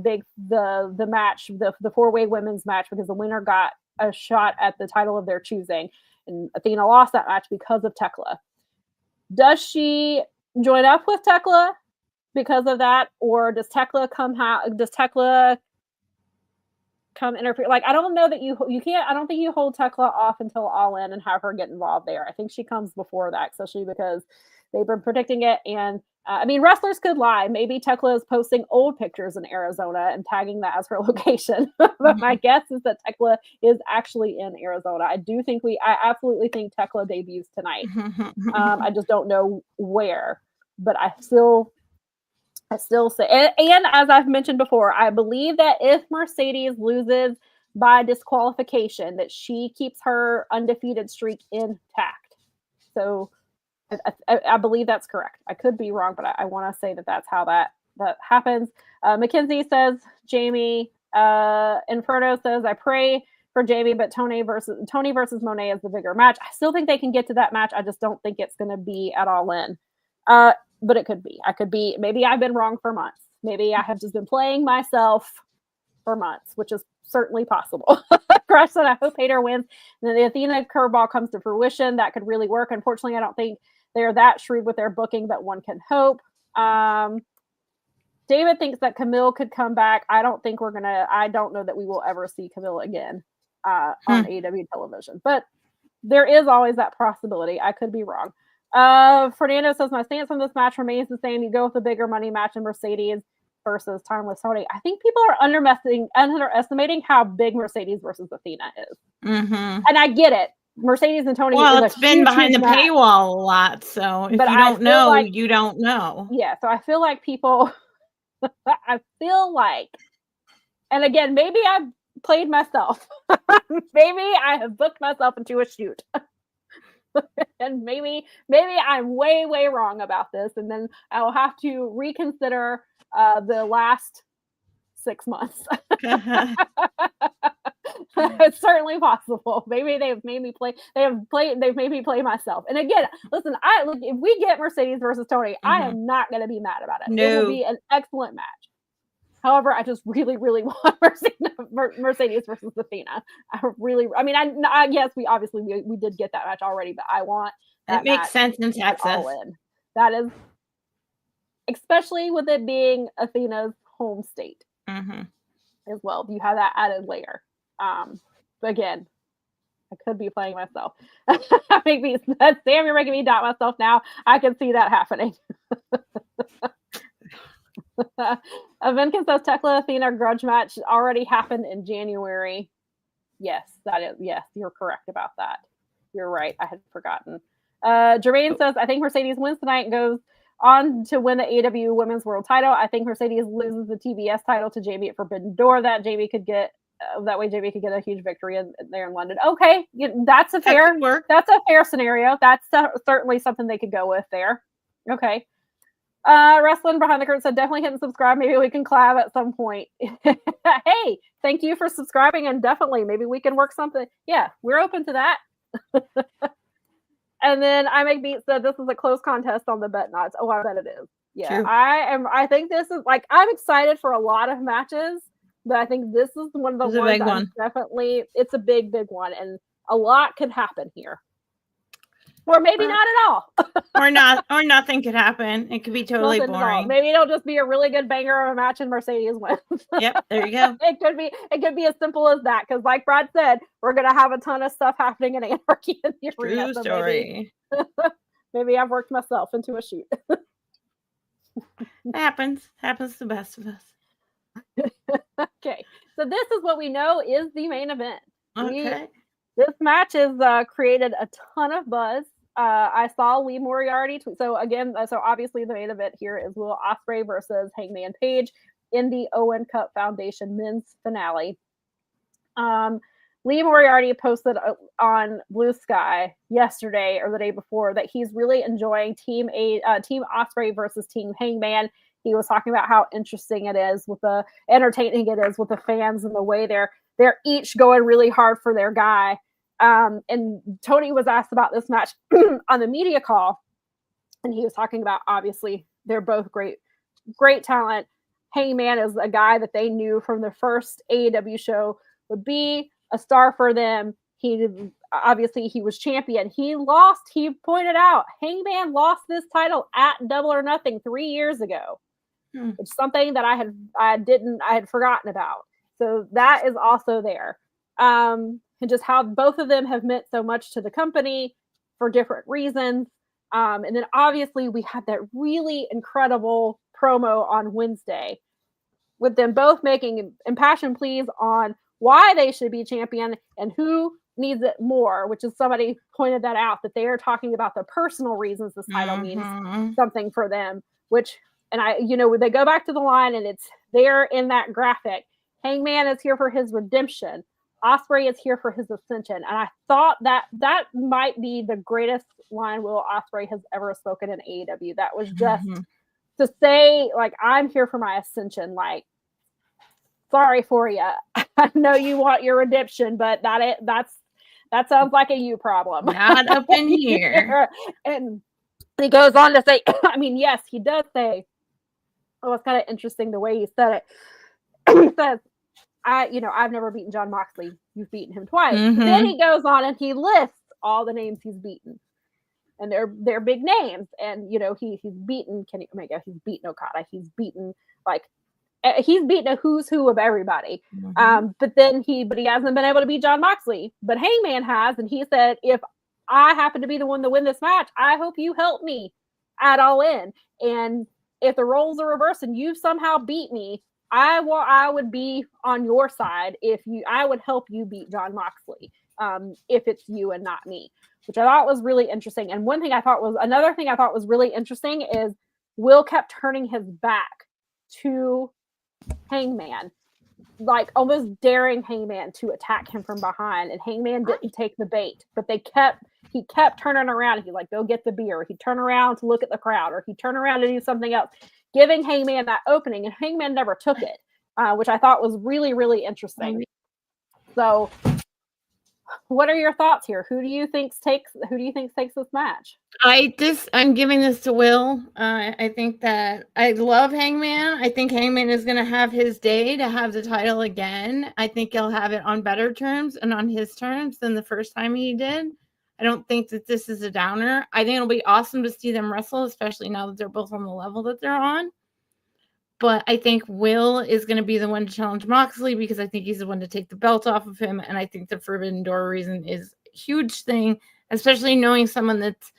match, the 4-way women's match, because the winner got a shot at the title of their choosing. And Athena lost that match because of Tekla. Does she join up with Tekla because of that? Or does Tekla come interfere? Like, I don't know that you can't, I don't think you hold Tekla off until All In and have her get involved there. I think she comes before that, especially because they've been predicting it. And wrestlers could lie. Maybe Tekla is posting old pictures in Arizona and tagging that as her location. But my guess is that Tekla is actually in Arizona. I absolutely think Tekla debuts tonight. I just don't know where, but I still say, and as I've mentioned before, I believe that if Mercedes loses by disqualification, that she keeps her undefeated streak intact. So I believe that's correct. I could be wrong, but I want to say that that's how that happens. Mackenzie says Jamie. Inferno says I pray for Jamie, but Tony versus Monet is the bigger match. I still think they can get to that match. I just don't think it's going to be at All In. But it could be. Maybe I've been wrong for months. Maybe I have just been playing myself for months, which is certainly possible. Crush said, I hope Hater wins. And then the Athena curveball comes to fruition. That could really work. Unfortunately, I don't think they're that shrewd with their booking, but one can hope. David thinks that Camille could come back. I don't know that we will ever see Camille again on AEW television. But there is always that possibility. I could be wrong. Fernando says, my stance on this match remains the same. You go with the bigger money match in Mercedes versus Timeless Tony. I think people are underestimating how big Mercedes versus Athena is. And I get it. Mercedes and Tony. Well, it's been behind the paywall a lot. So if you don't know, you don't know. Yeah. So I feel like people, and again, maybe I've played myself. Maybe I have booked myself into a shoot. And maybe I'm way, way wrong about this. And then I will have to reconsider the last 6 months. It's certainly possible. Maybe they've made me play. They've made me play myself. And again, listen, if we get Mercedes versus Tony, I am not going to be mad about it. No. It will be an excellent match. However, I just really, really want Mercedes versus Athena. Yes, we did get that match already, but I want that. It makes sense in Texas. All in. That is, especially with it being Athena's home state as well. You have that added layer. But again, I could be playing myself. Sam, you're making me doubt myself now. I can see that happening. Vinkin says Tekla Athena grudge match already happened in January. Yes, you're correct about that. You're right. I had forgotten. Jermaine says, I think Mercedes wins tonight and goes on to win the AEW Women's World title. I think Mercedes loses the TBS title to Jamie at Forbidden Door. That way Jamie could get a huge victory there in London. Okay, that's a fair scenario. That's certainly something they could go with there. Okay. Wrestling Behind the Curtain said, definitely hit and subscribe. Maybe we can collab at some point. Hey, thank you for subscribing, and definitely maybe we can work something. Yeah, we're open to that. And then I Make Beats said this is a close contest on the bet nods. Oh, I bet it is. Yeah, true. I think this is I'm excited for a lot of matches, but I think this is one of the ones definitely it's a big one, and a lot could happen here. Or maybe not at all. or nothing could happen. It could be totally boring. Maybe it'll just be a really good banger of a match and Mercedes wins. Yep, there you go. It could be as simple as that. Because like Brad said, we're gonna have a ton of stuff happening in Anarchy in the arena. True story. Maybe I've worked myself into a shoot. Happens to the best of us. Okay. So this is what we know is the main event. Okay. This match has created a ton of buzz. I saw Lee Moriarty tweet. So obviously the main event here is Will Ospreay versus Hangman Page in the Owen Cup Foundation men's finale. Lee Moriarty posted on Blue Sky yesterday or the day before that he's really enjoying Team Ospreay versus Team Hangman. He was talking about how interesting it is entertaining it is with the fans and the way they're each going really hard for their guy. And Tony was asked about this match on the media call, and he was talking about, obviously, they're both great talent. Hangman is a guy that they knew from the first AEW show would be a star for them. He was champion. He pointed out, Hangman lost this title at Double or Nothing 3 years ago. It's something that I had forgotten about. So that is also there. And just how both of them have meant so much to the company for different reasons. And then obviously we had that really incredible promo on Wednesday with them both making impassioned pleas on why they should be champion and who needs it more, which is somebody pointed that out, that they are talking about the personal reasons this title means something for them, they go back to the line and it's there in that graphic. Hangman is here for his redemption. Ospreay is here for his ascension. And I thought that might be the greatest line Will Ospreay has ever spoken in AEW. That was just to say, I'm here for my ascension. Sorry for you. I know you want your redemption, but that sounds like a you problem. Not up in here. And he goes on to say, yes, he does say, it's kind of interesting the way he said it. He says, I've never beaten John Moxley. You've beaten him twice. Then he goes on and he lists all the names he's beaten. And they're big names. And, he's beaten Kenny Omega. He's beaten Okada. He's beaten, he's beaten a who's who of everybody. But he hasn't been able to beat John Moxley. But Hangman has. And he said, if I happen to be the one to win this match, I hope you help me at All In. And if the roles are reversed and you somehow beat me, I would be on your side I would help you beat John Moxley if it's you and not me, which I thought was really interesting. And another thing I thought was really interesting is Will kept turning his back to Hangman, almost daring Hangman to attack him from behind. And Hangman didn't take the bait, but he kept turning around. He'd go get the beer. He'd turn around to look at the crowd, or he'd turn around to do something else, giving Hangman that opening, and Hangman never took it, which I thought was really, really interesting. So, what are your thoughts here? Who do you think takes this match? I'm giving this to Will. I think that I love Hangman. I think Hangman is going to have his day to have the title again. I think he'll have it on better terms and on his terms than the first time he did. I don't think that this is a downer. I think it'll be awesome to see them wrestle, especially now that they're both on the level that they're on. But I think Will is going to be the one to challenge Moxley because I think he's the one to take the belt off of him. And I think the Forbidden Door reason is a huge thing, especially knowing someone that's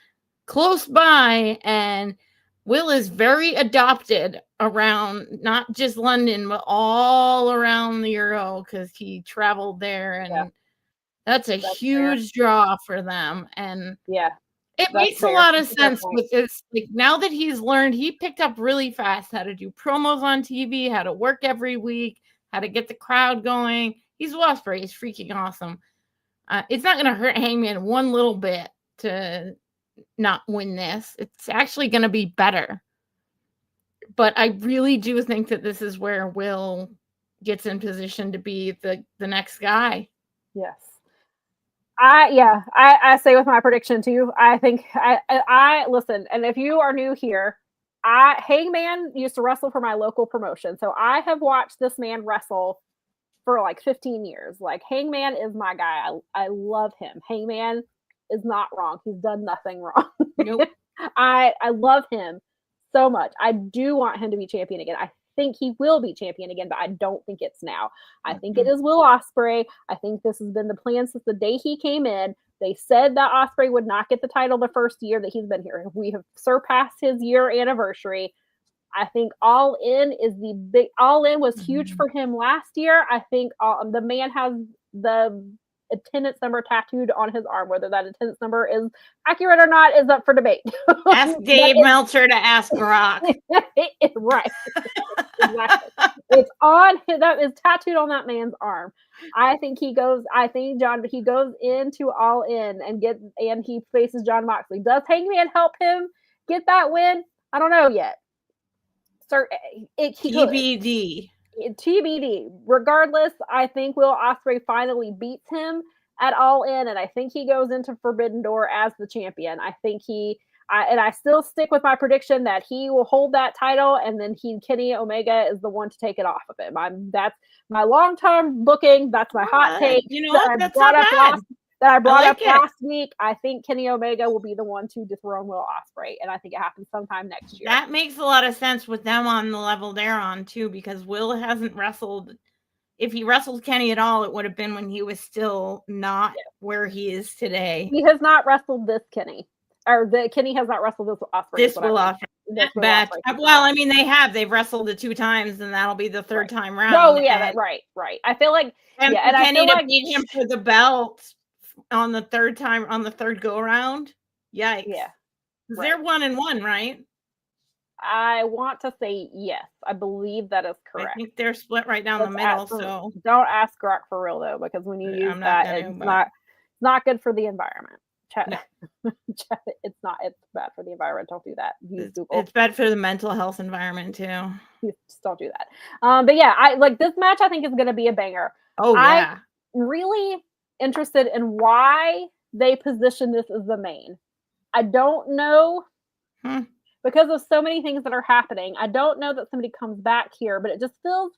close by. And Will is very adopted around not just London, but all around the Euro because he traveled there. And that's huge draw for them. And it makes a lot of sense with this. Like, now that he's learned, he picked up really fast how to do promos on TV, how to work every week, how to get the crowd going. He's Ospreay. He's freaking awesome. It's not going to hurt Hangman one little bit to not win this. It's actually going to be better. But I really do think that this is where Will gets in position to be the next guy. Yes. I say with my prediction too. I think I listen, and if you are new here, Hangman used to wrestle for my local promotion, so I have watched this man wrestle for like 15 years. Like, Hangman is my guy. I love him. Hangman is not wrong. He's done nothing wrong. Nope. I love him so much. I do want him to be champion again. I think he will be champion again, but I don't think it's now. I think it is Will Ospreay. I think this has been the plan since the day he came in. They said that Ospreay would not get the title the first year that he's been here. We have surpassed his year anniversary. I think All In is the big. All In was huge for him last year. I think the man has the attendance number tattooed on his arm. Whether that attendance number is accurate or not is up for debate. Ask Dave Meltzer to ask Rock. Right. Exactly. It's on that is tattooed on that man's arm. I think he goes into All In and he faces John Moxley. Does Hangman help him get that win? I don't know yet. TBD. TBD. Regardless, I think Will Ospreay finally beats him at All In, and I think he goes into Forbidden Door as the champion. I think I still stick with my prediction that he will hold that title, and then Kenny Omega is the one to take it off of him. That's my long-term booking. That's my hot take. You know what? That's not bad. I brought up last week. I think Kenny Omega will be the one to dethrone Will Ospreay, and I think it happens sometime next year. That makes a lot of sense with them on the level they're on too, because Will hasn't wrestled. If he wrestled Kenny at all, it would have been when he was still not where he is today. He has not wrestled this Kenny, or Kenny has not wrestled this Ospreay. This Will Ospreay. Well, I mean, they've wrestled it 2 times, and that'll be the third time round. Oh yeah, right. I feel like and Kenny to beat him for the belt on the third go around. Yikes. Yeah. They're 1-1, right? I want to say yes. I believe that is correct. I think they're split right down the middle. So don't ask Grok for real though, because when you use that, it's not good for the environment. It's bad for the environment. Don't do that. Use Google. It's bad for the mental health environment too. Just don't do that. But yeah, I like this match. I think is going to be a banger. Oh yeah. I'm really interested in why they position this as the main. I don't know because of so many things that are happening. I don't know that somebody comes back here, but it just feels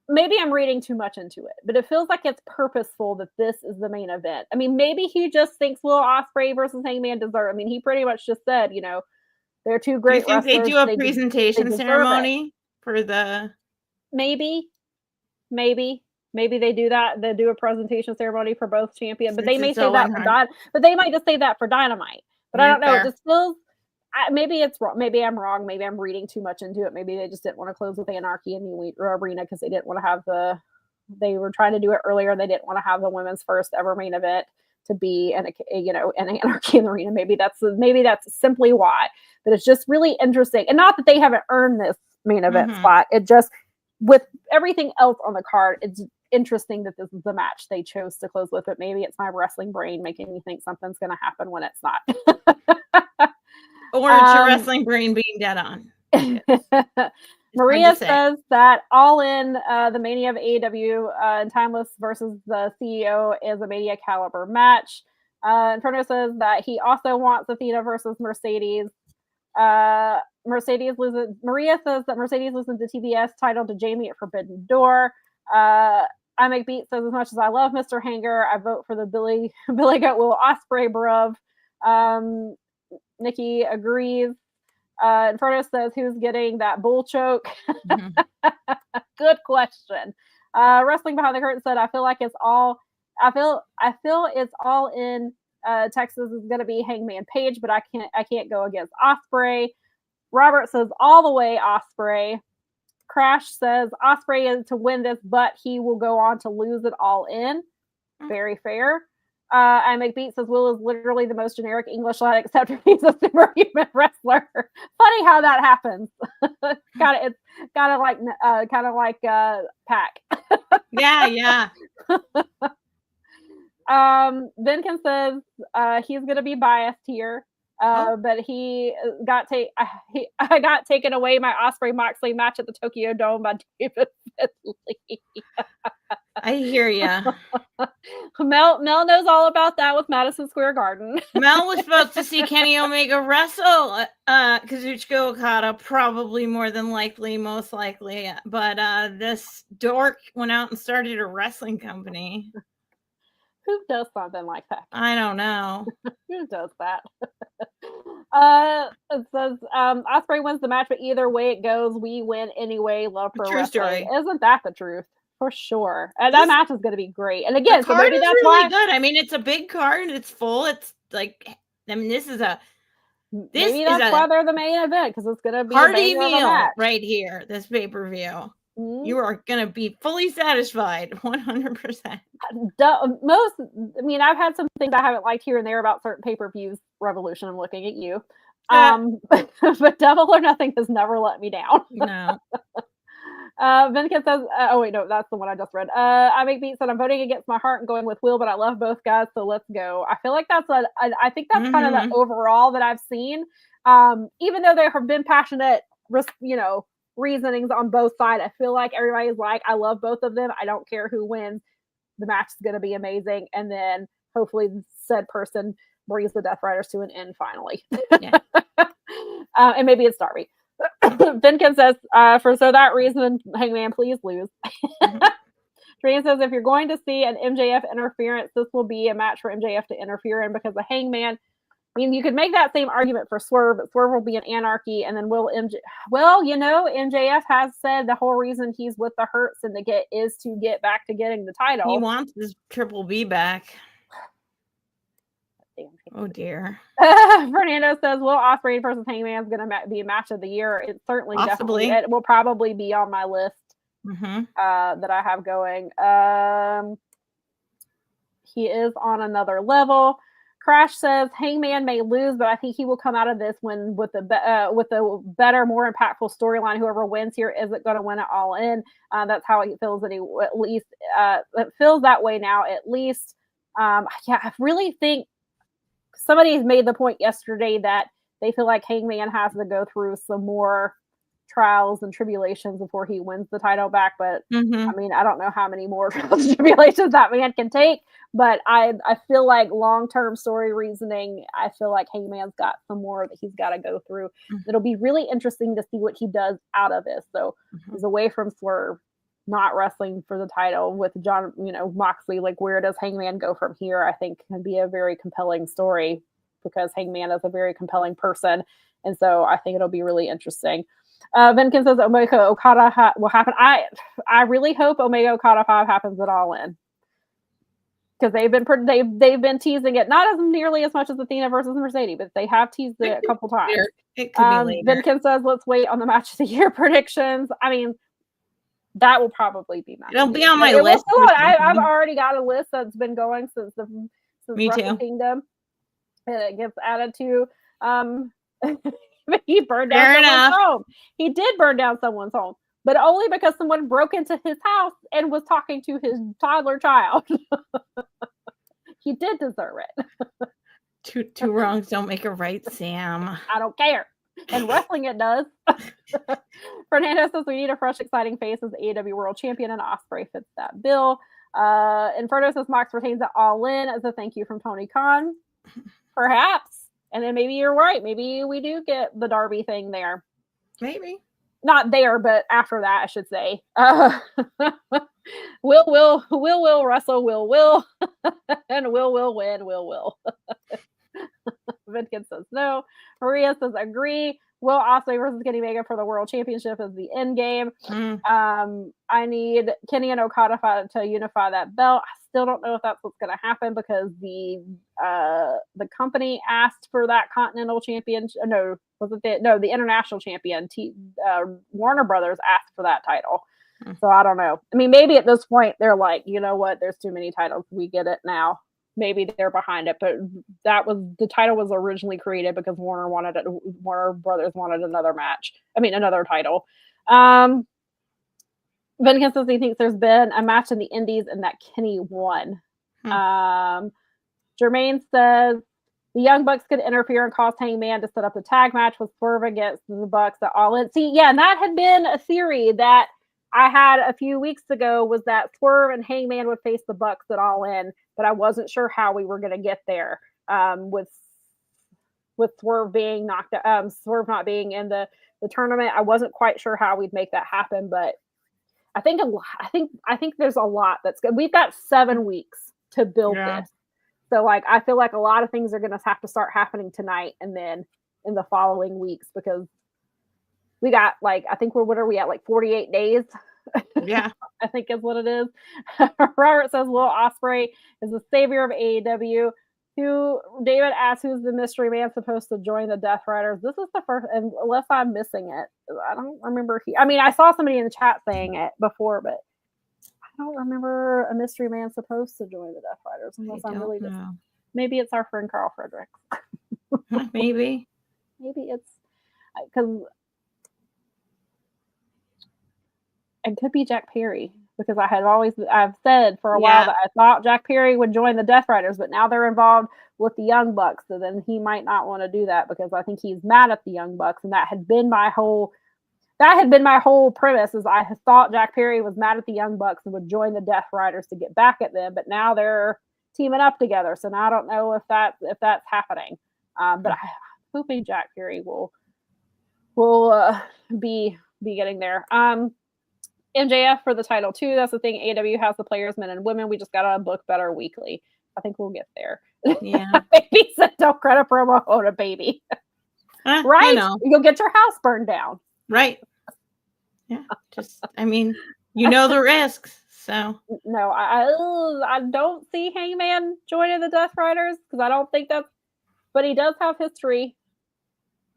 maybe I'm reading too much into it, but it feels like it's purposeful that this is the main event. I mean, maybe he just thinks Will Ospreay versus Hangman deserve. I mean, he pretty much just said, they're two great wrestlers. Do you think they do a presentation ceremony for the? Maybe they do that. They do a presentation ceremony for both champions, but they may say that but they might just say that for Dynamite. But I don't know. It just feels. Maybe it's wrong. Maybe I'm wrong. Maybe I'm reading too much into it. Maybe they just didn't want to close with Anarchy in the arena because they didn't want to have they were trying to do it earlier. They didn't want to have the women's first ever main event to be an Anarchy in the arena. Maybe that's simply why. But it's just really interesting, and not that they haven't earned this main event spot. It just, with everything else on the card, it's interesting that this is the match they chose to close with. But maybe it's my wrestling brain making me think something's going to happen when it's not. Or it's your wrestling brain being dead on. Maria says that All In, the Mania of AEW, and Timeless versus the CEO is a Mania caliber match. Inferno says that he also wants Athena versus Mercedes. Mercedes loses. Maria says that Mercedes loses the TBS title to Jamie at Forbidden Door. I Make Beat says, as much as I love Mr. Hanger, I vote for the Billy Goat Will Ospreay bruv. Nikki agrees. Inferno says, who's getting that bull choke? Good question. Wrestling Behind the Curtain said, I feel it's all in Texas is going to be Hangman Page, but I can't go against Ospreay. Robert says, all the way Ospreay. Crash says, Ospreay is to win this, but he will go on to lose it All In. Very fair. I Make Beat says, Will is literally the most generic English lad, except if he's a superhuman wrestler. Funny how that happens. It's kind of like Pac. Yeah. Vinkin says he's going to be biased here. But I got taken away my Ospreay Moxley match at the Tokyo Dome by David Finley. I hear ya. Mel knows all about that with Madison Square Garden. Mel was supposed to see Kenny Omega wrestle Kazuchika Okada, probably most likely. But this dork went out and started a wrestling company. Who does something like that? I don't know. Who does that? It says Ospreay wins the match, but either way it goes, we win anyway. Love for wrestling. Story. Isn't that the truth? For sure. And that match is going to be great. And again, so maybe that's really why good. I mean, it's a big card. It's full. It's this is maybe that's why they're the main event, because it's going to be hearty meal right here. This pay-per-view. Mm-hmm. You are going to be fully satisfied, 100%. I've had some things I haven't liked here and there about certain pay-per-views. Revolution, I'm looking at you. But Double or Nothing has never let me down. No. Vinkin says, oh wait, no, that's the one I just read. I Make Beat said, I'm voting against my heart and going with Will, but I love both guys, so let's go. I feel like I think that's kind of the overall that I've seen. Even though there have been passionate, reasonings on both sides, I feel like everybody's like, I love both of them. I don't care who wins. The match is going to be amazing. And then hopefully said person brings the Death Riders to an end finally. Yeah. And maybe it's Darby. Vinkin says, for that reason, Hangman, please lose. Dream says, if you're going to see an MJF interference, this will be a match for MJF to interfere in, because the Hangman, you could make that same argument for Swerve, but Swerve will be an anarchy, and then MJF has said the whole reason he's with the Hurts and is to get back to getting the title. He wants his Triple B back. Oh dear. Fernando says, Will Ospreay versus Hangman is going to be a match of the year. It certainly it will probably be on my list that I have going. He is on another level. Crash says Hangman may lose, but I think he will come out of this with a better, more impactful storyline. Whoever wins here isn't going to win it All In. That's how he feels. At least it feels that way now. At least, I really think somebody has made the point yesterday that they feel like Hangman has to go through some more trials and tribulations before he wins the title back. But I don't know how many more trials and tribulations that man can take. But I feel like long-term story reasoning, I feel like Hangman's got some more that he's got to go through. It'll be really interesting to see what he does out of this. So he's away from Swerve, not wrestling for the title with John, Moxley. Like, where does Hangman go from here? I think can be a very compelling story, because Hangman is a very compelling person. And so I think it'll be really interesting. Vinkin says Omega Okada will happen. I really hope Omega Okada 5 happens at All In, because they've been teasing it, not as nearly as much as Athena versus Mercedes, but they have teased it a couple times. It could be later. Vinkin says, let's wait on the match of the year predictions. That will probably be match. It'll be on my list. I've already got a list that's been going since Wrestle Kingdom, and it gets added to. He burned down someone's home. He did burn down someone's home, but only because someone broke into his house and was talking to his toddler child. He did deserve it. Two wrongs don't make a right, Sam. I don't care. And wrestling it does. Fernando says we need a fresh, exciting face as AEW World Champion, and Ospreay fits that bill. Inferno says Mox retains it All In as a thank you from Tony Khan. Perhaps. And then maybe you're right. Maybe we do get the Darby thing there. Maybe. Not there, but after that, I should say. Will wrestle, will. And will win, will. Vidkin says no. Maria says agree. Will Ospreay versus Kenny Omega for the World Championship is the end game. I need Kenny and Okada to unify that belt. I still don't know if that's what's going to happen because the company asked for that Continental Championship. No, the International Champion. Warner Brothers asked for that title. So I don't know. I mean, maybe at this point they're like, you know what? There's too many titles. We get it now. Maybe they're behind it, but the title was originally created because Warner Brothers wanted another title. Vince says he thinks there's been a match in the Indies and that Kenny won. Jermaine says the Young Bucks could interfere and cause Hangman to set up a tag match with Swerve against the Bucks at All In. See, yeah, and that had been a theory that I had a few weeks ago, was that Swerve and Hangman would face the Bucks at All In, but I wasn't sure how we were going to get there with Swerve being knocked out, Swerve not being in the tournament. I wasn't quite sure how we'd make that happen, but I think there's a lot that's good. We've got 7 weeks to build this. So like, I feel like a lot of things are going to have to start happening tonight and then in the following weeks, because we got what are we at? Like 48 days. Yeah. I think is what it is. Robert says Will Ospreay is the savior of AEW. David asks, who's the mystery man supposed to join the Death Riders? This is the first, unless I'm missing it. I don't remember. I saw somebody in the chat saying it before, but I don't remember a mystery man supposed to join the Death Riders. Unless I'm really just, maybe it's our friend Carl Fredericks. Maybe it's because it could be Jack Perry, because I've said for a while that I thought Jack Perry would join the Death Riders, but now they're involved with the Young Bucks, so then he might not want to do that because I think he's mad at the Young Bucks, and that had been my whole premise, is I thought Jack Perry was mad at the Young Bucks and would join the Death Riders to get back at them, but now they're teaming up together, so now I don't know if that's happening, but I'm hoping Jack Perry will be getting there. MJF for the title too. That's the thing. AEW has the players, men and women. We just gotta book better weekly. I think we'll get there. Yeah. Baby said don't credit promo on a baby. Right? You'll get your house burned down. Right. Yeah. Just the risks. So no, I don't see Hangman joining the Death Riders because I don't think that's, but he does have history.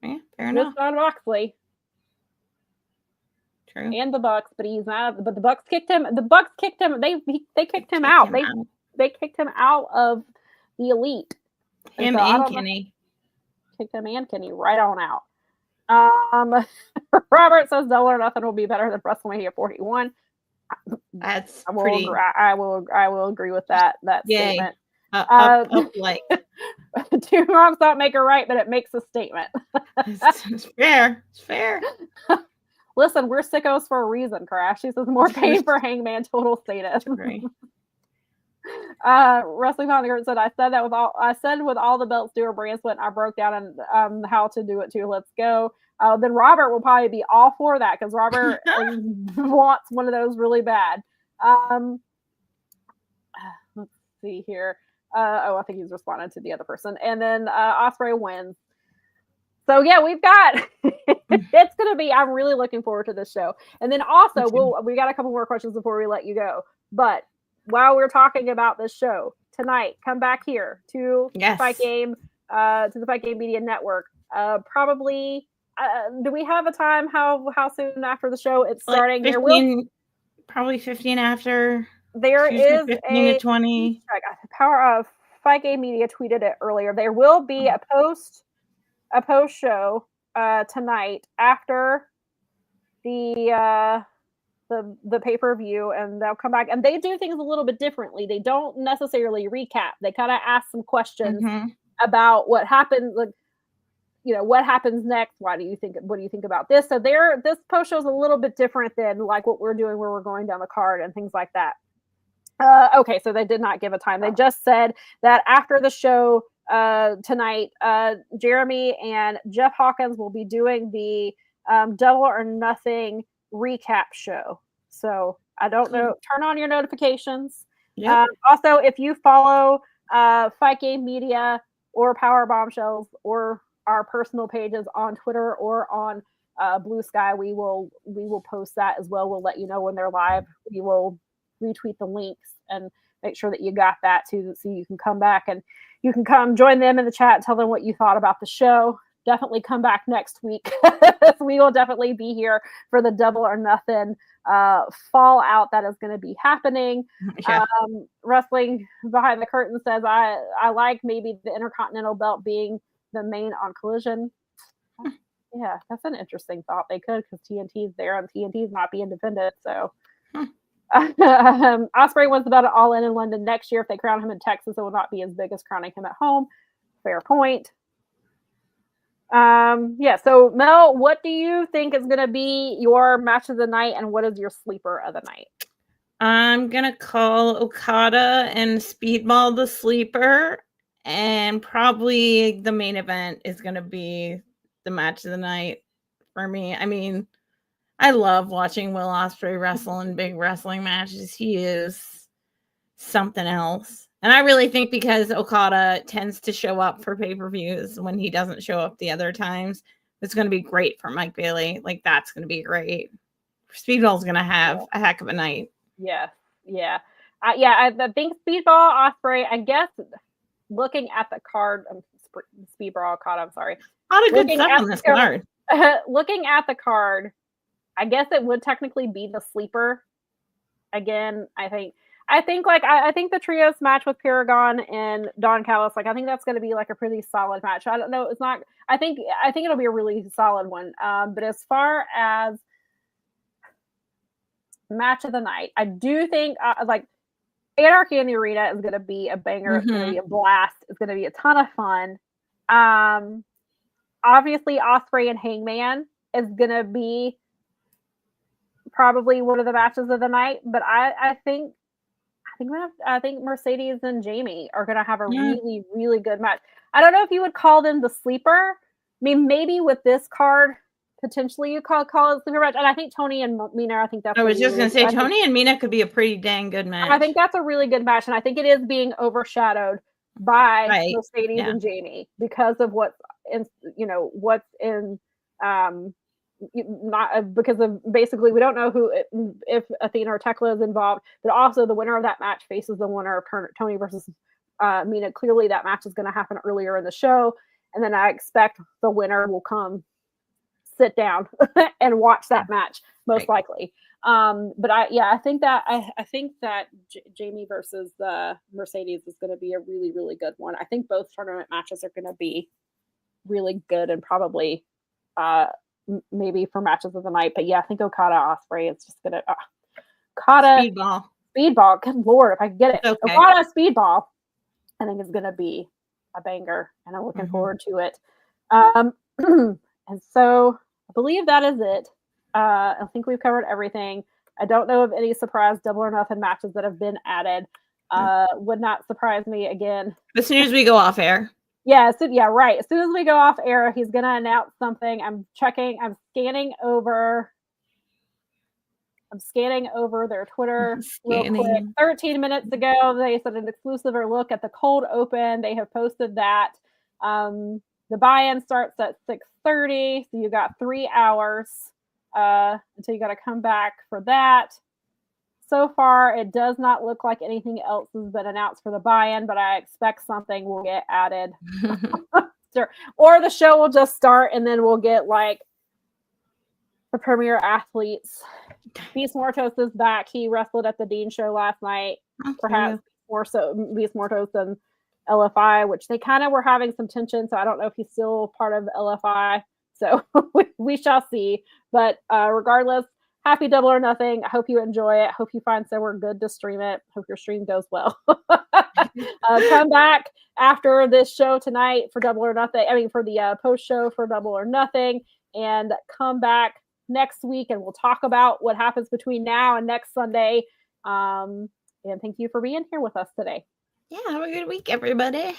Yeah, fair enough. John Moxley. True. And the Bucks, but he's not. But the Bucks kicked him. The Bucks kicked him. They kicked him out. They kicked him out of the Elite. Him and Kenny. Kicked him and Kenny right on out. Robert says Double or Nothing will be better than WrestleMania 41. That's I will agree with that Yay. statement. Like two wrongs don't make a right, but it makes a statement. It's fair. It's fair. Listen, we're sickos for a reason, Crash. She says more pain for Hangman, total status. Wrestling Conquer said, I said with all the belts due or brand split, I broke down on how to do it too. Let's go. Then Robert will probably be all for that because Robert wants one of those really bad. Let's see here. I think he's responded to the other person. And then Ospreay wins. So yeah, we've got it's gonna be. I'm really looking forward to this show. And then also, we got a couple more questions before we let you go. But while we're talking about this show tonight, come back here to Fight Game, to the Fight Game Media Network. Probably. Do we have a time? How soon after the show it's starting? 15, probably 15 after. There is 15 to 20. Power of Fight Game Media tweeted it earlier. There will be a post show tonight after the pay-per-view, and they'll come back and they do things a little bit differently. They don't necessarily recap. They kind of ask some questions about what happened. Like, what happens next? What do you think about this? So this post show is a little bit different than like what we're doing where we're going down the card and things like that. Okay, so they did not give a time. They just said that after the show tonight, Jeremy and Jeff Hawkins will be doing the Double or Nothing recap show. So I don't know. Turn on your notifications. Yep. Also, if you follow Fight Game Media or Power Bombshells or our personal pages on Twitter or on Blue Sky, we will post that as well. We'll let you know when they're live. We will retweet the links and make sure that you got that too, so you can come back and you can come join them in the chat and tell them what you thought about the show. Definitely come back next week. We will definitely be here for the Double or Nothing fallout that is going to be happening. Yeah. Wrestling Behind the Curtain says I like maybe the Intercontinental belt being the main on Collision. Yeah, that's an interesting thought. They could, because TNT's there and TNT's not being defended. So Ospreay wants the belt All In London next year. If they crown him in Texas, it will not be as big as crowning him at home. Fair point. So Mel, what do you think is going to be your match of the night, and what is your sleeper of the night? I'm going to call Okada and Speedball the sleeper, and probably the main event is going to be the match of the night for me. I mean, I love watching Will Ospreay wrestle in big wrestling matches. He is something else. And I really think because Okada tends to show up for pay-per-views when he doesn't show up the other times, it's going to be great for Mike Bailey. Like, that's going to be great. Speedball's going to have a heck of a night. Yeah. I think Speedball, Ospreay, I guess, looking at the card, Speedball, Okada, I'm sorry. A lot of good stuff on this card. Looking at the card, I guess it would technically be the sleeper. Again, I think the trios match with Paragon and Don Callis, like, I think that's going to be like a pretty solid match. I don't know. It's not, I think it'll be a really solid one. But as far as match of the night, I do think like Anarchy in the Arena is going to be a banger. It's going to be a blast. It's going to be a ton of fun. Obviously Ospreay and Hangman is going to be probably one of the matches of the night, but I think Mercedes and Jamie are going to have a really, really good match. I don't know if you would call them the sleeper. I mean, maybe with this card, potentially you call it sleeper match. And I think Tony and Mina, I think that's. I was just going to say, Tony and Mina could be a pretty dang good match. I think that's a really good match, and I think it is being overshadowed by Mercedes and Jamie because of what's in. Not because of basically we don't know if Athena or Tekla is involved, but also the winner of that match faces the winner of Tony versus Mina. Clearly that match is going to happen earlier in the show, and then I expect the winner will come sit down and watch that match most likely. But I think that Jamie versus Mercedes is going to be a really, really good one. I think both tournament matches are going to be really good and probably maybe for matches of the night. But yeah, I think Okada Ospreay is just gonna Okada Speedball. Good Lord, if I can get it. Okay. Okada Speedball, I think it's gonna be a banger, and I'm looking forward to it. And so I believe that is it. I think we've covered everything. I don't know of any surprise Double or Nothing matches that have been added. Would not surprise me again. As soon as we go off air. Right. As soon as we go off air, he's going to announce something. I'm scanning over their Twitter real quick. 13 minutes ago, they said an exclusive look at the cold open. They have posted that. The buy-in starts at 6:30, so you got 3 hours until you got to come back for that. So far, it does not look like anything else has been announced for the buy-in, but I expect something will get added. Or the show will just start, and then we'll get, like, the premier athletes. Beast Mortos is back. He wrestled at the Dean show last night. Perhaps more so Beast Mortos than LFI, which they kind of were having some tension, so I don't know if he's still part of LFI. So we shall see. But regardless, happy Double or Nothing. I hope you enjoy it. Hope you find somewhere good to stream it. Hope your stream goes well. Come back after this show tonight for Double or Nothing. I mean, for the post show for Double or Nothing, and come back next week, and we'll talk about what happens between now and next Sunday. And thank you for being here with us today. Yeah, have a good week, everybody.